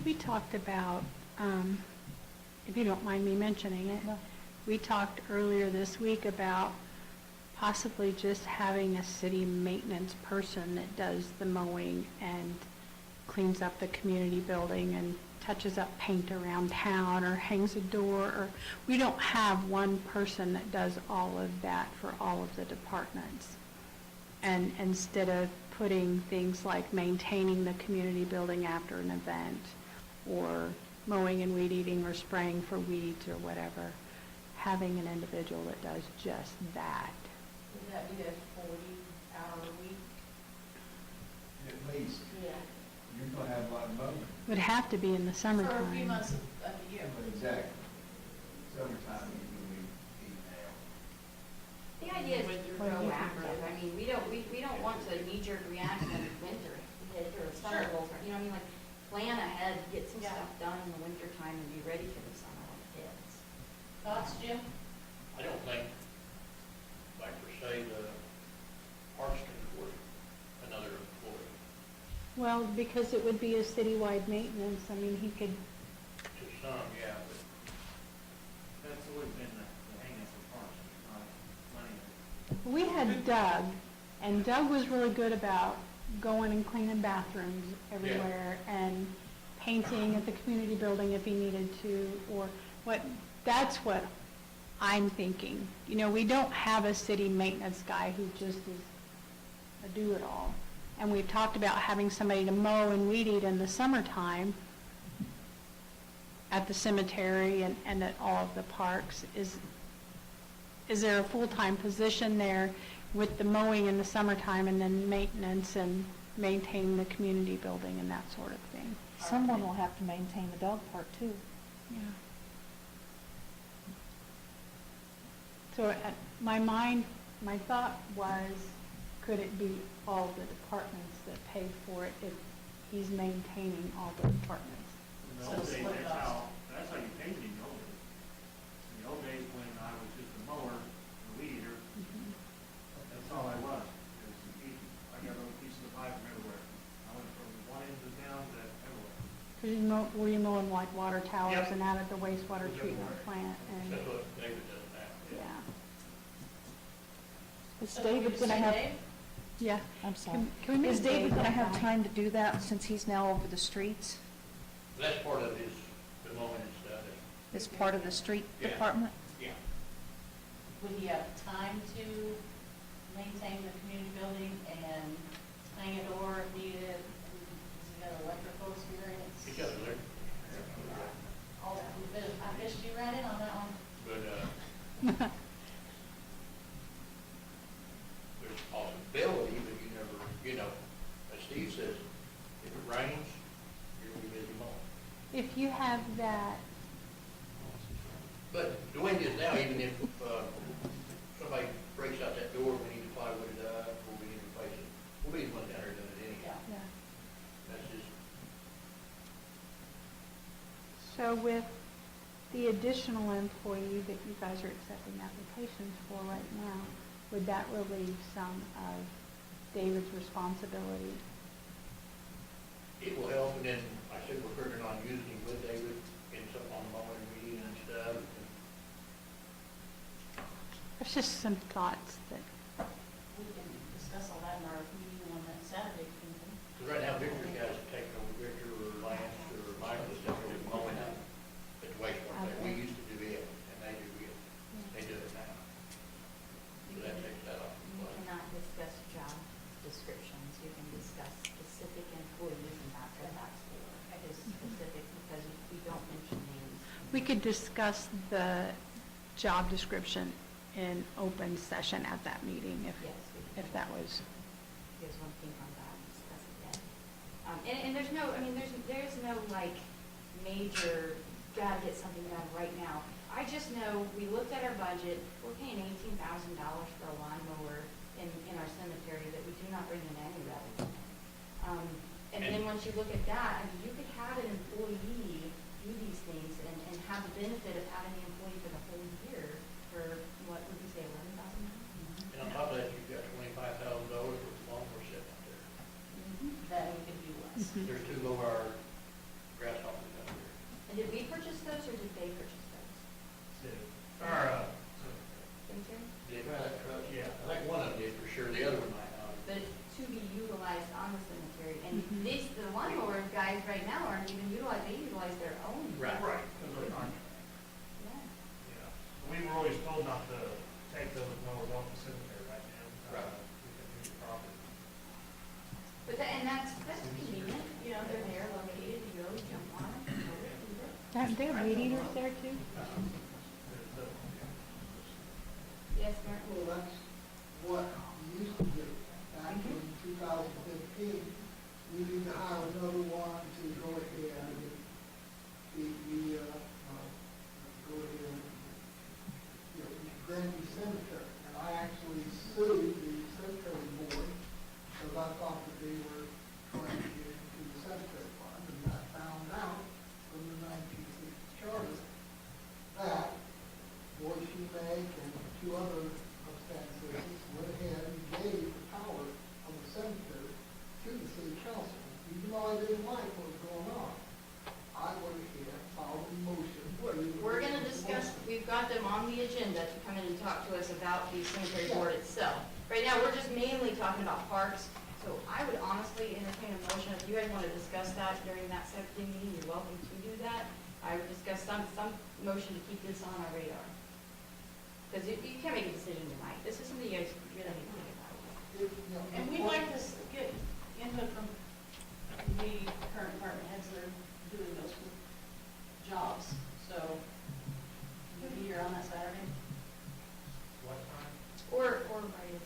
We talked about, if you don't mind me mentioning it, we talked earlier this week about possibly just having a city maintenance person that does the mowing and cleans up the community building and touches up paint around town or hangs a door, or, we don't have one person that does all of that for all of the departments. And instead of putting things like maintaining the community building after an event, or mowing and weed eating or spraying for weeds or whatever, having an individual that does just that. Would that be a 40-hour week? At least, Yeah. you're gonna have a lot of mowing. Would have to be in the For a few summertime. months of the year. Exactly. Summertime, you can be eating out. The idea is What do you think? proactive. I mean, we don't want to knee-jerk react when winter hit or summer rolls around. You know what I mean? Like, plan ahead, get some Yeah. stuff done in the winter time and be ready for the summer when it hits. Thoughts, Jim? I don't think, like per se, the parks can afford another employee. Well, because it would be a citywide maintenance, I mean, he could, To some, yeah, but That's always been the hang-up for parks, not money. we had Doug, and Doug was really good about going and cleaning bathrooms everywhere and painting at the community building if he needed to, or that's what I'm thinking. You know, we don't have a city maintenance guy who just is a do-it-all. And we've talked about having somebody to mow and weed eat in the summertime at the cemetery and at all of the parks. Is there a full-time position there with the mowing in the summertime and then maintenance and maintaining the community building and that sort of thing? Someone will have to maintain the dog park too. Yeah. So my thought was, could it be all the departments that pay for it if he's maintaining all the departments? In the So old days, split it up. that's how you paid me in the old days. In the old days, when I was just a mower, a weed eater, that's all I was. It was easy. I got a little piece of the pie from everywhere. I went from one end of town to everywhere. Were you mowing like water towers Yep. and out at the wastewater treatment plant? And, that's what David does now. yeah. Is So can we David just gonna say have, Dave? Yeah. I'm sorry, Can we is make David gonna Dave have that time to do that since he's now over the streets? That's part of his, the mowing and stuff. As part of the street Yeah. department? Yeah. Would he have time to maintain the community building and hang a door if needed? Has he got electrical experience? He does, there. All that, I fished you right in on that one. But, there's a possibility, but you never, you know, as Steve says, if it rains, you're gonna be busy mowing. If you have that, But the way it is now, even if, somebody breaks out that door, we need to plywood it up, or we need to replace it, we'll be the ones down there doing it anyhow. yeah. That's just, So with the additional employee that you guys are accepting applications for right now, would that relieve some of David's responsibility? it will help, and then, like I said, we're figuring on using him with David in some on mowing and weeding and stuff. There's just some thoughts that, We can discuss all that in our meeting on that Saturday. Because right now, Victor's guys have taken over, Victor or Lance or Michael, is taking over mowing out at the wastewater plant. We used to do it, and they do it. They do it now. So that takes that off. You cannot discuss job descriptions, you can discuss specific employees and not go back to it is specific because we don't mention names. we could discuss the job description in open session at that meeting Yes, we can. if that was, Here's one thing on that, discuss it then. And there's no, I mean, there's no like major, gotta get something done right now. I just know, we looked at our budget, we're paying $18,000 for a lawnmower in our cemetery that we do not bring in any revenue. And then once you look at that, I mean, you could have an employee do these things and have the benefit of having the employee for the whole year for, what would you say, $11,000? And on top of that, you've got $25,000 worth of lawnmower sitting out there. That we could do less. There's two of our grasshoppers out there. And did we purchase those or did they purchase those? Did Cemetery? they buy that truck? Yeah. I think one of them did for sure, the other one might not. But, to be utilized on the cemetery. And these, the lawnmower guys right now aren't even utilized, they utilize their own. Right, because they're contract. Yeah. Yeah. We were always told not to take those mowers off the cemetery right now. Right. We can use the property. But that, and that's convenient, you know, they're there located, you go, jump on them. Aren't there weed eaters there too? Yes, Martin? Well, that's what we used to do back in 2015. We need to hire another one to go ahead and go ahead and, Granby Cemetery. And I actually sued the cemetery board because I thought that they were trying to get into the cemetery fund. And I found out from the 1960 charter that Boyd Shoe Bank and two other upstanding citizens went ahead and gave the power of the cemetery to the city council. Even though I didn't like what was going on, I went ahead, filed a motion. We're gonna discuss, we've got them on the agenda to come in and talk to us about the cemetery board itself. Right now, we're just mainly talking about parks, so I would honestly entertain a motion, if you guys wanna discuss that during that subcommittee meeting, you're welcome to do that. I would discuss some motion to keep this on our radar. Because you can't make a decision tonight, this is something you guys really need to think about. And we'd like to get input from the current department heads that are doing those jobs, so you'll be here on that Saturday? What time? Or right.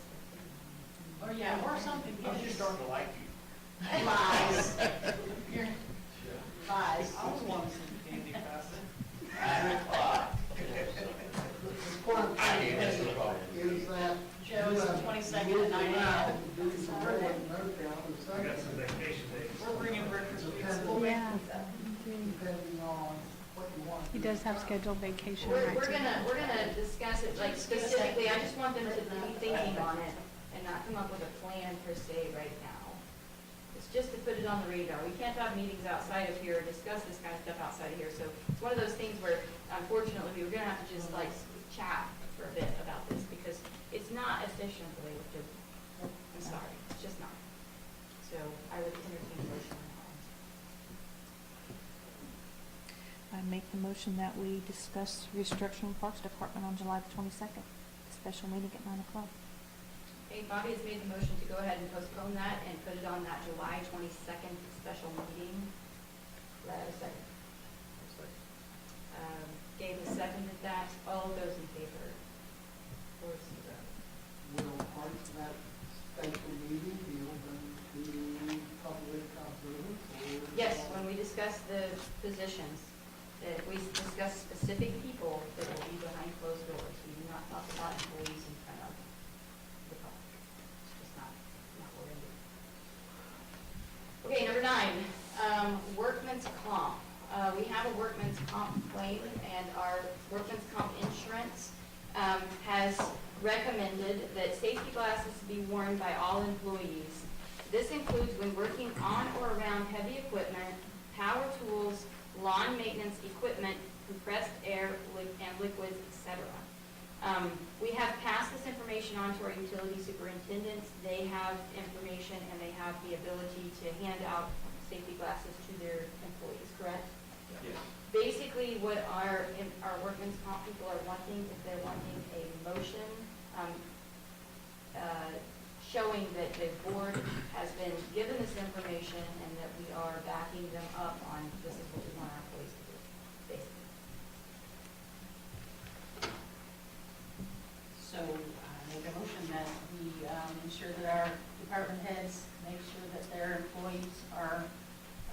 Or yeah, or something. I'm just starting to like you. Lies. You're, lies. I was wanting some candy passing. The point is that Joe's the 22nd at 9 a.m. I got some vacation days. We're bringing breakfast pizza. Yeah. Depending on what you want. He does have scheduled vacation We're nights. gonna discuss it, like specifically, I just want them to be thinking on it and not come up with a plan per se right now. It's just to put it on the radar. We can't have meetings outside of here, discuss this kind of stuff outside of here. So it's one of those things where unfortunately, we're gonna have to just like chat for a bit about this because it's not efficient the way we're doing it. I'm sorry, it's just not. So I would entertain a motion on that. I make the motion that we discuss restructuring Parks Department on July the 22nd, special meeting at 9 o'clock. Okay, Bobby has made the motion to go ahead and postpone that and put it on that July 22nd special meeting. Do I have a second? Gabe has seconded that. All those in favor? 4-0. Will parts of that special meeting be open to public observance? Or Yes, when we discuss the positions, if we discuss specific people that will be behind closed doors, we do not talk about employees in front of the public. It's just not what we're going to do. Okay, number 9, workman's comp. We have a workman's comp claim, and our workman's comp insurance has recommended that safety glasses be worn by all employees. This includes when working on or around heavy equipment, power tools, lawn maintenance equipment, compressed air, and liquids, etc. We have passed this information on to our utility superintendents. They have information and they have the ability to hand out safety glasses to their employees, correct? Yes. Basically, what our workman's comp people are wanting is they're wanting a motion showing that the board has been given this information and that we are backing them up on this is what we want our employees to do, basically. So I make a motion that we ensure that our department heads make sure that their employees are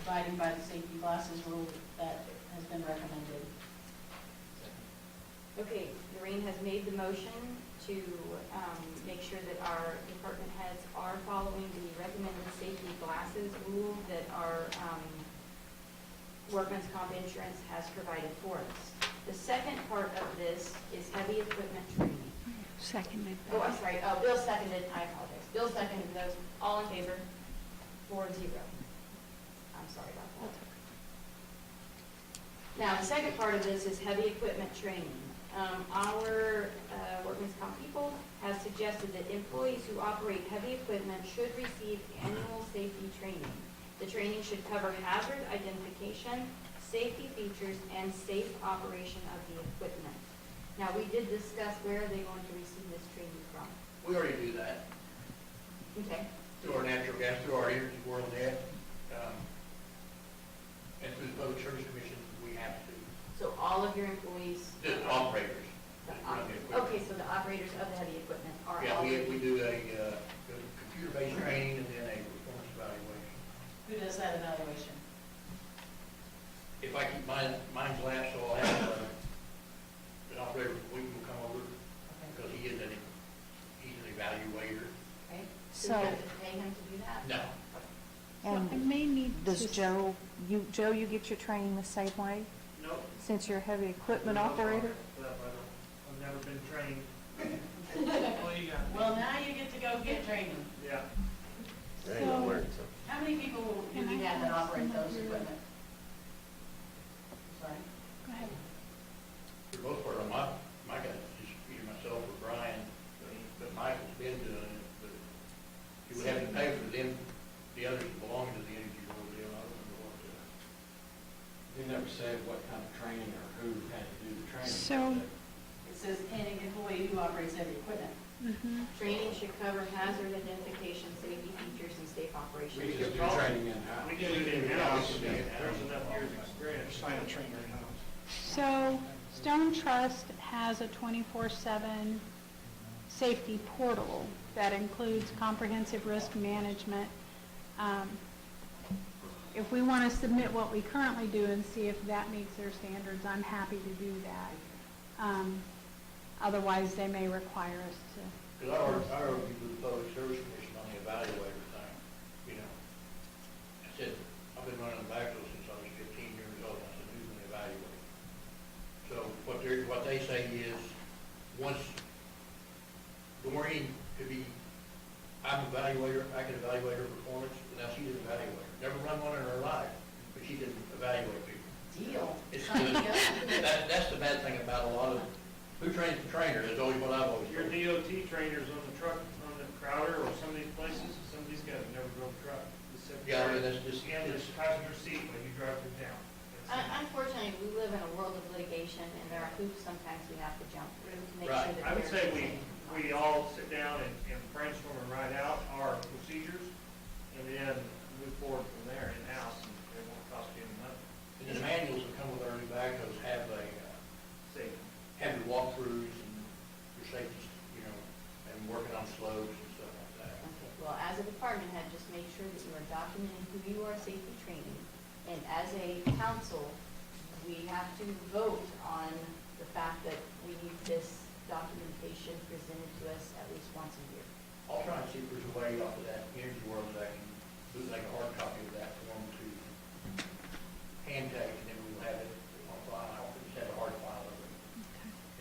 abiding by the safety glasses rule that has been recommended. Okay, Noreen has made the motion to make sure that our department heads are following the recommended safety glasses rule that our workman's comp insurance has provided for us. The second part of this is heavy equipment training. Seconded. Oh, I'm sorry, Bill seconded, I apologize. Bill seconded those, all in favor? 4-0. I'm sorry about that. Now, the second part of this is heavy equipment training. Our workman's comp people has suggested that employees who operate heavy equipment should receive annual safety training. The training should cover hazard identification, safety features, and safe operation of the equipment. Now, we did discuss where are they going to receive this training from. We already do that Okay. through our natural gas, through our Energy World Net, and through the Public Service Commission, we have to. So all of your employees. The operators. The that run the equipment. Okay, so the operators of the heavy equipment are Yeah, all. we do a computer-based training and then a performance evaluation. Who does that evaluation? If I keep mine's lapsed, so I'll have an operator from Wheaton will come over, because he's an evaluator. Okay. So- Do we have to pay him to do that? No. And I may need does to- Joe, you get your training the same way, Nope. since you're a heavy equipment operator? I've never been trained. Well, now you get to go get training. Yeah. Randy learned something. How many people do you have that operate those equipment? Sorry? Go ahead. For the most part, my guys, just either myself or Brian, but Michael's been doing it, but you would have to pay for them, the others that belong to the Energy World deal. I don't remember what They never said what kind of training or who had to do the training. So- It says any employee who operates heavy equipment. Training should cover hazard identification, safety features, and safe operation. We just do training in-house. We do it in-house. There's enough years of experience. Sign a trainer in-house. So Stone Trust has a 24/7 safety portal that includes comprehensive risk management. If we want to submit what we currently do and see if that meets their standards, I'm happy to do that. Otherwise, they may require us to. Because I argued with the Public Service Commission on the evaluator thing, you know. I said, I've been running the backhoe since I was 15 years old. I said, who's going to evaluate? So what they say is, once Doreen could be, I'm an evaluator, I can evaluate her performance, but now she's an evaluator. Never run one in her life, but she can evaluate people. Deal. It's good. That's the bad thing about a lot of, who trains the trainer is always what I've always Your heard. DOT trainers on the truck, on the Crowder or some of these places, some of these guys have never drove a truck. Yeah, I mean, that's just, In the passenger seat when you drive them down. Unfortunately, we live in a world of litigation, and there are hoops sometimes we have to jump through to make Right. sure that. I would say we're- we all sit down and brainstorm and write out our procedures, and then move forward from there in-house, and it won't cost you any money. and the manuals that come with our new backhoes have your walkthroughs and your safety, you know, and working on slopes and stuff like that. Okay, well, as a department head, just make sure that you are documenting who you are safety training. And as a council, we have to vote on the fact that we need this documentation presented to us at least once a year. I'll try and see if there's a way off of that Energy World that I can do like a hard copy of that form to hand tag, and then we'll have it on file. I'll just have a hard file of it.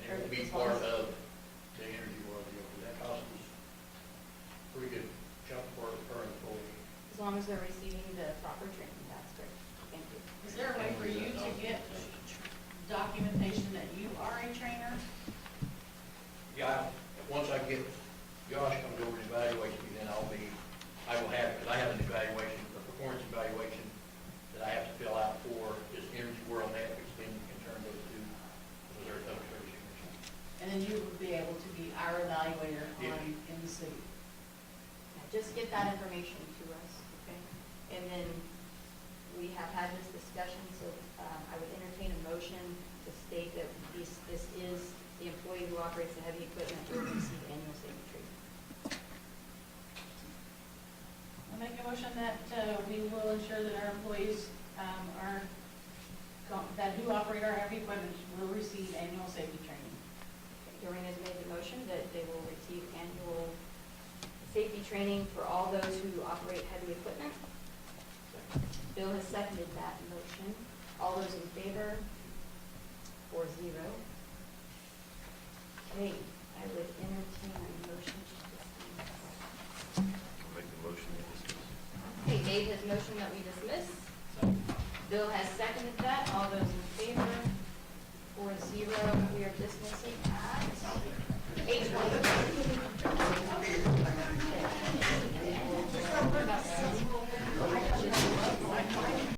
And it will be part of the Energy World deal, because that costs us a pretty good chunk for per employee. As long as they're receiving the proper training, that's great. Thank you. Is there a way for you to get documentation that you are a trainer? Yeah, once I get, Josh comes over and evaluates me, then I will have, because I have an evaluation, a performance evaluation that I have to fill out for this Energy World Net, which then in turn goes to the Missouri Public Service Commission. And then you would be able to be our evaluator Yeah. in the city. Just get that information to us, okay? And then we have had this discussion, so I would entertain a motion to state that this is the employee who operates the heavy equipment will receive annual safety training. I make a motion that we will ensure that our employees that who operate our heavy equipment will receive annual safety training. Doreen has made the motion that they will receive annual safety training for all those who operate heavy equipment. Bill has seconded that motion. All those in favor? 4-0. Okay, I would entertain a motion to dismiss. Make the motion to dismiss. Okay, Dave has motioned that we dismiss. Bill has seconded that. All those